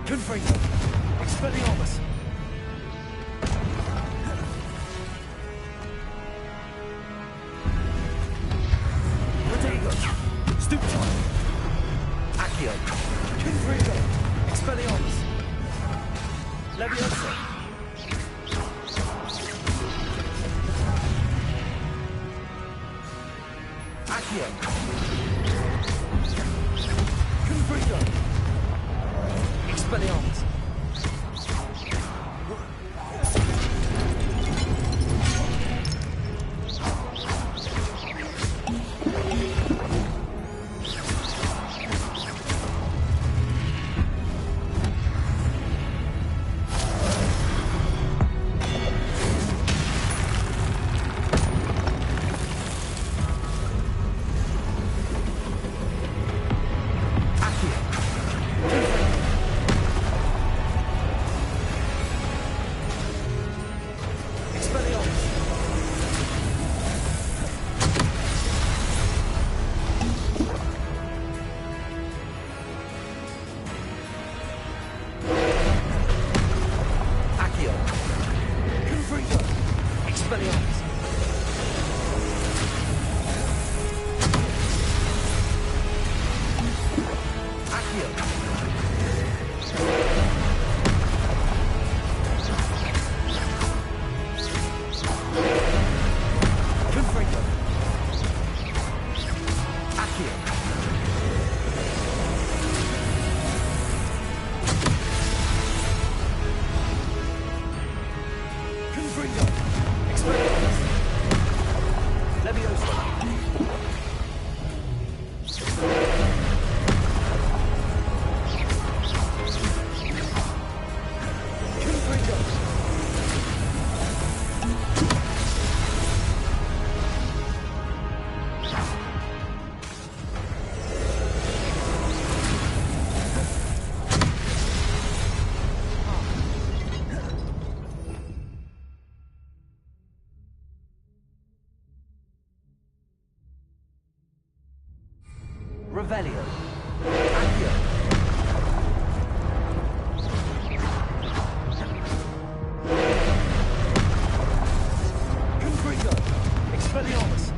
A: Confringo. Expelliarmus. Stupid. Accio. Confringo. Expelliarmus. Leviosa. Accio. Confringo. Expelliarmus. Revelio. Accio. Confringo. Expelliarmus.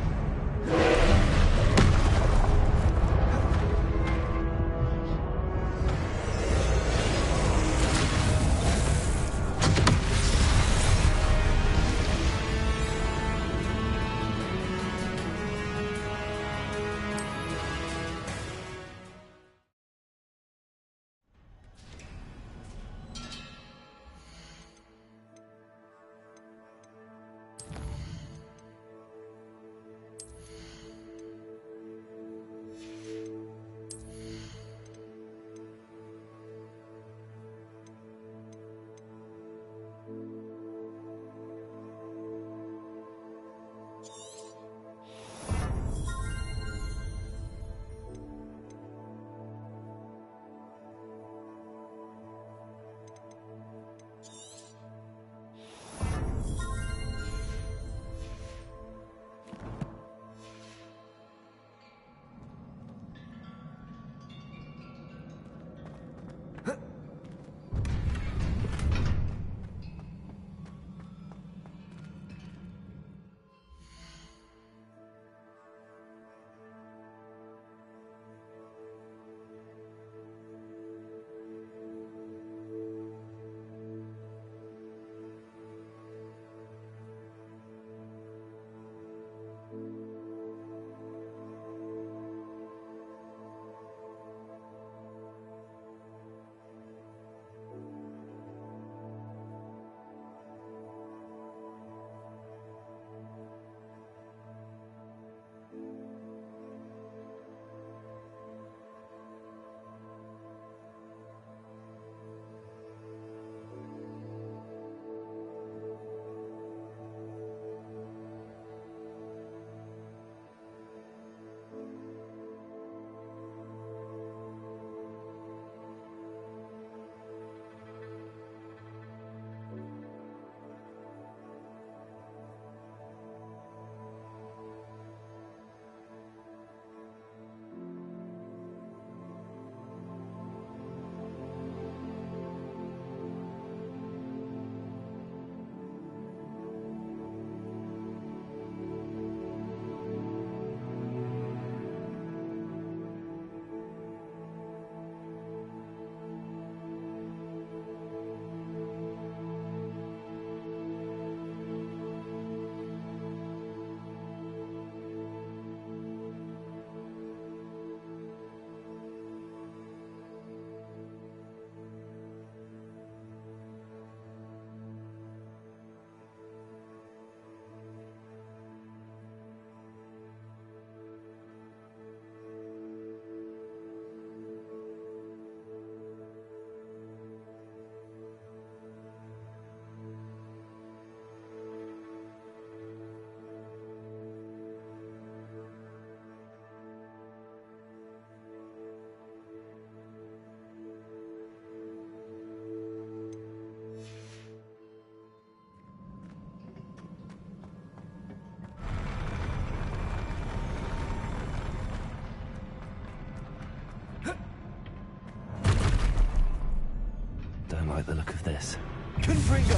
B: back of this.
A: Confringo!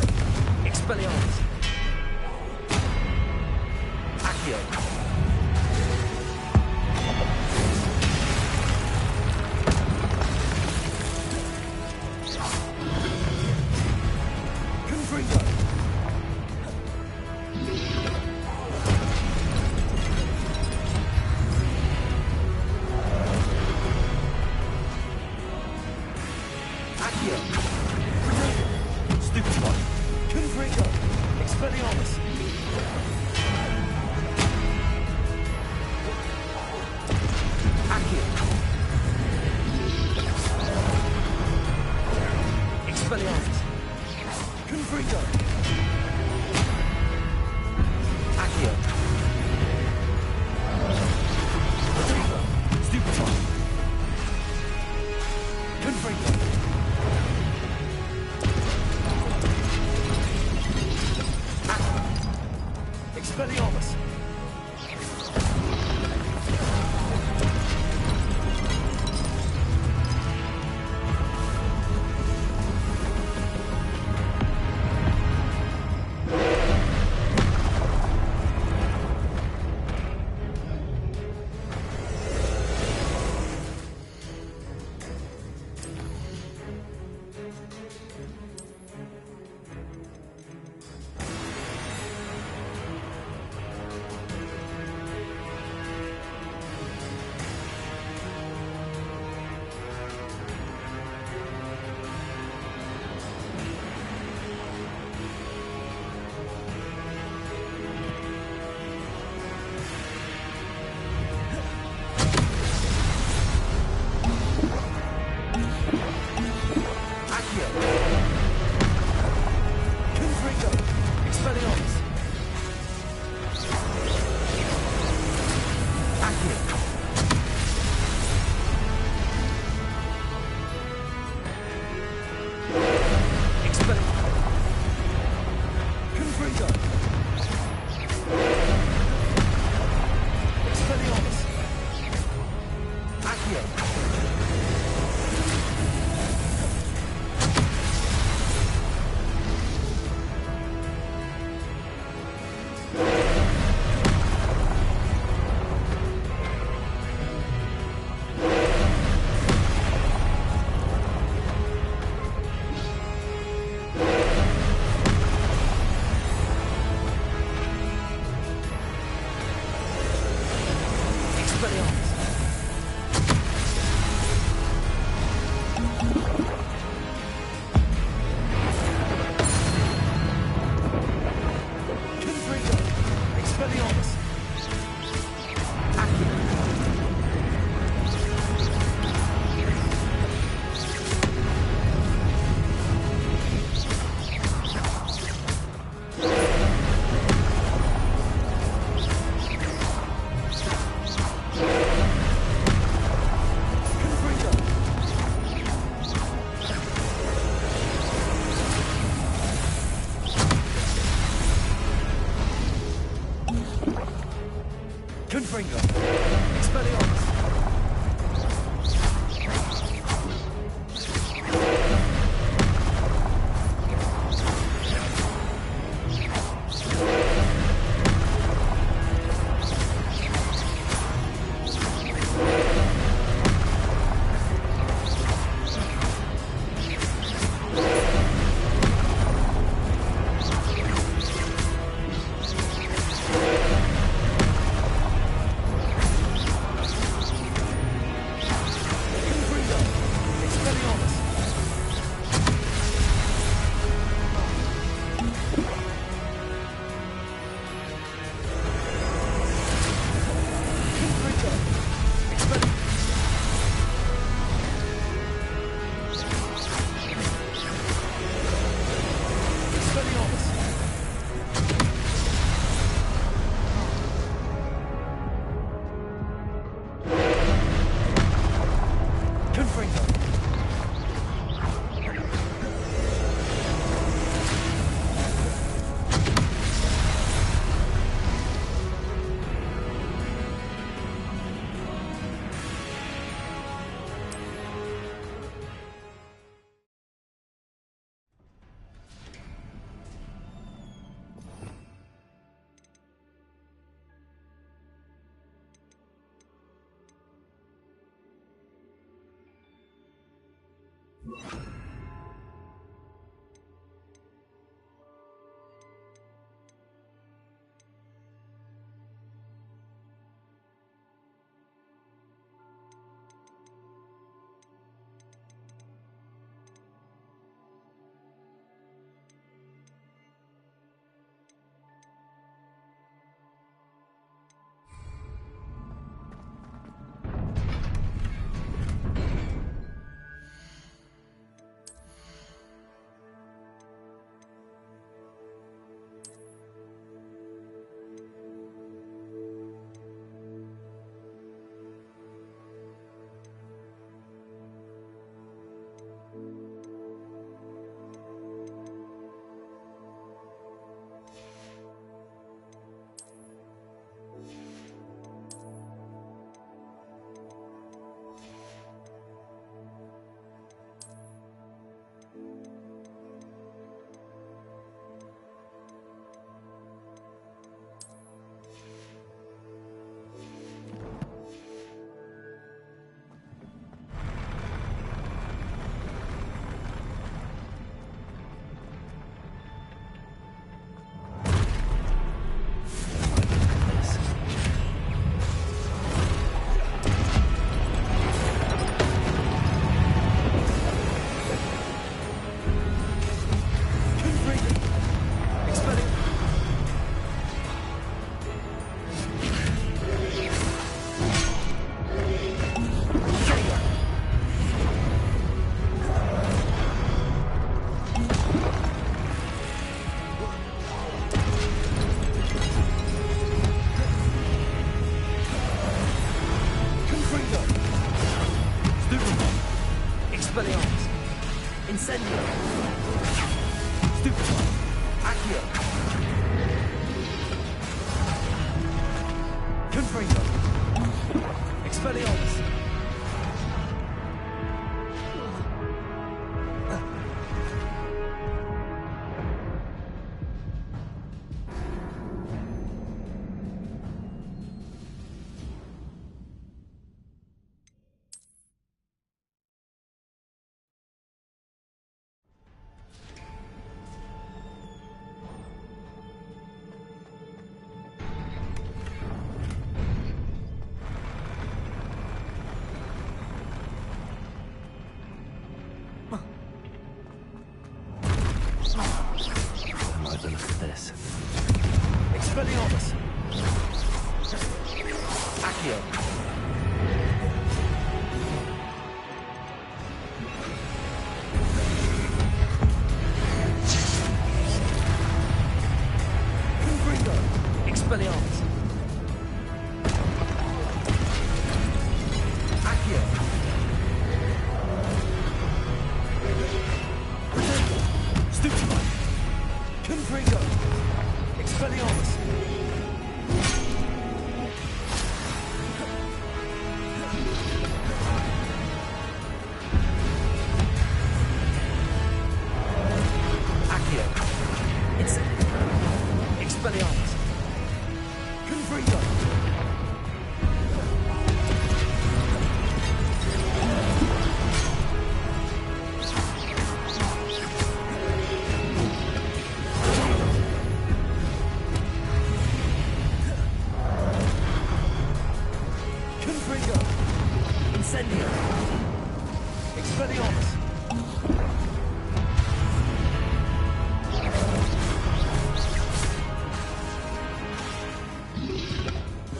A: Expelliarmus! Accio! Confringo! Accio! Stupefy! Confringo! Expelliarmus! Accio! Expelliarmus! Confringo! Accio! Stupefy! Confringo! Expelliarmus!
B: Don't like the look of this.
A: Expelliarmus! Accio! Confringo! Expelliarmus! Accio! Protego! Stupefy! Confringo! Expelliarmus! Accio! Expelliarmus! Confringo! Confringo! Incendio! Expelliarmus!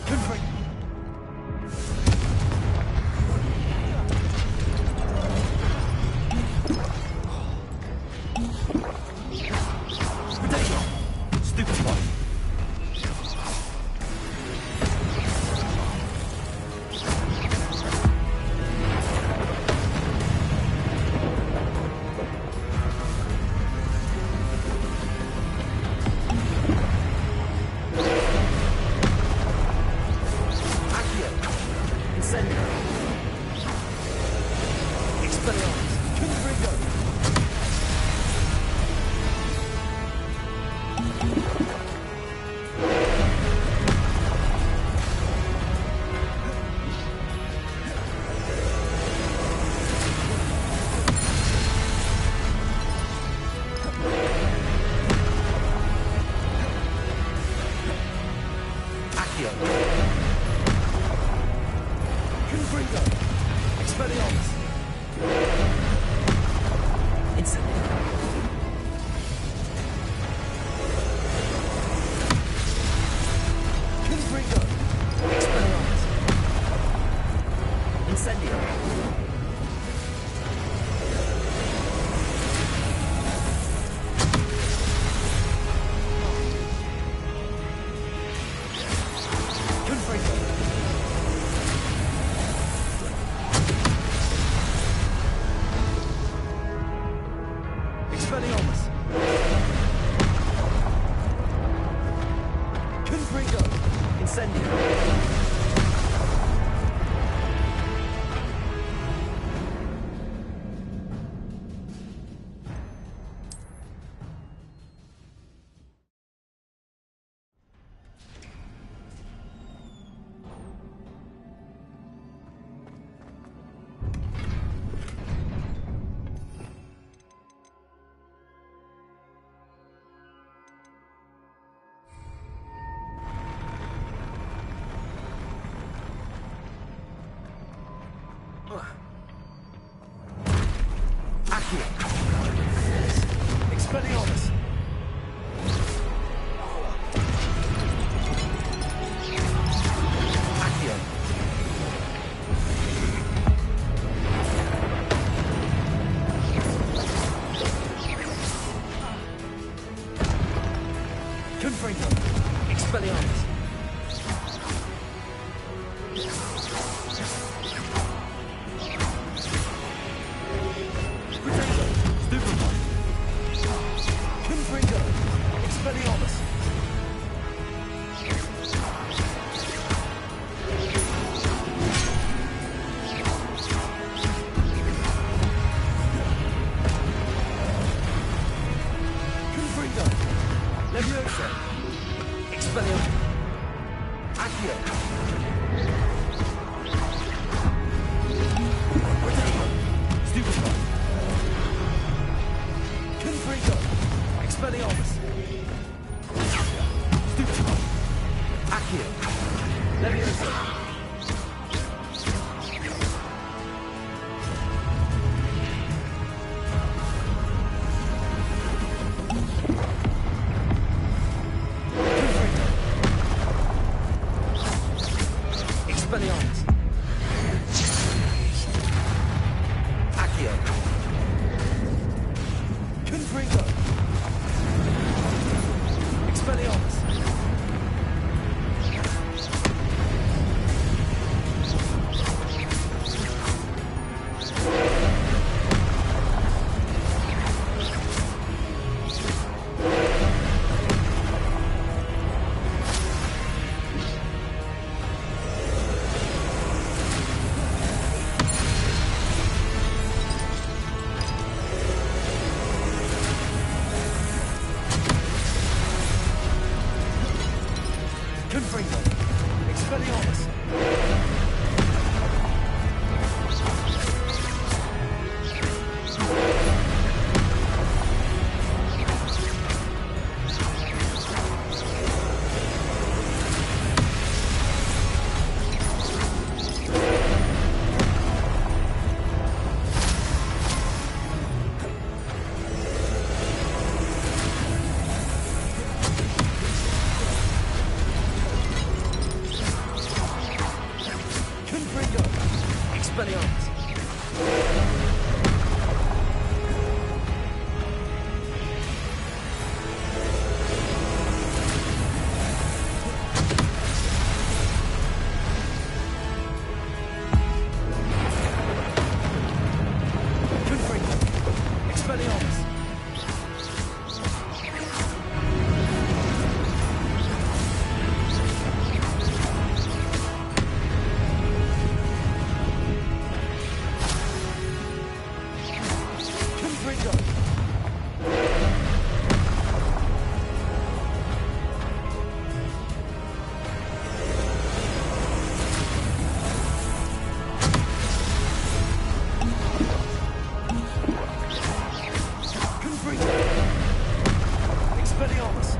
A: Confringo! Protego! Stupefy! Accio! Incendio! Expelliarmus! Confringo! Accio! Confringo! Expelliarmus! Incendio! Confringo! Expelliarmus! Incendio! Confringo! Expelliarmus! Confringo! Incendio! Accio! Expelliarmus! Accio! Confringo! Expelliarmus! Protego! Stupefy! Confringo! Expelliarmus! Confringo! Levioso! Expelliarmus! Accio! Protego! Stupefy! Confringo! Expelliarmus! Stupefy! Accio! Levioso! Expelliarmus. Accio. Confringo. Expelliarmus. Confringo. Expelliarmus. Confringo. Expelliarmus. Confringo. Expelliarmus. Confringo. Confringo. Expelliarmus.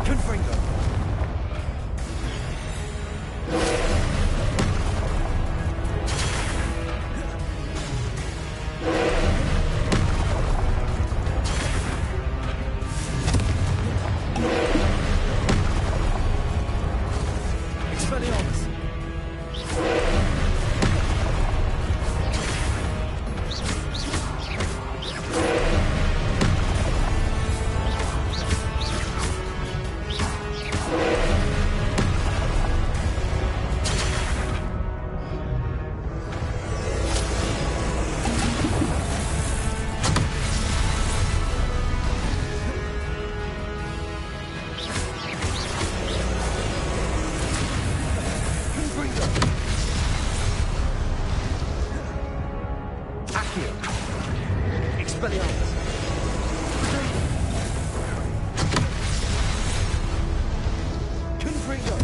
A: Confringo. Expelliarmus. Confringo. Accio. Expelliarmus. Confringo.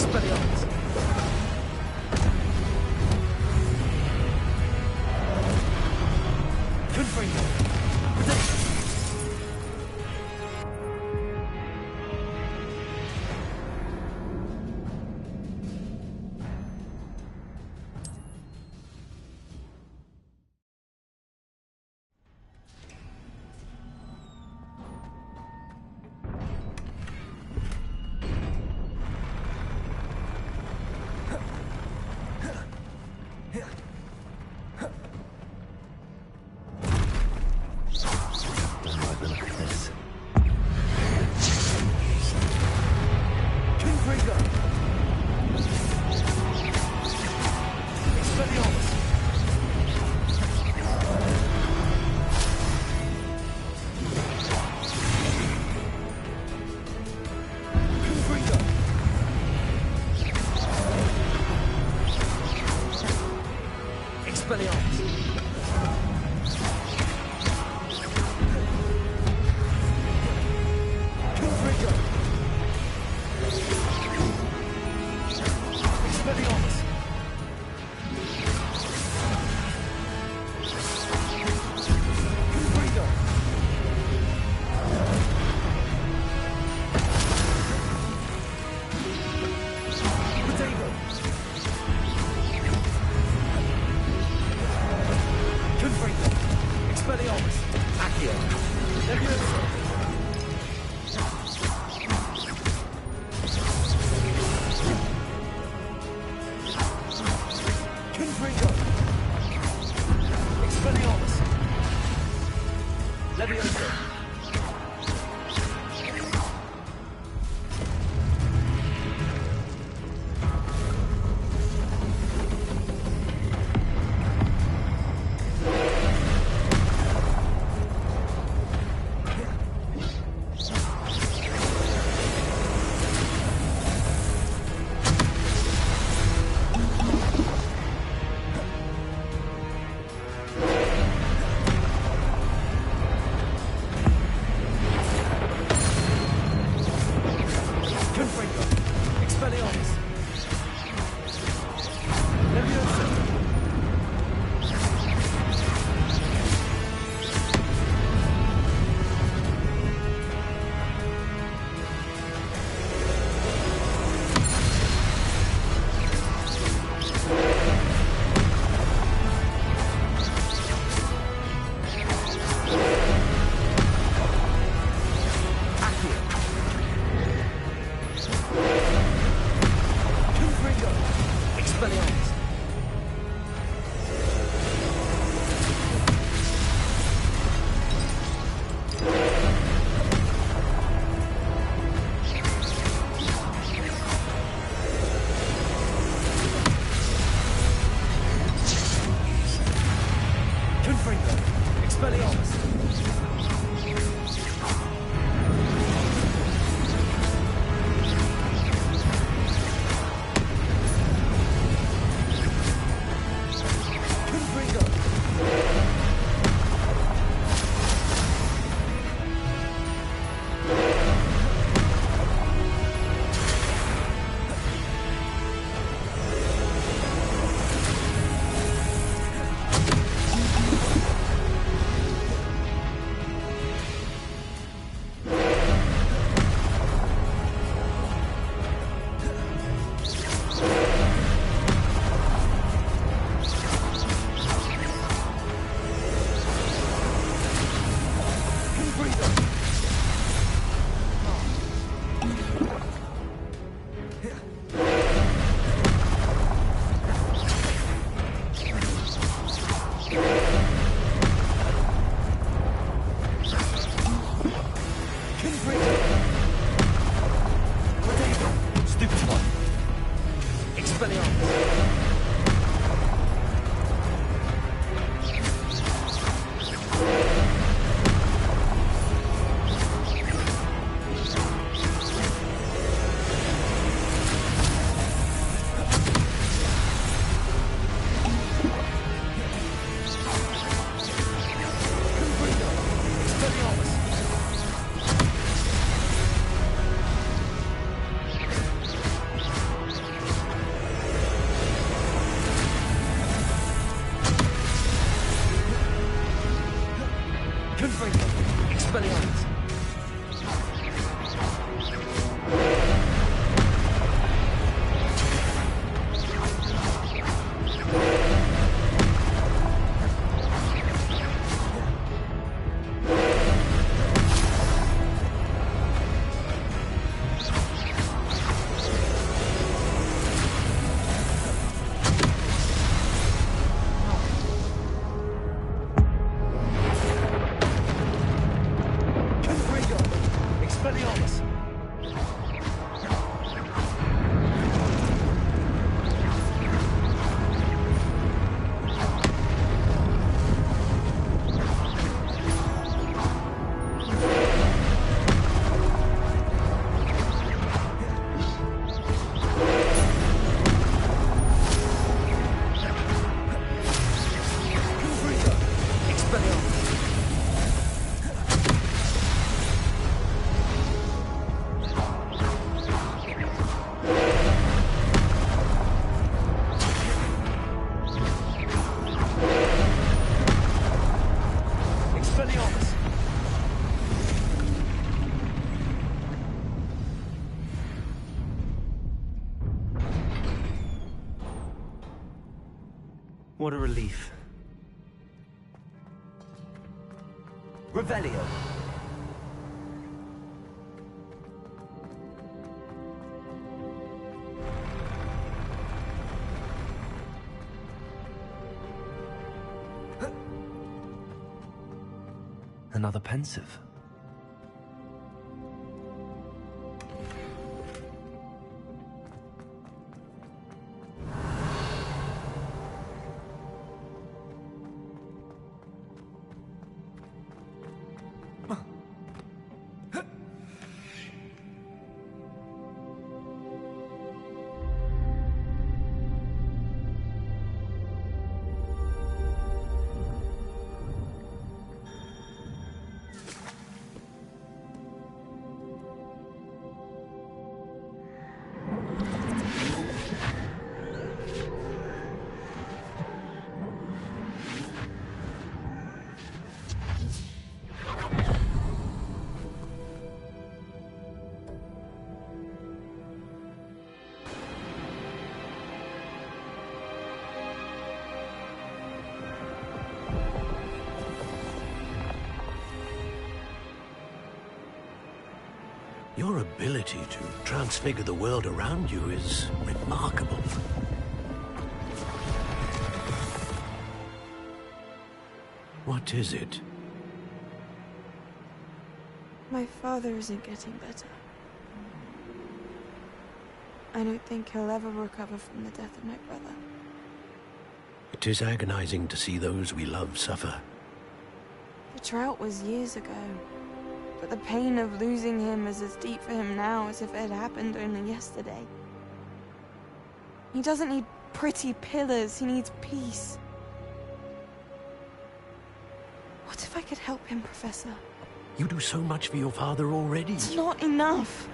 A: Expelliarmus! Confringo!
V: What a relief.
B: Revelio. Another pensive.
D: Your ability to transfigure the world around you is remarkable. What is it?
L: My father isn't getting better. I don't think he'll ever recover from the death of my brother.
D: It is agonizing to see those we love suffer.
L: The drought was years ago, but the pain of losing him is as deep for him now as if it had happened only yesterday. He doesn't need pretty pillars, he needs peace. What if I could help him, Professor?
D: You do so much for your father already.
L: It's not enough.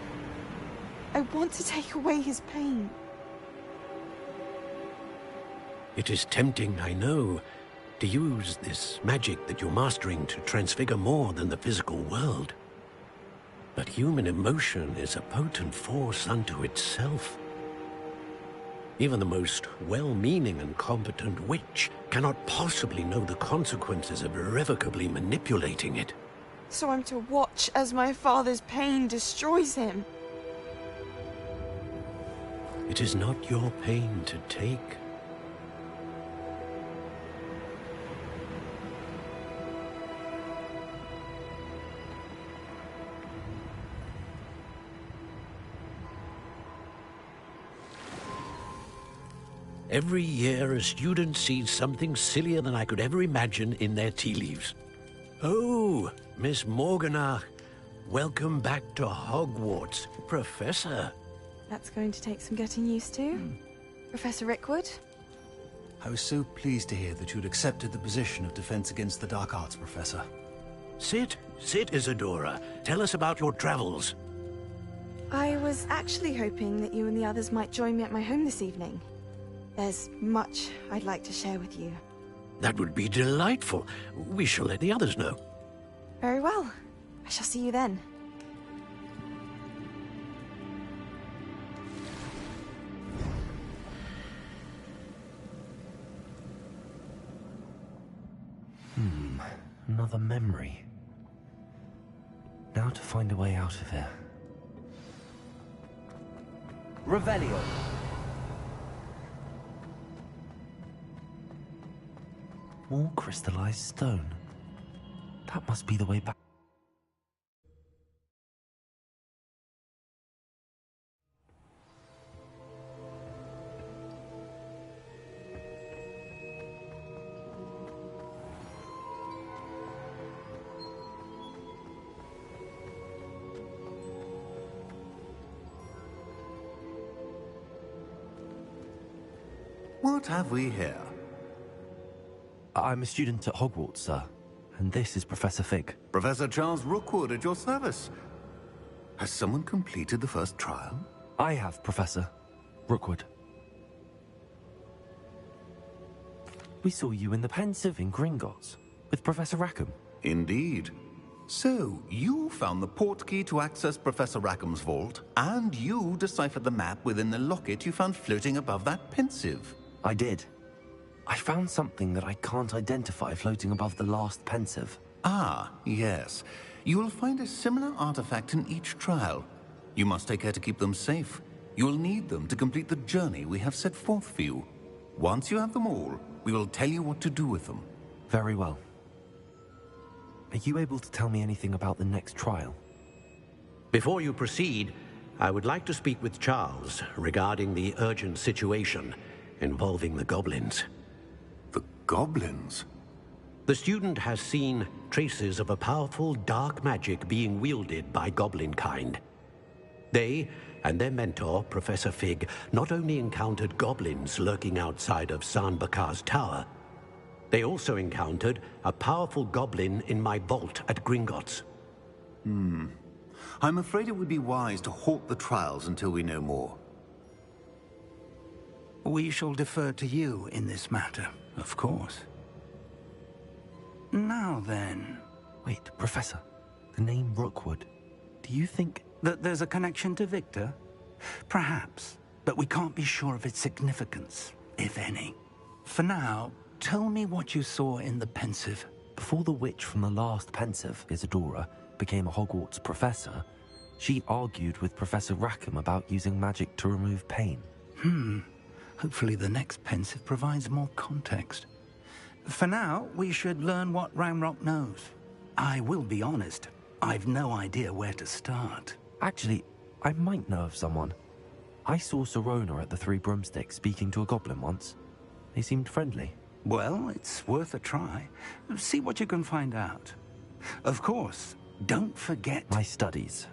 L: I want to take away his pain.
D: It is tempting, I know, to use this magic that you're mastering to transfigure more than the physical world. But human emotion is a potent force unto itself. Even the most well-meaning and competent witch cannot possibly know the consequences of irrevocably manipulating it.
L: So I'm to watch as my father's pain destroys him.
D: It is not your pain to take. Every year, a student sees something sillier than I could ever imagine in their tea leaves. Oh, Miss Morganach, welcome back to Hogwarts, Professor.
L: That's going to take some getting used to. Professor Rickwood?
F: I was so pleased to hear that you'd accepted the position of Defense Against the Dark Arts, Professor.
D: Sit, Isadora. Tell us about your travels.
L: I was actually hoping that you and the others might join me at my home this evening. There's much I'd like to share with you.
D: That would be delightful. We shall let the others know.
L: Very well. I shall see you then.
B: Another memory. Now to find a way out of here. Revelio. More crystallized stone. That must be the way back.
I: What have we here?
B: I'm a student at Hogwarts, sir. And this is Professor Fig.
I: Professor Charles Rookwood at your service. Has someone completed the first trial?
B: I have, Professor Rookwood. We saw you in the Pensive in Gringotts with Professor Rackham.
I: Indeed. So, you found the portkey to access Professor Rackham's vault, and you deciphered the map within the locket you found floating above that Pensive.
B: I did. I found something that I can't identify floating above the last pensive.
I: Ah, yes. You will find a similar artifact in each trial. You must take care to keep them safe. You will need them to complete the journey we have set forth for you. Once you have them all, we will tell you what to do with them.
B: Very well. Are you able to tell me anything about the next trial?
D: Before you proceed, I would like to speak with Charles regarding the urgent situation involving the goblins.
I: The goblins?
D: The student has seen traces of a powerful dark magic being wielded by goblin kind. They and their mentor, Professor Fig, not only encountered goblins lurking outside of San Bakar's tower, they also encountered a powerful goblin in my vault at Gringotts.
I: I'm afraid it would be wise to halt the trials until we know more.
T: We shall defer to you in this matter, of course. Now then...
B: Wait, Professor. The name Rookwood. Do you think...
T: that there's a connection to Victor? Perhaps, but we can't be sure of its significance, if any. For now, tell me what you saw in the pensive.
B: Before the witch from the last pensive, Isadora, became a Hogwarts professor, she argued with Professor Rackham about using magic to remove pain.
T: Hopefully the next pensive provides more context. For now, we should learn what Ranrock knows. I will be honest, I've no idea where to start.
B: Actually, I might know of someone. I saw Sirona at the Three Broomsticks speaking to a goblin once. They seemed friendly.
T: Well, it's worth a try. See what you can find out. Of course, don't forget...
B: My studies.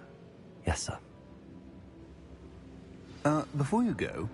B: Yes, sir.
I: Before you go...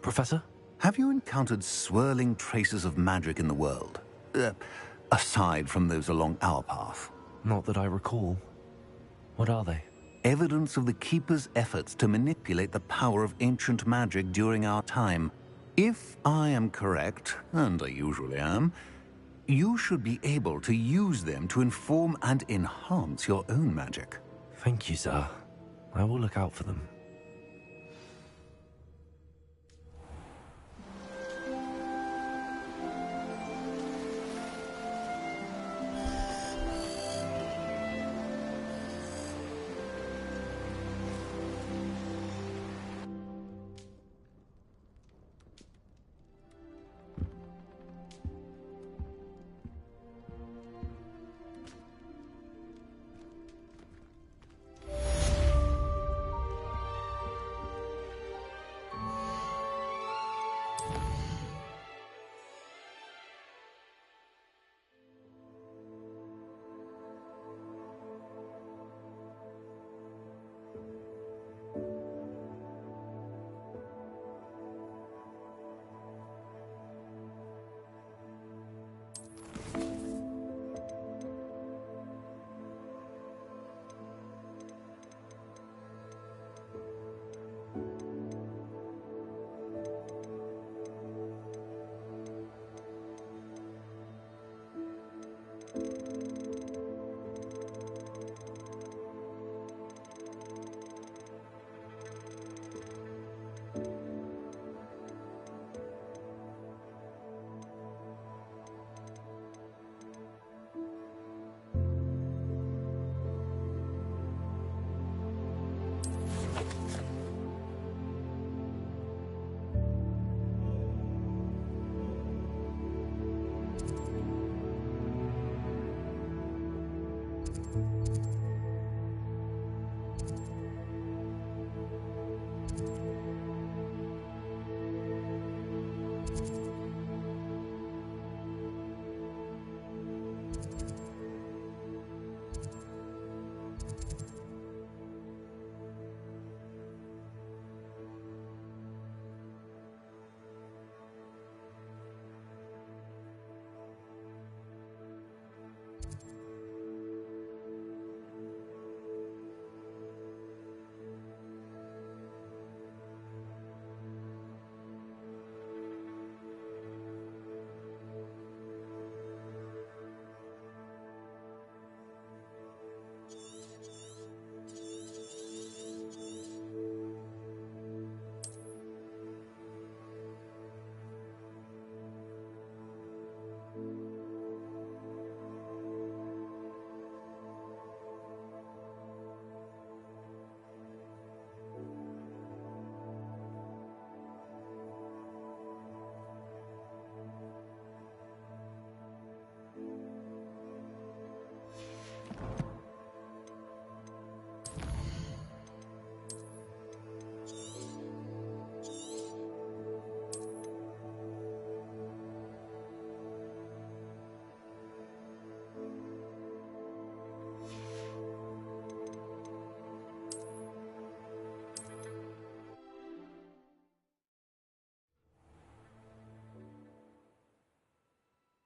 B: Professor?
I: Have you encountered swirling traces of magic in the world? Aside from those along our path?
B: Not that I recall. What are they?
I: Evidence of the Keeper's efforts to manipulate the power of ancient magic during our time. If I am correct, and I usually am, you should be able to use them to inform and enhance your own magic.
B: Thank you, sir. I will look out for them.